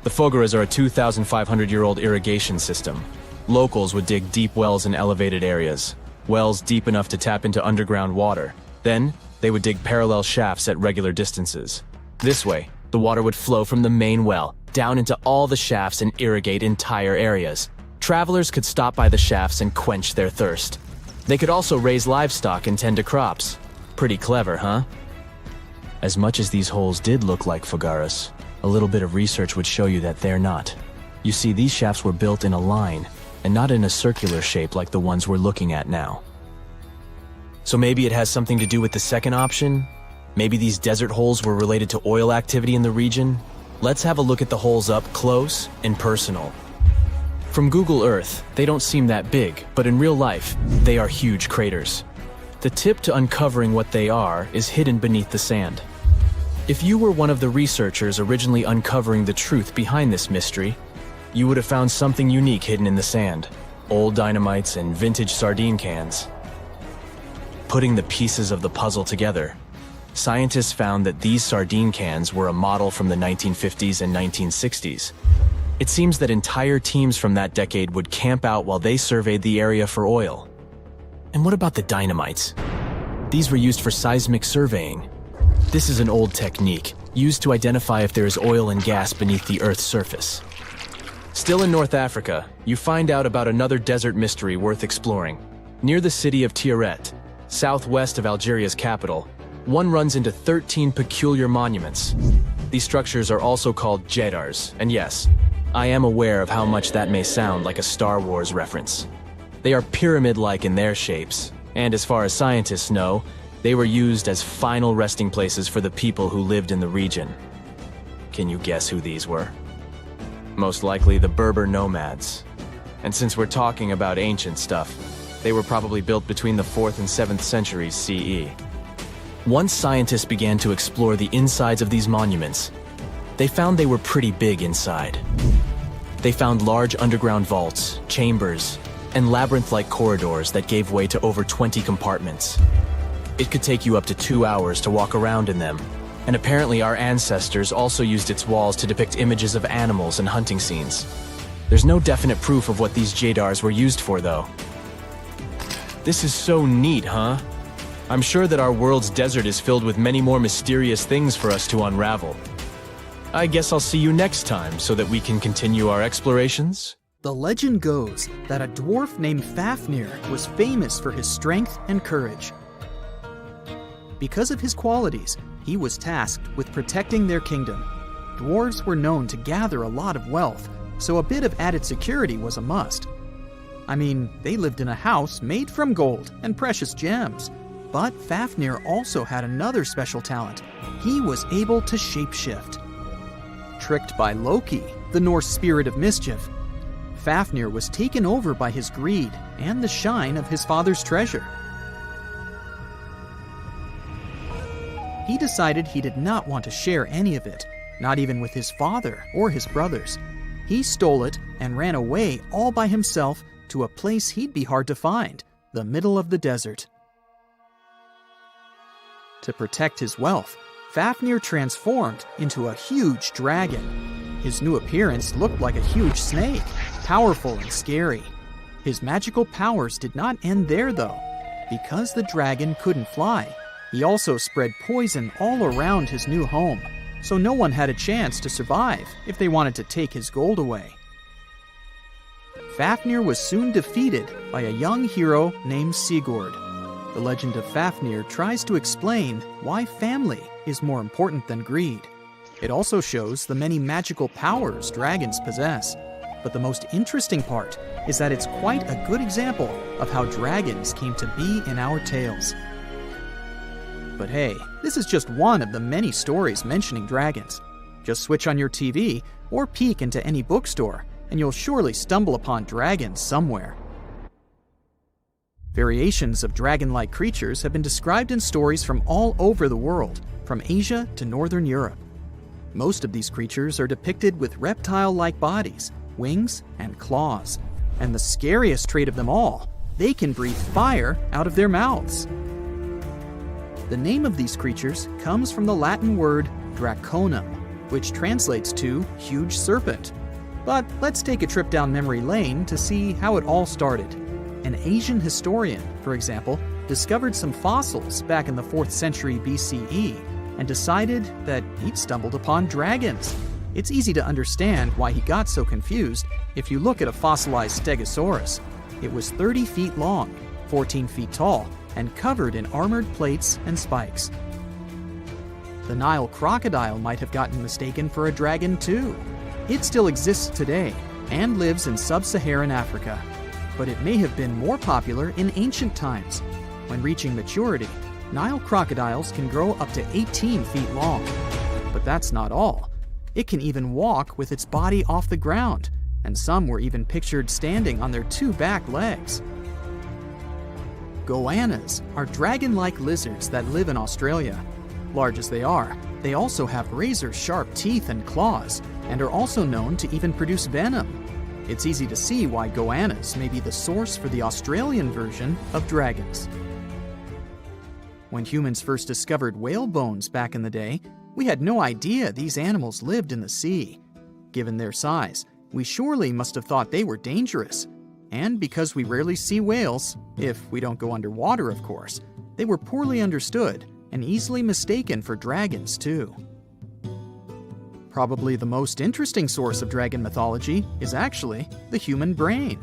The Foggaras are a 2,500-year-old irrigation system. Locals would dig deep wells in elevated areas, wells deep enough to tap into underground water. Then, they would dig parallel shafts at regular distances. This way, the water would flow from the main well down into all the shafts and irrigate entire areas. Travelers could stop by the shafts and quench their thirst. They could also raise livestock and tend to crops. Pretty clever, huh? As much as these holes did look like Foggaras, a little bit of research would show you that they're not. You see, these shafts were built in a line, and not in a circular shape like the ones we're looking at now. So maybe it has something to do with the second option? Maybe these desert holes were related to oil activity in the region? Let's have a look at the holes up close and personal. From Google Earth, they don't seem that big, but in real life, they are huge craters. The tip to uncovering what they are is hidden beneath the sand. If you were one of the researchers originally uncovering the truth behind this mystery, you would have found something unique hidden in the sand. Old dynamites and vintage sardine cans. Putting the pieces of the puzzle together, scientists found that these sardine cans were a model from the 1950s and 1960s. It seems that entire teams from that decade would camp out while they surveyed the area for oil. And what about the dynamites? These were used for seismic surveying. This is an old technique, used to identify if there is oil and gas beneath the Earth's surface. Still in North Africa, you find out about another desert mystery worth exploring. Near the city of Tiaret, southwest of Algeria's capital, one runs into 13 peculiar monuments. These structures are also called jedars, and yes, I am aware of how much that may sound like a Star Wars reference. They are pyramid-like in their shapes, and as far as scientists know, they were used as final resting places for the people who lived in the region. Can you guess who these were? Most likely the Berber nomads. And since we're talking about ancient stuff, they were probably built between the 4th and 7th centuries CE. Once scientists began to explore the insides of these monuments, they found they were pretty big inside. They found large underground vaults, chambers, and labyrinth-like corridors that gave way to over 20 compartments. It could take you up to 2 hours to walk around in them, and apparently our ancestors also used its walls to depict images of animals and hunting scenes. There's no definite proof of what these jedars were used for, though. This is so neat, huh? I'm sure that our world's desert is filled with many more mysterious things for us to unravel. I guess I'll see you next time so that we can continue our explorations. The legend goes that a dwarf named Fafnir was famous for his strength and courage. Because of his qualities, he was tasked with protecting their kingdom. Dwarves were known to gather a lot of wealth, so a bit of added security was a must. I mean, they lived in a house made from gold and precious gems. But Fafnir also had another special talent. He was able to shapeshift. Tricked by Loki, the Norse spirit of mischief, Fafnir was taken over by his greed and the shine of his father's treasure. He decided he did not want to share any of it, not even with his father or his brothers. He stole it and ran away all by himself to a place he'd be hard to find, the middle of the desert. To protect his wealth, Fafnir transformed into a huge dragon. His new appearance looked like a huge snake, powerful and scary. His magical powers did not end there, though. Because the dragon couldn't fly, he also spread poison all around his new home, so no one had a chance to survive if they wanted to take his gold away. Fafnir was soon defeated by a young hero named Sigurd. The legend of Fafnir tries to explain why family is more important than greed. It also shows the many magical powers dragons possess. But the most interesting part is that it's quite a good example of how dragons came to be in our tales. But hey, this is just one of the many stories mentioning dragons. Just switch on your TV or peek into any bookstore, and you'll surely stumble upon dragons somewhere. Variations of dragon-like creatures have been described in stories from all over the world, from Asia to Northern Europe. Most of these creatures are depicted with reptile-like bodies, wings, and claws. And the scariest trait of them all, they can breathe fire out of their mouths. The name of these creatures comes from the Latin word draconum, which translates to huge serpent. But let's take a trip down memory lane to see how it all started. An Asian historian, for example, discovered some fossils back in the 4th century BCE and decided that he'd stumbled upon dragons. It's easy to understand why he got so confused if you look at a fossilized stegosaurus. It was 30 feet long, 14 feet tall and covered in armored plates and spikes. The Nile crocodile might have gotten mistaken for a dragon too. It still exists today and lives in sub-Saharan Africa, but it may have been more popular in ancient times. When reaching maturity, Nile crocodiles can grow up to 18 feet long. But that's not all. It can even walk with its body off the ground, and some were even pictured standing on their 2 back legs. Goannas are dragon-like lizards that live in Australia. Large as they are, they also have razor-sharp teeth and claws, and are also known to even produce venom. It's easy to see why goannas may be the source for the Australian version of dragons. When humans first discovered whale bones back in the day, we had no idea these animals lived in the sea. Given their size, we surely must have thought they were dangerous. And because we rarely see whales, if we don't go underwater of course, they were poorly understood and easily mistaken for dragons too. Probably the most interesting source of dragon mythology is actually the human brain.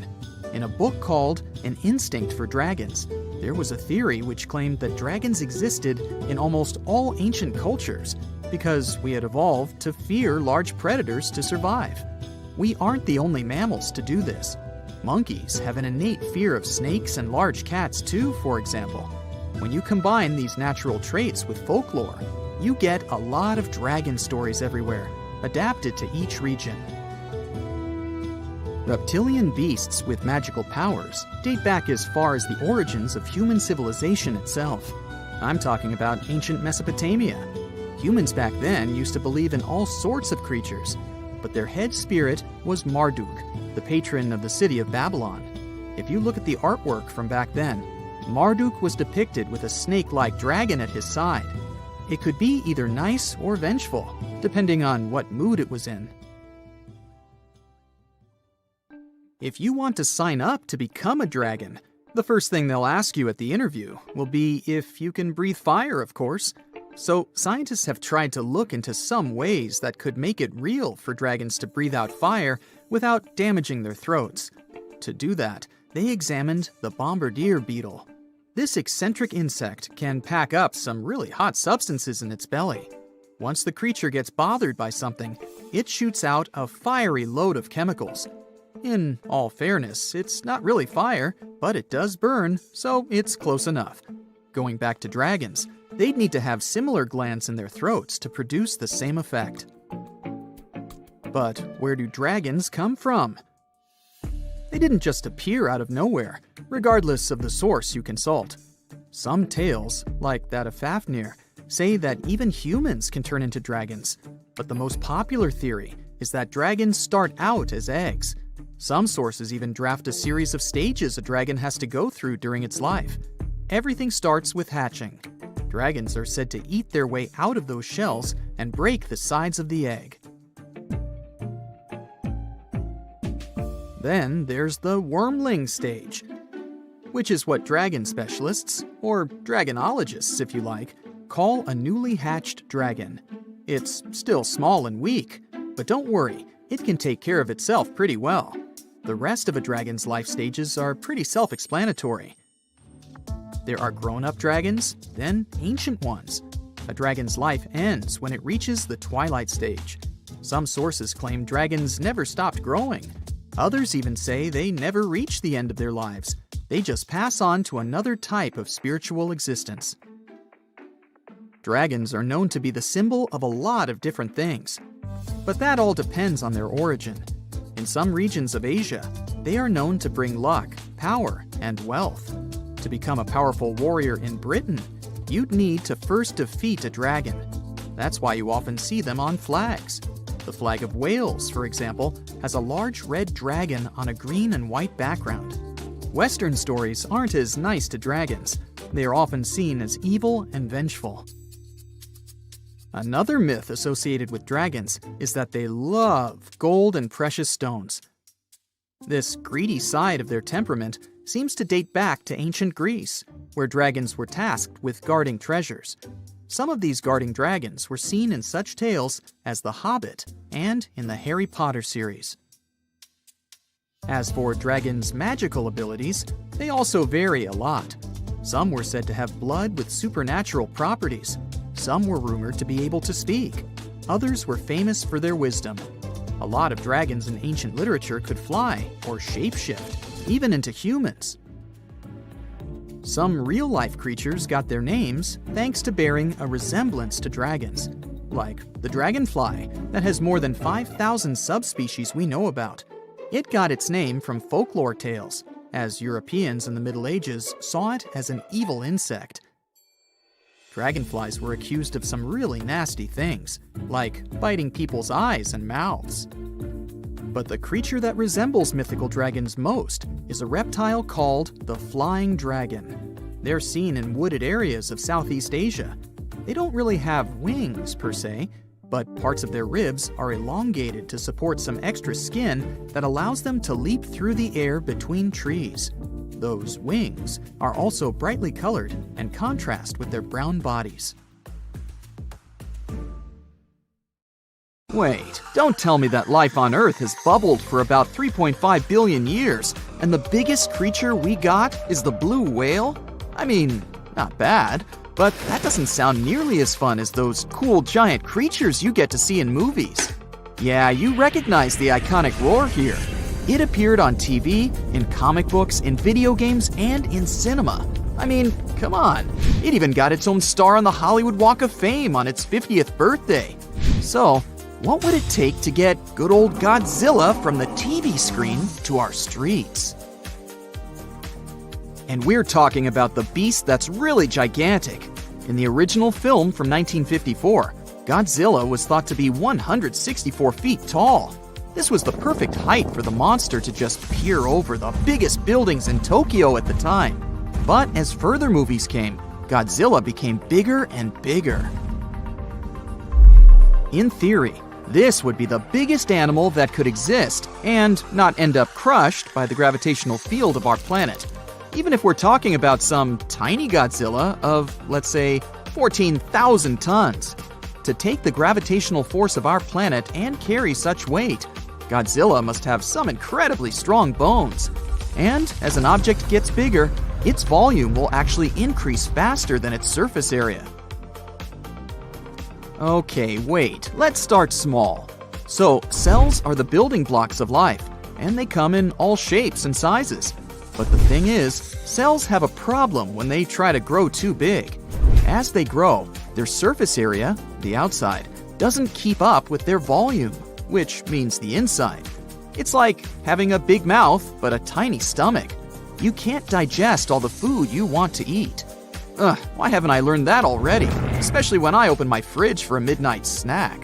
In a book called An Instinct for Dragons, there was a theory which claimed that dragons existed in almost all ancient cultures because we had evolved to fear large predators to survive. We aren't the only mammals to do this. Monkeys have an innate fear of snakes and large cats too, for example. When you combine these natural traits with folklore, you get a lot of dragon stories everywhere, adapted to each region. Reptilian beasts with magical powers date back as far as the origins of human civilization itself. I'm talking about ancient Mesopotamia. Humans back then used to believe in all sorts of creatures, but their head spirit was Marduk, the patron of the city of Babylon. If you look at the artwork from back then, Marduk was depicted with a snake-like dragon at his side. It could be either nice or vengeful, depending on what mood it was in. If you want to sign up to become a dragon, the first thing they'll ask you at the interview will be if you can breathe fire, of course. So scientists have tried to look into some ways that could make it real for dragons to breathe out fire without damaging their throats. To do that, they examined the bombardier beetle. This eccentric insect can pack up some really hot substances in its belly. Once the creature gets bothered by something, it shoots out a fiery load of chemicals. In all fairness, it's not really fire, but it does burn, so it's close enough. Going back to dragons, they'd need to have similar glands in their throats to produce the same effect. But where do dragons come from? They didn't just appear out of nowhere, regardless of the source you consult. Some tales, like that of Fafnir, say that even humans can turn into dragons. But the most popular theory is that dragons start out as eggs. Some sources even draft a series of stages a dragon has to go through during its life. Everything starts with hatching. Dragons are said to eat their way out of those shells and break the sides of the egg. Then there's the wormling stage, which is what dragon specialists, or dragonologists if you like, call a newly hatched dragon. It's still small and weak, but don't worry, it can take care of itself pretty well. The rest of a dragon's life stages are pretty self-explanatory. There are grown-up dragons, then ancient ones. A dragon's life ends when it reaches the twilight stage. Some sources claim dragons never stopped growing. Others even say they never reach the end of their lives. They just pass on to another type of spiritual existence. Dragons are known to be the symbol of a lot of different things, but that all depends on their origin. In some regions of Asia, they are known to bring luck, power, and wealth. To become a powerful warrior in Britain, you'd need to first defeat a dragon. That's why you often see them on flags. The flag of Wales, for example, has a large red dragon on a green and white background. Western stories aren't as nice to dragons. They are often seen as evil and vengeful. Another myth associated with dragons is that they love gold and precious stones. This greedy side of their temperament seems to date back to ancient Greece, where dragons were tasked with guarding treasures. Some of these guarding dragons were seen in such tales as The Hobbit and in the Harry Potter series. As for dragons' magical abilities, they also vary a lot. Some were said to have blood with supernatural properties. Some were rumored to be able to speak. Others were famous for their wisdom. A lot of dragons in ancient literature could fly or shapeshift, even into humans. Some real-life creatures got their names thanks to bearing a resemblance to dragons, like the dragonfly that has more than 5,000 subspecies we know about. It got its name from folklore tales, as Europeans in the Middle Ages saw it as an evil insect. Dragonflies were accused of some really nasty things, like biting people's eyes and mouths. But the creature that resembles mythical dragons most is a reptile called the flying dragon. They're seen in wooded areas of Southeast Asia. They don't really have wings per se, but parts of their ribs are elongated to support some extra skin that allows them to leap through the air between trees. Those wings are also brightly colored and contrast with their brown bodies. Wait, don't tell me that life on Earth has bubbled for about 3.5 billion years, and the biggest creature we got is the blue whale? I mean, not bad, but that doesn't sound nearly as fun as those cool giant creatures you get to see in movies. Yeah, you recognize the iconic roar here. It appeared on TV, in comic books, in video games, and in cinema. I mean, come on. It even got its own star on the Hollywood Walk of Fame on its 50th birthday. So, what would it take to get good old Godzilla from the TV screen to our streets? And we're talking about the beast that's really gigantic. In the original film from 1954, Godzilla was thought to be 164 feet tall. This was the perfect height for the monster to just peer over the biggest buildings in Tokyo at the time. But as further movies came, Godzilla became bigger and bigger. In theory, this would be the biggest animal that could exist and not end up crushed by the gravitational field of our planet. Even if we're talking about some tiny Godzilla of, let's say, 14,000 tons. To take the gravitational force of our planet and carry such weight, Godzilla must have some incredibly strong bones. And as an object gets bigger, its volume will actually increase faster than its surface area. Okay, wait, let's start small. So, cells are the building blocks of life, and they come in all shapes and sizes. But the thing is, cells have a problem when they try to grow too big. As they grow, their surface area, the outside, doesn't keep up with their volume, which means the inside. It's like having a big mouth but a tiny stomach. You can't digest all the food you want to eat. Why haven't I learned that already? Especially when I open my fridge for a midnight snack.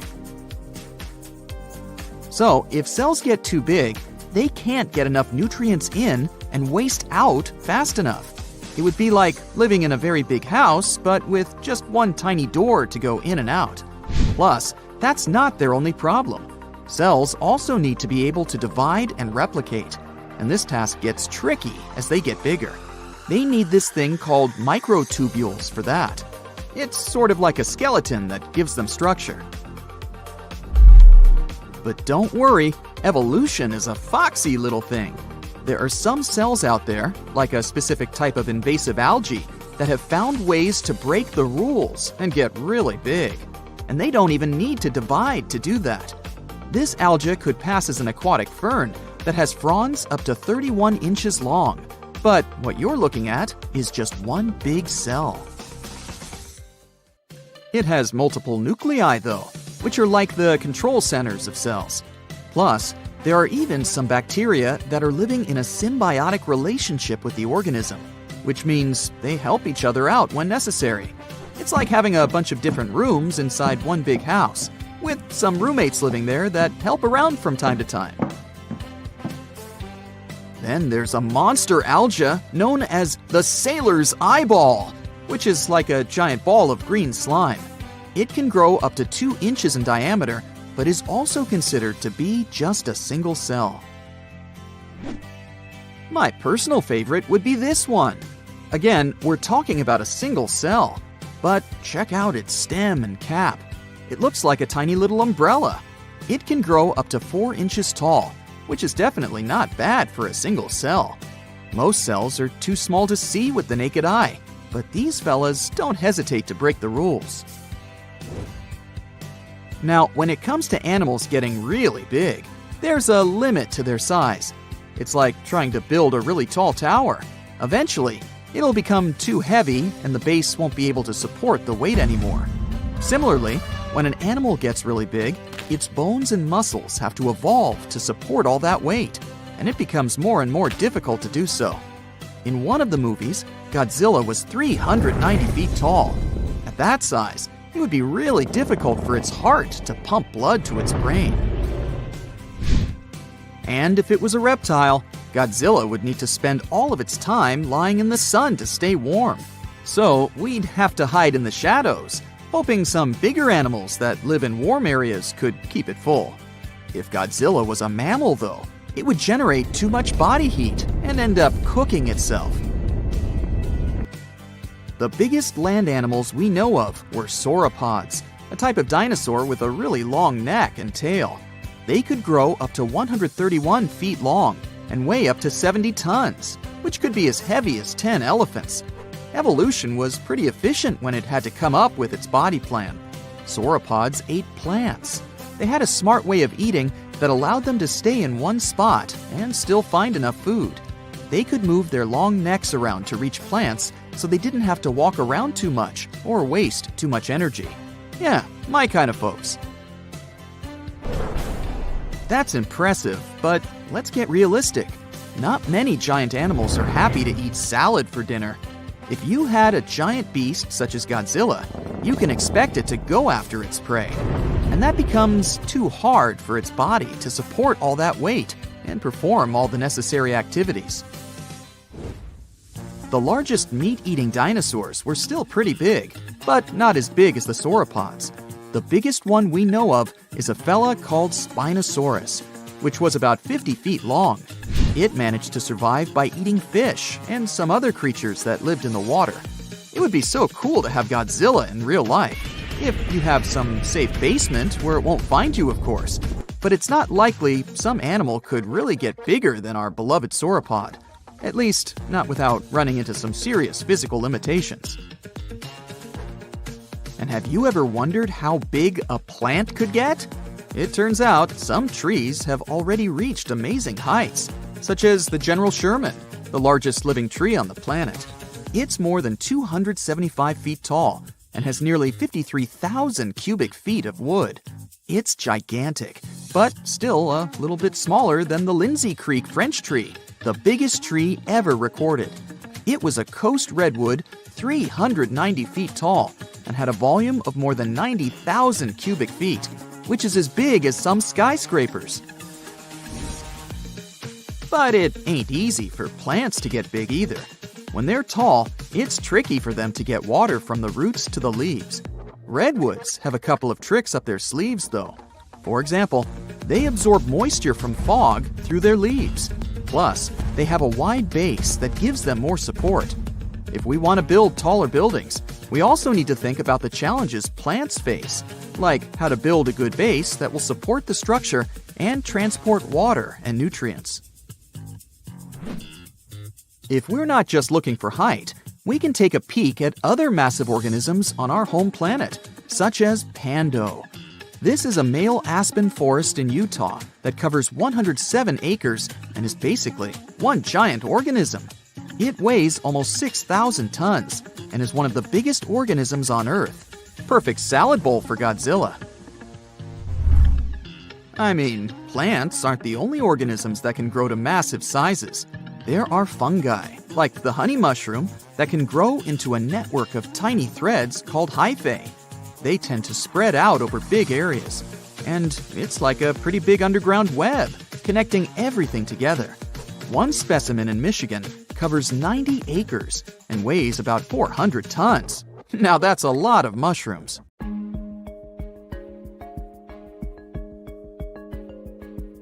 So, if cells get too big, they can't get enough nutrients in and waste out fast enough. It would be like living in a very big house, but with just one tiny door to go in and out. Plus, that's not their only problem. Cells also need to be able to divide and replicate, and this task gets tricky as they get bigger. They need this thing called microtubules for that. It's sort of like a skeleton that gives them structure. But don't worry, evolution is a foxy little thing. There are some cells out there, like a specific type of invasive algae, that have found ways to break the rules and get really big. And they don't even need to divide to do that. This algae could pass as an aquatic fern that has fronds up to 31 inches long. But what you're looking at is just one big cell. It has multiple nuclei, though, which are like the control centers of cells. Plus, there are even some bacteria that are living in a symbiotic relationship with the organism, which means they help each other out when necessary. It's like having a bunch of different rooms inside one big house, with some roommates living there that help around from time to time. Then there's a monster algae known as the sailor's eyeball, which is like a giant ball of green slime. It can grow up to 2 inches in diameter, but is also considered to be just a single cell. My personal favorite would be this one. Again, we're talking about a single cell, but check out its stem and cap. It looks like a tiny little umbrella. It can grow up to 4 inches tall, which is definitely not bad for a single cell. Most cells are too small to see with the naked eye, but these fellas don't hesitate to break the rules. Now, when it comes to animals getting really big, there's a limit to their size. It's like trying to build a really tall tower. Eventually, it'll become too heavy and the base won't be able to support the weight anymore. Similarly, when an animal gets really big, its bones and muscles have to evolve to support all that weight, and it becomes more and more difficult to do so. In one of the movies, Godzilla was 390 feet tall. At that size, it would be really difficult for its heart to pump blood to its brain. And if it was a reptile, Godzilla would need to spend all of its time lying in the sun to stay warm. So we'd have to hide in the shadows, hoping some bigger animals that live in warm areas could keep it full. If Godzilla was a mammal, though, it would generate too much body heat and end up cooking itself. The biggest land animals we know of were sauropods, a type of dinosaur with a really long neck and tail. They could grow up to 131 feet long and weigh up to 70 tons, which could be as heavy as 10 elephants. Evolution was pretty efficient when it had to come up with its body plan. Sauropods ate plants. They had a smart way of eating that allowed them to stay in one spot and still find enough food. They could move their long necks around to reach plants, so they didn't have to walk around too much or waste too much energy. Yeah, my kind of folks. That's impressive, but let's get realistic. Not many giant animals are happy to eat salad for dinner. If you had a giant beast such as Godzilla, you can expect it to go after its prey. And that becomes too hard for its body to support all that weight and perform all the necessary activities. The largest meat-eating dinosaurs were still pretty big, but not as big as the sauropods. The biggest one we know of is a fella called Spinosaurus, which was about 50 feet long. It managed to survive by eating fish and some other creatures that lived in the water. It would be so cool to have Godzilla in real life, if you have some safe basement where it won't find you, of course. But it's not likely some animal could really get bigger than our beloved sauropod. At least, not without running into some serious physical limitations. And have you ever wondered how big a plant could get? It turns out some trees have already reached amazing heights, such as the General Sherman, the largest living tree on the planet. It's more than 275 feet tall and has nearly 53,000 cubic feet of wood. It's gigantic, but still a little bit smaller than the Lindsay Creek French tree, the biggest tree ever recorded. It was a coast redwood 390 feet tall and had a volume of more than 90,000 cubic feet, which is as big as some skyscrapers. But it ain't easy for plants to get big either. When they're tall, it's tricky for them to get water from the roots to the leaves. Redwoods have a couple of tricks up their sleeves, though. For example, they absorb moisture from fog through their leaves. Plus, they have a wide base that gives them more support. If we want to build taller buildings, we also need to think about the challenges plants face, like how to build a good base that will support the structure and transport water and nutrients. If we're not just looking for height, we can take a peek at other massive organisms on our home planet, such as Pando. This is a male aspen forest in Utah that covers 107 acres and is basically one giant organism. It weighs almost 6,000 tons and is one of the biggest organisms on Earth. Perfect salad bowl for Godzilla. I mean, plants aren't the only organisms that can grow to massive sizes. There are fungi, like the honey mushroom, that can grow into a network of tiny threads called hyphae. They tend to spread out over big areas, and it's like a pretty big underground web, connecting everything together. One specimen in Michigan covers 90 acres and weighs about 400 tons. Now that's a lot of mushrooms.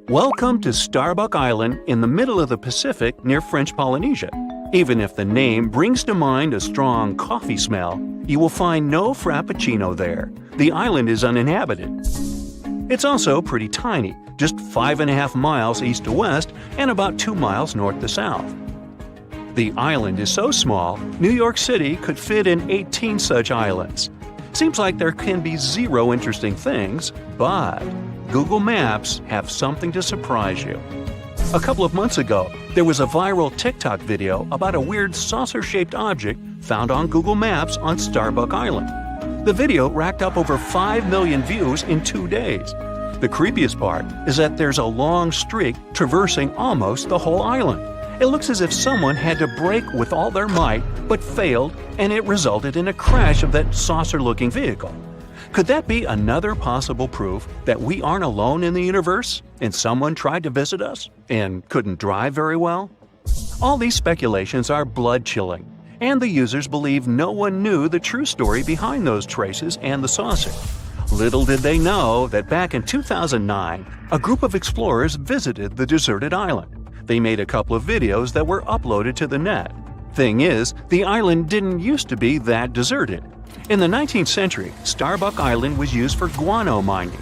Welcome to Starbuck Island in the middle of the Pacific near French Polynesia. Even if the name brings to mind a strong coffee smell, you will find no frappuccino there. The island is uninhabited. It's also pretty tiny, just 5.5 miles east to west and about 2 miles north to south. The island is so small, New York City could fit in 18 such islands. Seems like there can be zero interesting things, but Google Maps have something to surprise you. A couple of months ago, there was a viral TikTok video about a weird saucer-shaped object found on Google Maps on Starbuck Island. The video racked up over 5 million views in 2 days. The creepiest part is that there's a long streak traversing almost the whole island. It looks as if someone had to brake with all their might, but failed, and it resulted in a crash of that saucer-looking vehicle. Could that be another possible proof that we aren't alone in the universe, and someone tried to visit us and couldn't drive very well? All these speculations are blood-chilling, and the users believe no one knew the true story behind those traces and the saucer. Little did they know that back in 2009, a group of explorers visited the deserted island. They made a couple of videos that were uploaded to the net. Thing is, the island didn't used to be that deserted. In the 19th century, Starbuck Island was used for guano mining.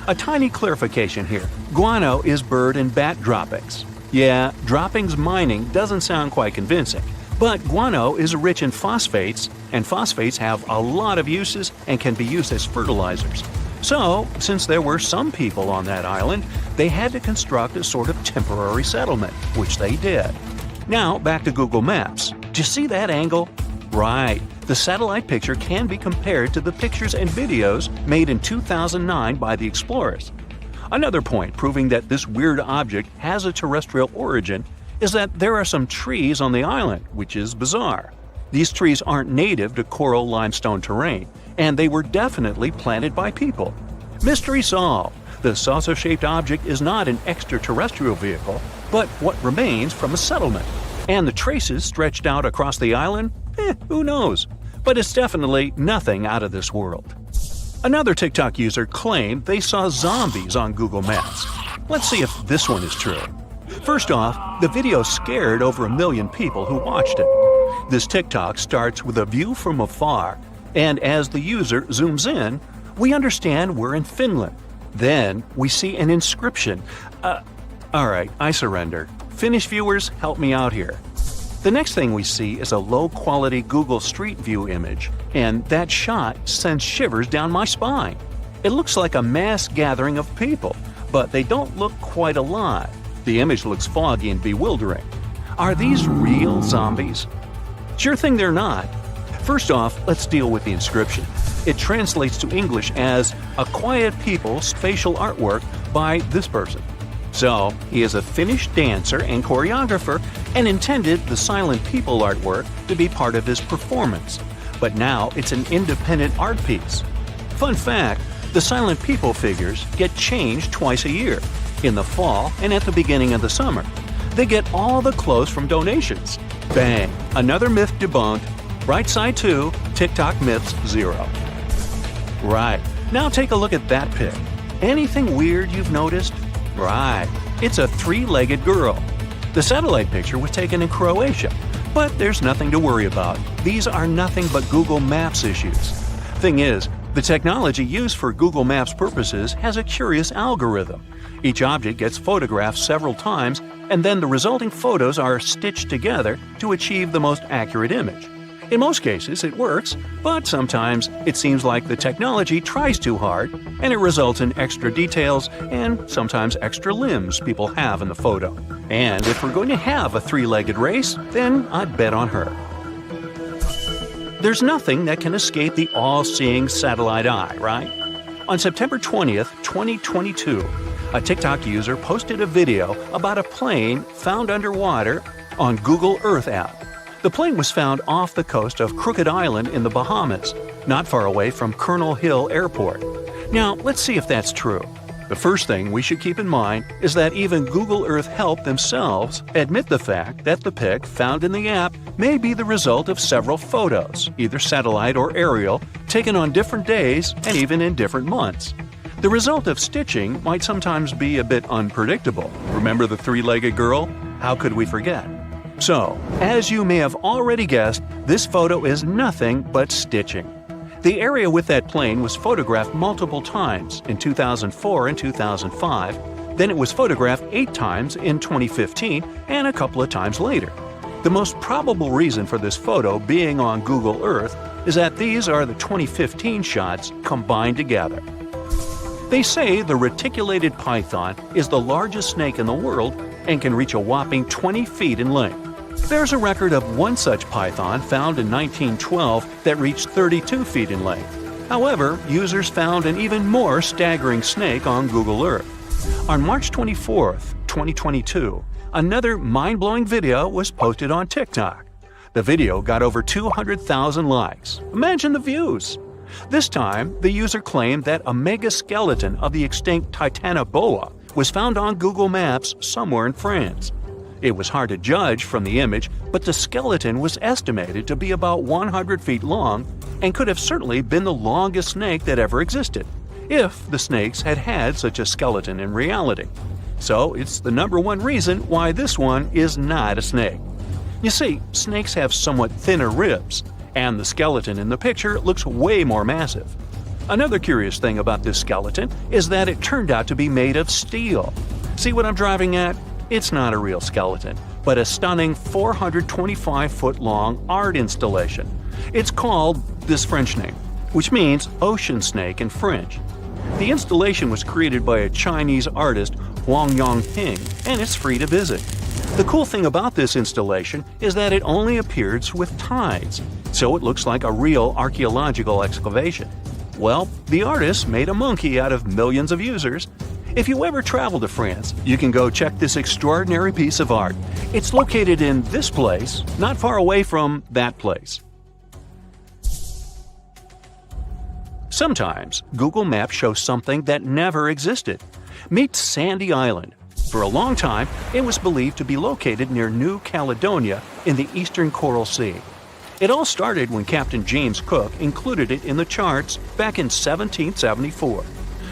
A tiny clarification here. Guano is bird and bat droppings. Yeah, droppings mining doesn't sound quite convincing, but guano is rich in phosphates, and phosphates have a lot of uses and can be used as fertilizers. So, since there were some people on that island, they had to construct a sort of temporary settlement, which they did. Now, back to Google Maps. Do you see that angle? Right. The satellite picture can be compared to the pictures and videos made in 2009 by the explorers. Another point proving that this weird object has a terrestrial origin is that there are some trees on the island, which is bizarre. These trees aren't native to coral limestone terrain, and they were definitely planted by people. Mystery solved. The saucer-shaped object is not an extraterrestrial vehicle, but what remains from a settlement. And the traces stretched out across the island? Who knows? But it's definitely nothing out of this world. Another TikTok user claimed they saw zombies on Google Maps. Let's see if this one is true. First off, the video scared over 1 million people who watched it. This TikTok starts with a view from afar, and as the user zooms in, we understand we're in Finland. Then we see an inscription. Alright, I surrender. Finnish viewers, help me out here. The next thing we see is a low-quality Google Street View image, and that shot sends shivers down my spine. It looks like a mass gathering of people, but they don't look quite alive. The image looks foggy and bewildering. Are these real zombies? Sure thing they're not. First off, let's deal with the inscription. It translates to English as "a quiet people's facial artwork by this person." So, he is a Finnish dancer and choreographer and intended the silent people artwork to be part of his performance. But now it's an independent art piece. Fun fact, the silent people figures get changed twice a year, in the fall and at the beginning of the summer. They get all the clothes from donations. Bang! Another myth debunked. Right side 2, TikTok myths 0. Right, now take a look at that pic. Anything weird you've noticed? Right, it's a 3-legged girl. The satellite picture was taken in Croatia, but there's nothing to worry about. These are nothing but Google Maps issues. Thing is, the technology used for Google Maps purposes has a curious algorithm. Each object gets photographed several times, and then the resulting photos are stitched together to achieve the most accurate image. In most cases, it works, but sometimes it seems like the technology tries too hard, and it results in extra details and sometimes extra limbs people have in the photo. And if we're going to have a 3-legged race, then I'd bet on her. There's nothing that can escape the all-seeing satellite eye, right? On September 20th, 2022, a TikTok user posted a video about a plane found underwater on Google Earth app. The plane was found off the coast of Crooked Island in the Bahamas, not far away from Colonel Hill Airport. Now, let's see if that's true. The first thing we should keep in mind is that even Google Earth Help themselves admit the fact that the pic found in the app may be the result of several photos, either satellite or aerial, taken on different days and even in different months. The result of stitching might sometimes be a bit unpredictable. Remember the 3-legged girl? How could we forget? So, as you may have already guessed, this photo is nothing but stitching. The area with that plane was photographed multiple times in 2004 and 2005, then it was photographed 8 times in 2015 and a couple of times later. The most probable reason for this photo being on Google Earth is that these are the 2015 shots combined together. They say the reticulated python is the largest snake in the world and can reach a whopping 20 feet in length. There's a record of one such python found in 1912 that reached 32 feet in length. However, users found an even more staggering snake on Google Earth. On March 24, 2022, another mind-blowing video was posted on TikTok. The video got over 200,000 likes. Imagine the views! This time, the user claimed that a mega-skeleton of the extinct Titanoboa was found on Google Maps somewhere in France. It was hard to judge from the image, but the skeleton was estimated to be about 100 feet long and could have certainly been the longest snake that ever existed, if the snakes had had such a skeleton in reality. So it's the number one reason why this one is not a snake. You see, snakes have somewhat thinner ribs, and the skeleton in the picture looks way more massive. Another curious thing about this skeleton is that it turned out to be made of steel. See what I'm driving at? It's not a real skeleton, but a stunning 425-foot-long art installation. It's called this French name, which means ocean snake in French. The installation was created by a Chinese artist, Wang Yongping, and it's free to visit. The cool thing about this installation is that it only appears with tides, so it looks like a real archaeological excavation. Well, the artist made a monkey out of millions of users. If you ever travel to France, you can go check this extraordinary piece of art. It's located in this place, not far away from that place. Sometimes, Google Maps shows something that never existed. Meet Sandy Island. For a long time, it was believed to be located near New Caledonia in the eastern Coral Sea. It all started when Captain James Cook included it in the charts back in 1774.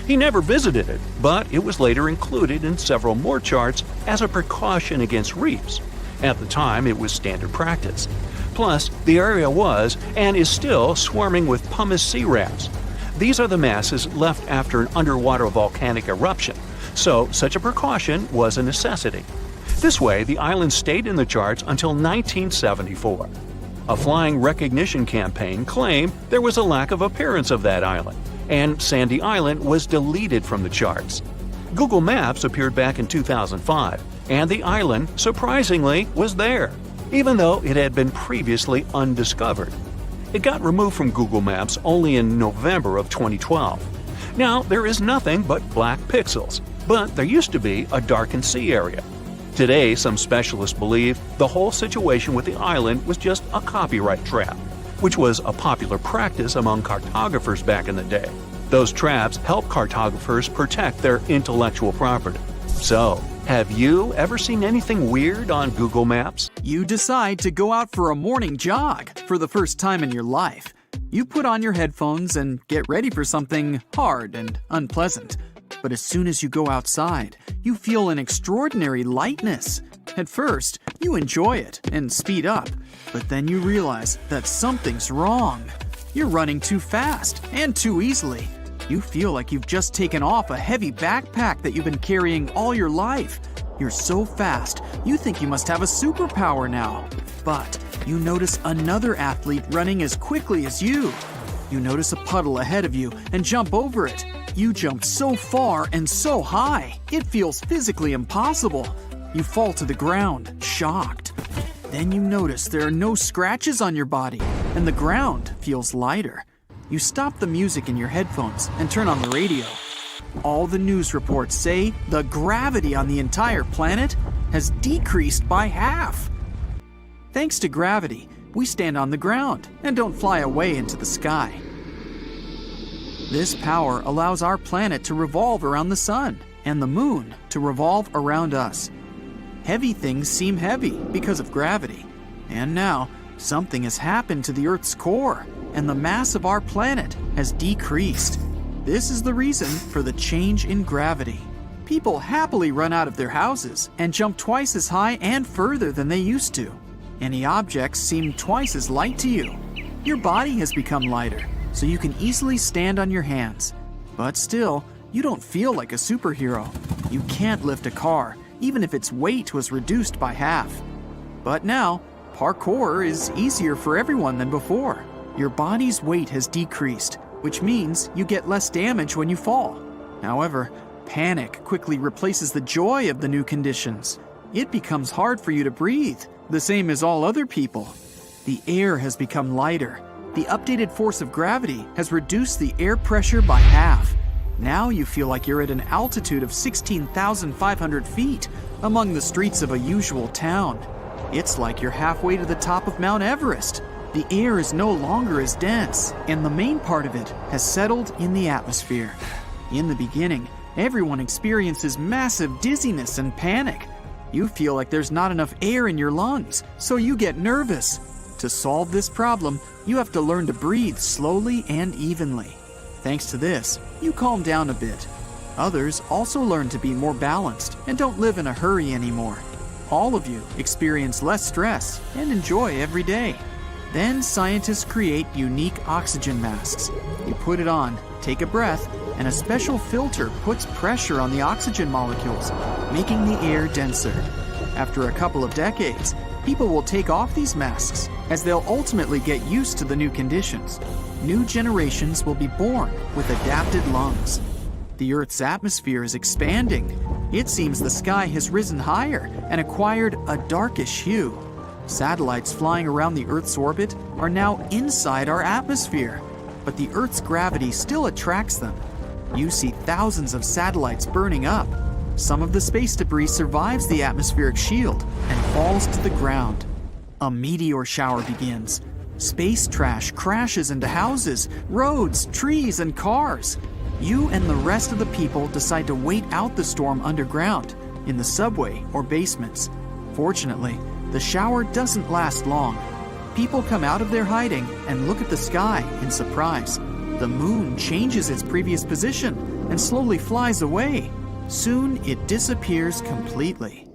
He never visited it, but it was later included in several more charts as a precaution against reefs. At the time, it was standard practice. Plus, the area was, and is still, swarming with pumice sea rats. These are the masses left after an underwater volcanic eruption, so such a precaution was a necessity. This way, the island stayed in the charts until 1974. A flying recognition campaign claimed there was a lack of appearance of that island, and Sandy Island was deleted from the charts. Google Maps appeared back in 2005, and the island, surprisingly, was there, even though it had been previously undiscovered. It got removed from Google Maps only in November of 2012. Now, there is nothing but black pixels, but there used to be a darkened sea area. Today, some specialists believe the whole situation with the island was just a copyright trap, which was a popular practice among cartographers back in the day. Those traps help cartographers protect their intellectual property. So, have you ever seen anything weird on Google Maps? You decide to go out for a morning jog for the first time in your life. You put on your headphones and get ready for something hard and unpleasant. But as soon as you go outside, you feel an extraordinary lightness. At first, you enjoy it and speed up, but then you realize that something's wrong. You're running too fast and too easily. You feel like you've just taken off a heavy backpack that you've been carrying all your life. You're so fast, you think you must have a superpower now. But you notice another athlete running as quickly as you. You notice a puddle ahead of you and jump over it. You jumped so far and so high, it feels physically impossible. You fall to the ground, shocked. Then you notice there are no scratches on your body, and the ground feels lighter. You stop the music in your headphones and turn on the radio. All the news reports say the gravity on the entire planet has decreased by half. Thanks to gravity, we stand on the ground and don't fly away into the sky. This power allows our planet to revolve around the sun and the moon to revolve around us. Heavy things seem heavy because of gravity. And now, something has happened to the Earth's core, and the mass of our planet has decreased. This is the reason for the change in gravity. People happily run out of their houses and jump twice as high and further than they used to. Any objects seem twice as light to you. Your body has become lighter. so you can easily stand on your hands. But still, you don't feel like a superhero. You can't lift a car, even if its weight was reduced by half. But now, parkour is easier for everyone than before. Your body's weight has decreased, which means you get less damage when you fall. However, panic quickly replaces the joy of the new conditions. It becomes hard for you to breathe, the same as all other people. The air has become lighter. The updated force of gravity has reduced the air pressure by half. Now you feel like you're at an altitude of 16,500 feet among the streets of a usual town. It's like you're halfway to the top of Mount Everest. The air is no longer as dense, and the main part of it has settled in the atmosphere. In the beginning, everyone experiences massive dizziness and panic. You feel like there's not enough air in your lungs, so you get nervous. To solve this problem, you have to learn to breathe slowly and evenly. Thanks to this, you calm down a bit. Others also learn to be more balanced and don't live in a hurry anymore. All of you experience less stress and enjoy every day. Then scientists create unique oxygen masks. You put it on, take a breath, and a special filter puts pressure on the oxygen molecules, making the air denser. After a couple of decades, people will take off these masks, as they'll ultimately get used to the new conditions. New generations will be born with adapted lungs. The Earth's atmosphere is expanding. It seems the sky has risen higher and acquired a darkish hue. Satellites flying around the Earth's orbit are now inside our atmosphere, but the Earth's gravity still attracts them. You see thousands of satellites burning up. Some of the space debris survives the atmospheric shield and falls to the ground. A meteor shower begins. Space trash crashes into houses, roads, trees, and cars. You and the rest of the people decide to wait out the storm underground, in the subway or basements. Fortunately, the shower doesn't last long. People come out of their hiding and look at the sky in surprise. The moon changes its previous position and slowly flies away. Soon it disappears completely.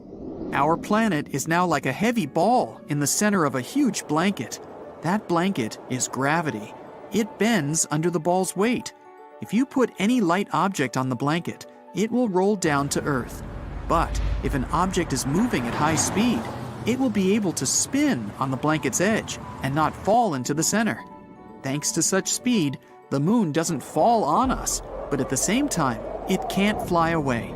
Our planet is now like a heavy ball in the center of a huge blanket. That blanket is gravity. It bends under the ball's weight. If you put any light object on the blanket, it will roll down to Earth. But if an object is moving at high speed, it will be able to spin on the blanket's edge and not fall into the center. Thanks to such speed, the moon doesn't fall on us, but at the same time, it can't fly away.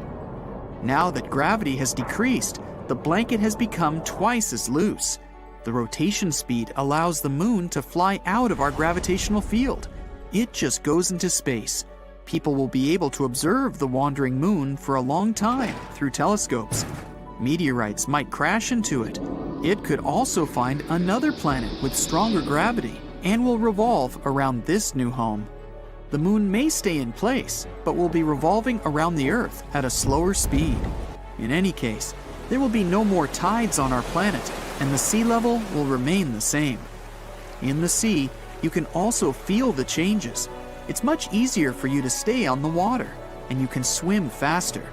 Now that gravity has decreased, the blanket has become twice as loose. The rotation speed allows the moon to fly out of our gravitational field. It just goes into space. People will be able to observe the wandering moon for a long time through telescopes. Meteorites might crash into it. It could also find another planet with stronger gravity and will revolve around this new home. The moon may stay in place, but will be revolving around the Earth at a slower speed. In any case, there will be no more tides on our planet, and the sea level will remain the same. In the sea, you can also feel the changes. It's much easier for you to stay on the water, and you can swim faster.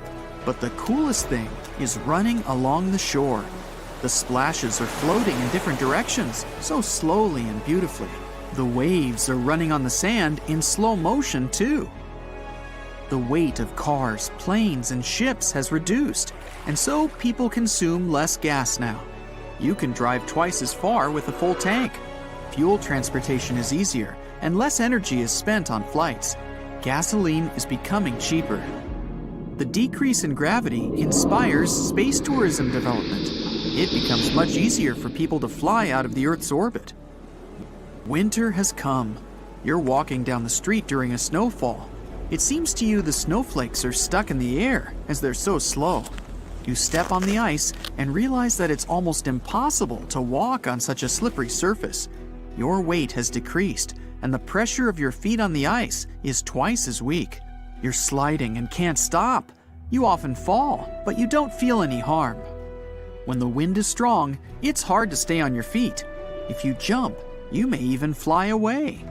But the coolest thing is running along the shore. The splashes are floating in different directions, so slowly and beautifully. The waves are running on the sand in slow motion too. The weight of cars, planes, and ships has reduced, and so people consume less gas now. You can drive twice as far with a full tank. Fuel transportation is easier, and less energy is spent on flights. Gasoline is becoming cheaper. The decrease in gravity inspires space tourism development. It becomes much easier for people to fly out of the Earth's orbit. Winter has come. You're walking down the street during a snowfall. It seems to you the snowflakes are stuck in the air as they're so slow. You step on the ice and realize that it's almost impossible to walk on such a slippery surface. Your weight has decreased, and the pressure of your feet on the ice is twice as weak. You're sliding and can't stop. You often fall, but you don't feel any harm. When the wind is strong, it's hard to stay on your feet. If you jump, you may even fly away.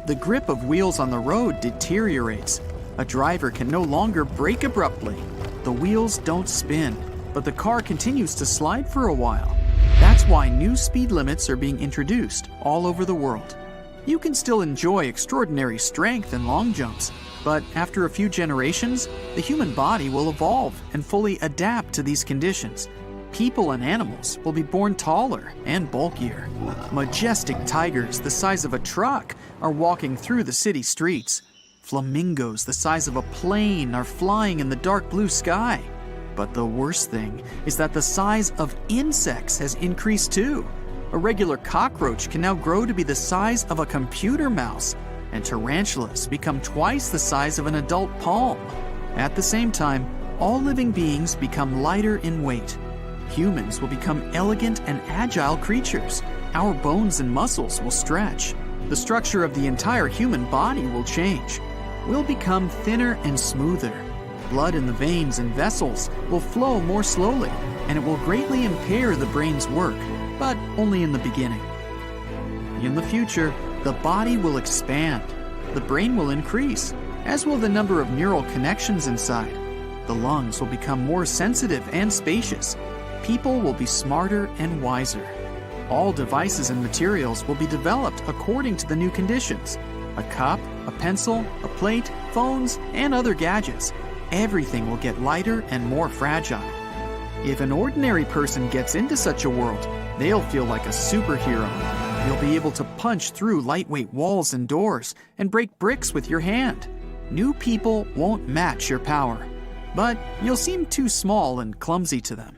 The grip of wheels on the road deteriorates. A driver can no longer brake abruptly. The wheels don't spin, but the car continues to slide for a while. That's why new speed limits are being introduced all over the world. You can still enjoy extraordinary strength and long jumps, but after a few generations, the human body will evolve and fully adapt to these conditions. People and animals will be born taller and bulkier. Majestic tigers the size of a truck are walking through the city streets. Flamingos the size of a plane are flying in the dark blue sky. But the worst thing is that the size of insects has increased too. A regular cockroach can now grow to be the size of a computer mouse, and tarantulas become twice the size of an adult palm. At the same time, all living beings become lighter in weight. Humans will become elegant and agile creatures. Our bones and muscles will stretch. The structure of the entire human body will change. We'll become thinner and smoother. Blood in the veins and vessels will flow more slowly, and it will greatly impair the brain's work, but only in the beginning. In the future, the body will expand. The brain will increase, as will the number of neural connections inside. The lungs will become more sensitive and spacious. People will be smarter and wiser. All devices and materials will be developed according to the new conditions. A cup, a pencil, a plate, phones, and other gadgets. Everything will get lighter and more fragile. If an ordinary person gets into such a world, they'll feel like a superhero. You'll be able to punch through lightweight walls and doors and break bricks with your hand. New people won't match your power, but you'll seem too small and clumsy to them.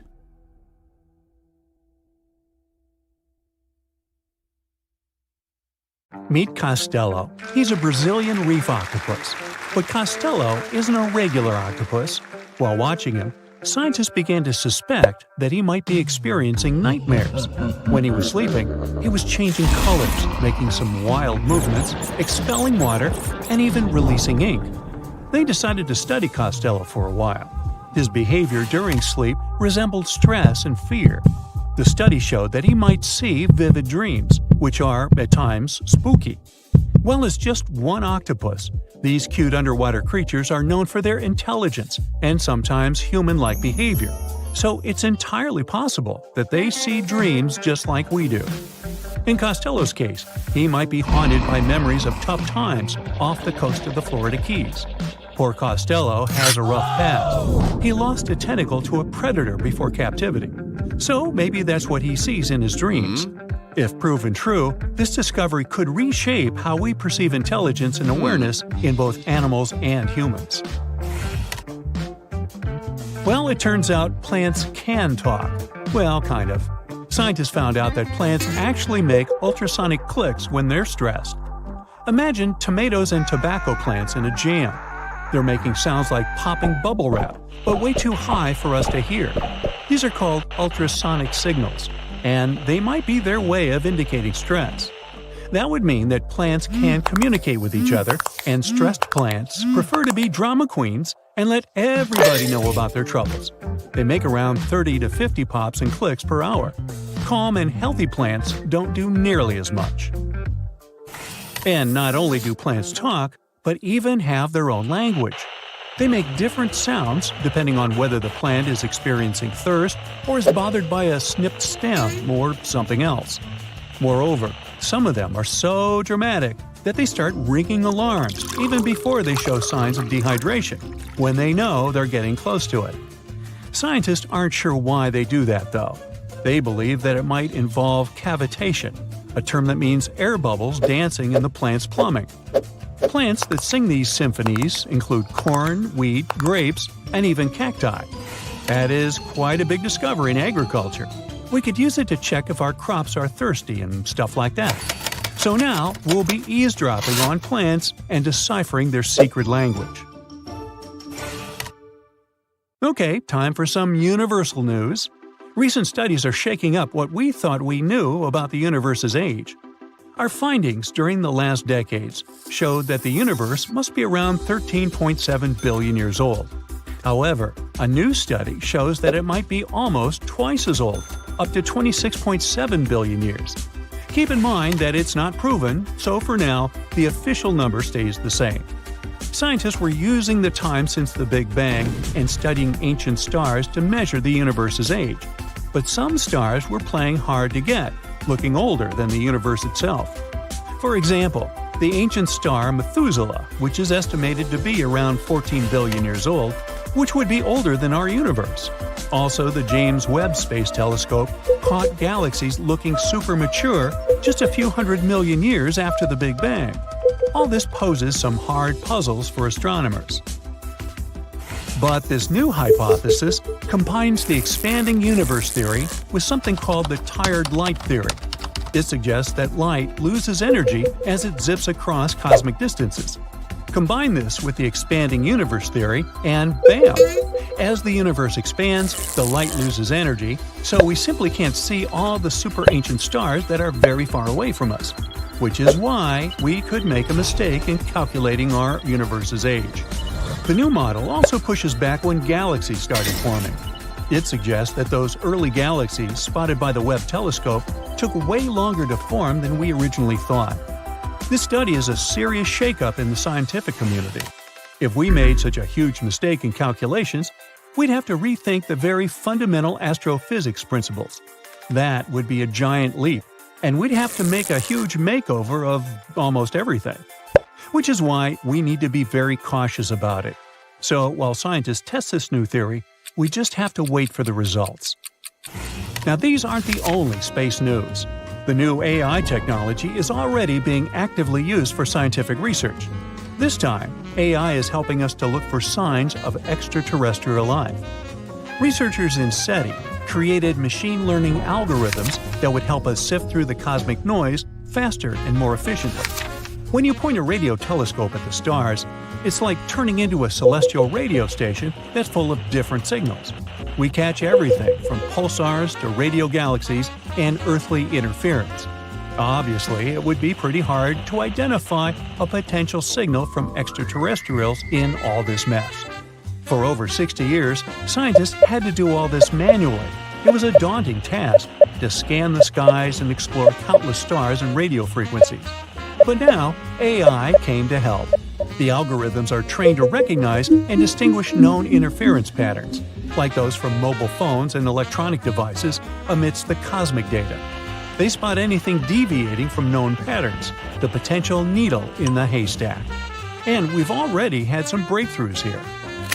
Meet Costello. He's a Brazilian reef octopus. But Costello isn't a regular octopus. While watching him, scientists began to suspect that he might be experiencing nightmares. When he was sleeping, he was changing colors, making some wild movements, expelling water, and even releasing ink. They decided to study Costello for a while. His behavior during sleep resembled stress and fear. The study showed that he might see vivid dreams, which are, at times, spooky. Well, as just one octopus, these cute underwater creatures are known for their intelligence and sometimes human-like behavior, so it's entirely possible that they see dreams just like we do. In Costello's case, he might be haunted by memories of tough times off the coast of the Florida Keys. Poor Costello has a rough past. He lost a tentacle to a predator before captivity, so maybe that's what he sees in his dreams. If proven true, this discovery could reshape how we perceive intelligence and awareness in both animals and humans. Well, it turns out plants can talk. Well, kind of. Scientists found out that plants actually make ultrasonic clicks when they're stressed. Imagine tomatoes and tobacco plants in a jam. They're making sounds like popping bubble wrap, but way too high for us to hear. These are called ultrasonic signals, and they might be their way of indicating stress. That would mean that plants can communicate with each other, and stressed plants prefer to be drama queens and let everybody know about their troubles. They make around 30 to 50 pops and clicks per hour. Calm and healthy plants don't do nearly as much. And not only do plants talk, but even have their own language. They make different sounds depending on whether the plant is experiencing thirst or is bothered by a snipped stem or something else. Moreover, some of them are so dramatic that they start ringing alarms even before they show signs of dehydration, when they know they're getting close to it. Scientists aren't sure why they do that, though. They believe that it might involve cavitation, a term that means air bubbles dancing in the plant's plumbing. Plants that sing these symphonies include corn, wheat, grapes, and even cacti. That is quite a big discovery in agriculture. We could use it to check if our crops are thirsty and stuff like that. So now we'll be eavesdropping on plants and deciphering their secret language. Okay, time for some universal news. Recent studies are shaking up what we thought we knew about the universe's age. Our findings during the last decades showed that the universe must be around 13.7 billion years old. However, a new study shows that it might be almost twice as old, up to 26.7 billion years. Keep in mind that it's not proven, so for now, the official number stays the same. Scientists were using the time since the Big Bang and studying ancient stars to measure the universe's age. But some stars were playing hard to get, looking older than the universe itself. For example, the ancient star Methuselah, which is estimated to be around 14 billion years old, which would be older than our universe. Also, the James Webb Space Telescope caught galaxies looking super mature just a few 100 million years after the Big Bang. All this poses some hard puzzles for astronomers. But this new hypothesis combines the expanding universe theory with something called the tired light theory. It suggests that light loses energy as it zips across cosmic distances. Combine this with the expanding universe theory, and bam! As the universe expands, the light loses energy, so we simply can't see all the super ancient stars that are very far away from us, which is why we could make a mistake in calculating our universe's age. The new model also pushes back when galaxies started forming. It suggests that those early galaxies spotted by the Webb telescope took way longer to form than we originally thought. This study is a serious shakeup in the scientific community. If we made such a huge mistake in calculations, we'd have to rethink the very fundamental astrophysics principles. That would be a giant leap, and we'd have to make a huge makeover of almost everything. Which is why we need to be very cautious about it. So while scientists test this new theory, we just have to wait for the results. Now, these aren't the only space news. The new AI technology is already being actively used for scientific research. This time, AI is helping us to look for signs of extraterrestrial life. Researchers in SETI created machine learning algorithms that would help us sift through the cosmic noise faster and more efficiently. When you point a radio telescope at the stars, it's like turning into a celestial radio station that's full of different signals. We catch everything from pulsars to radio galaxies and earthly interference. Obviously, it would be pretty hard to identify a potential signal from extraterrestrials in all this mess. For over 60 years, scientists had to do all this manually. It was a daunting task to scan the skies and explore countless stars and radio frequencies. But now, AI came to help. The algorithms are trained to recognize and distinguish known interference patterns, like those from mobile phones and electronic devices, amidst the cosmic data. They spot anything deviating from known patterns, the potential needle in the haystack. And we've already had some breakthroughs here.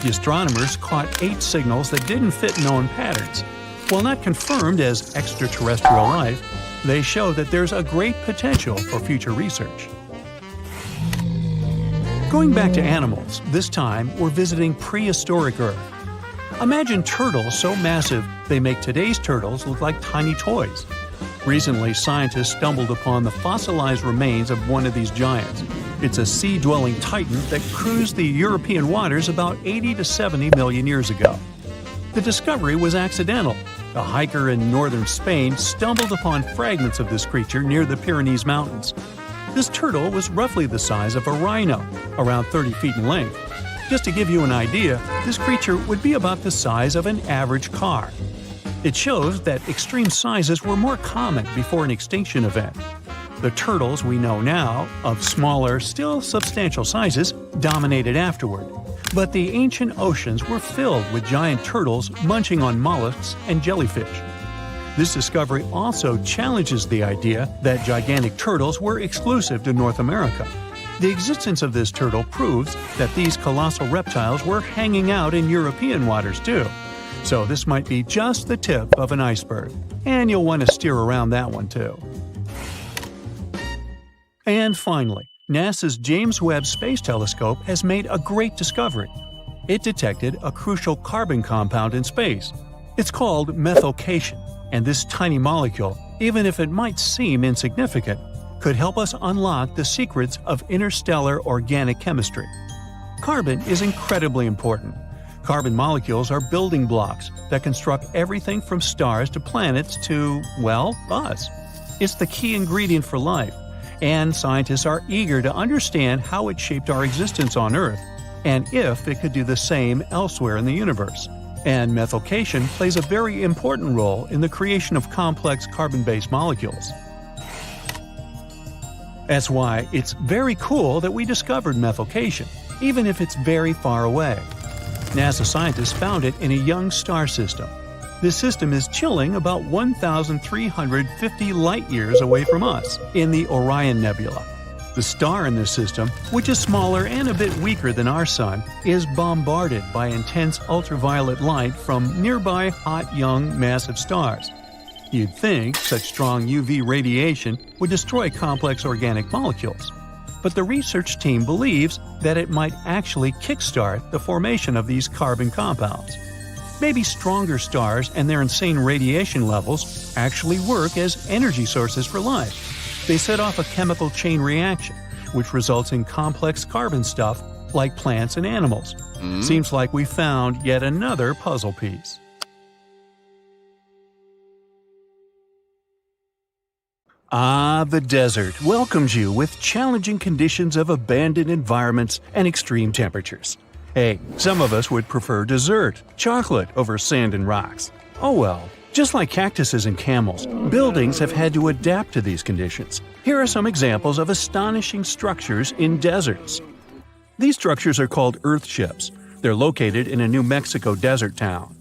The astronomers caught 8 signals that didn't fit known patterns. While not confirmed as extraterrestrial life, they show that there's a great potential for future research. Going back to animals, this time we're visiting prehistoric Earth. Imagine turtles so massive they make today's turtles look like tiny toys. Recently, scientists stumbled upon the fossilized remains of one of these giants. It's a sea-dwelling titan that cruised the European waters about 80 to 70 million years ago. The discovery was accidental. A hiker in northern Spain stumbled upon fragments of this creature near the Pyrenees Mountains. This turtle was roughly the size of a rhino, around 30 feet in length. Just to give you an idea, this creature would be about the size of an average car. It shows that extreme sizes were more common before an extinction event. The turtles we know now, of smaller, still substantial sizes, dominated afterward. But the ancient oceans were filled with giant turtles munching on mollusks and jellyfish. This discovery also challenges the idea that gigantic turtles were exclusive to North America. The existence of this turtle proves that these colossal reptiles were hanging out in European waters too. So this might be just the tip of an iceberg, and you'll want to steer around that one too. And finally, NASA's James Webb Space Telescope has made a great discovery. It detected a crucial carbon compound in space. It's called methycation, and this tiny molecule, even if it might seem insignificant, could help us unlock the secrets of interstellar organic chemistry. Carbon is incredibly important. Carbon molecules are building blocks that construct everything from stars to planets to, well, us. It's the key ingredient for life, and scientists are eager to understand how it shaped our existence on Earth, and if it could do the same elsewhere in the universe. And methycation plays a very important role in the creation of complex carbon-based molecules. That's why it's very cool that we discovered methycation, even if it's very far away. NASA scientists found it in a young star system. This system is chilling about 1,350 light-years away from us, in the Orion Nebula. The star in this system, which is smaller and a bit weaker than our Sun, is bombarded by intense ultraviolet light from nearby hot, young, massive stars. You'd think such strong UV radiation would destroy complex organic molecules. But the research team believes that it might actually kickstart the formation of these carbon compounds. Maybe stronger stars and their insane radiation levels actually work as energy sources for life. They set off a chemical chain reaction, which results in complex carbon stuff like plants and animals. Seems like we found yet another puzzle piece. The desert welcomes you with challenging conditions of abandoned environments and extreme temperatures. Hey, some of us would prefer dessert, chocolate, over sand and rocks. Oh well. Just like cactuses and camels, buildings have had to adapt to these conditions. Here are some examples of astonishing structures in deserts. These structures are called earthships. They're located in a New Mexico desert town.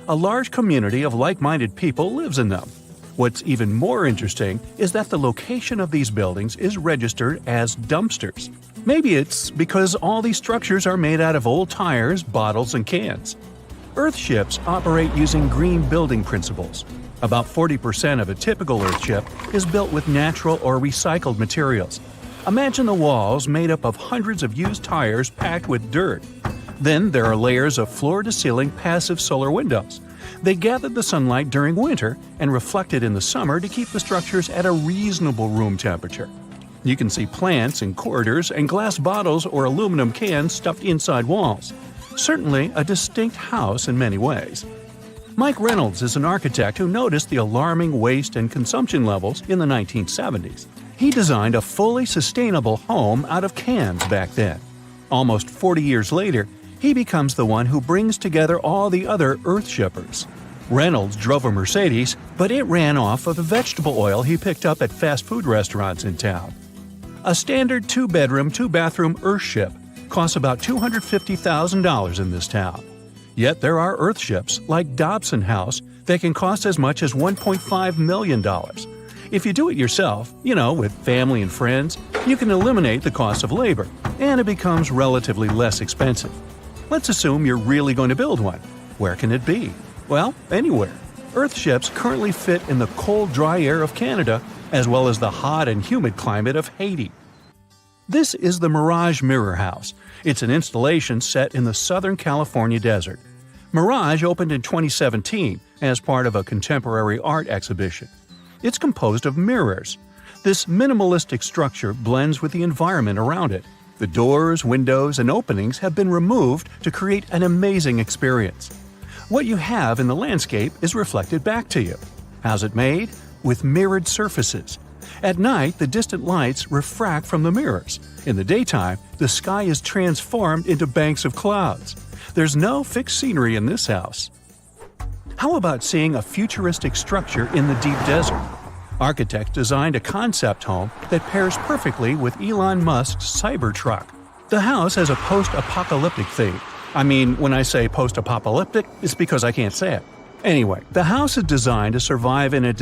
A large community of like-minded people lives in them. What's even more interesting is that the location of these buildings is registered as dumpsters. Maybe it's because all these structures are made out of old tires, bottles, and cans. Earthships operate using green building principles. About 40% of a typical earthship is built with natural or recycled materials. Imagine the walls made up of hundreds of used tires packed with dirt. Then there are layers of floor-to-ceiling passive solar windows. They gather the sunlight during winter and reflect it in the summer to keep the structures at a reasonable room temperature. You can see plants in corridors and glass bottles or aluminum cans stuffed inside walls. Certainly a distinct house in many ways. Mike Reynolds is an architect who noticed the alarming waste and consumption levels in the 1970s. He designed a fully sustainable home out of cans back then. Almost 40 years later, he becomes the one who brings together all the other earthshippers. Reynolds drove a Mercedes, but it ran off of the vegetable oil he picked up at fast food restaurants in town. A standard 2-bedroom, 2-bathroom earthship costs about $250,000 in this town. Yet there are earthships like Dobson House that can cost as much as $1.5 million. If you do it yourself, with family and friends, you can eliminate the cost of labor, and it becomes relatively less expensive. Let's assume you're really going to build one. Where can it be? Well, anywhere. Earthships currently fit in the cold, dry air of Canada, as well as the hot and humid climate of Haiti. This is the Mirage Mirror House. It's an installation set in the Southern California desert. Mirage opened in 2017 as part of a contemporary art exhibition. It's composed of mirrors. This minimalistic structure blends with the environment around it. The doors, windows, and openings have been removed to create an amazing experience. What you have in the landscape is reflected back to you. How's it made? With mirrored surfaces. At night, the distant lights refract from the mirrors. In the daytime, the sky is transformed into banks of clouds. There's no fixed scenery in this house. How about seeing a futuristic structure in the deep desert? Architects designed a concept home that pairs perfectly with Elon Musk's Cybertruck. The house has a post-apocalyptic theme. I mean, when I say post-apocalyptic, it's because I can't say it. Anyway, the house is designed to survive in a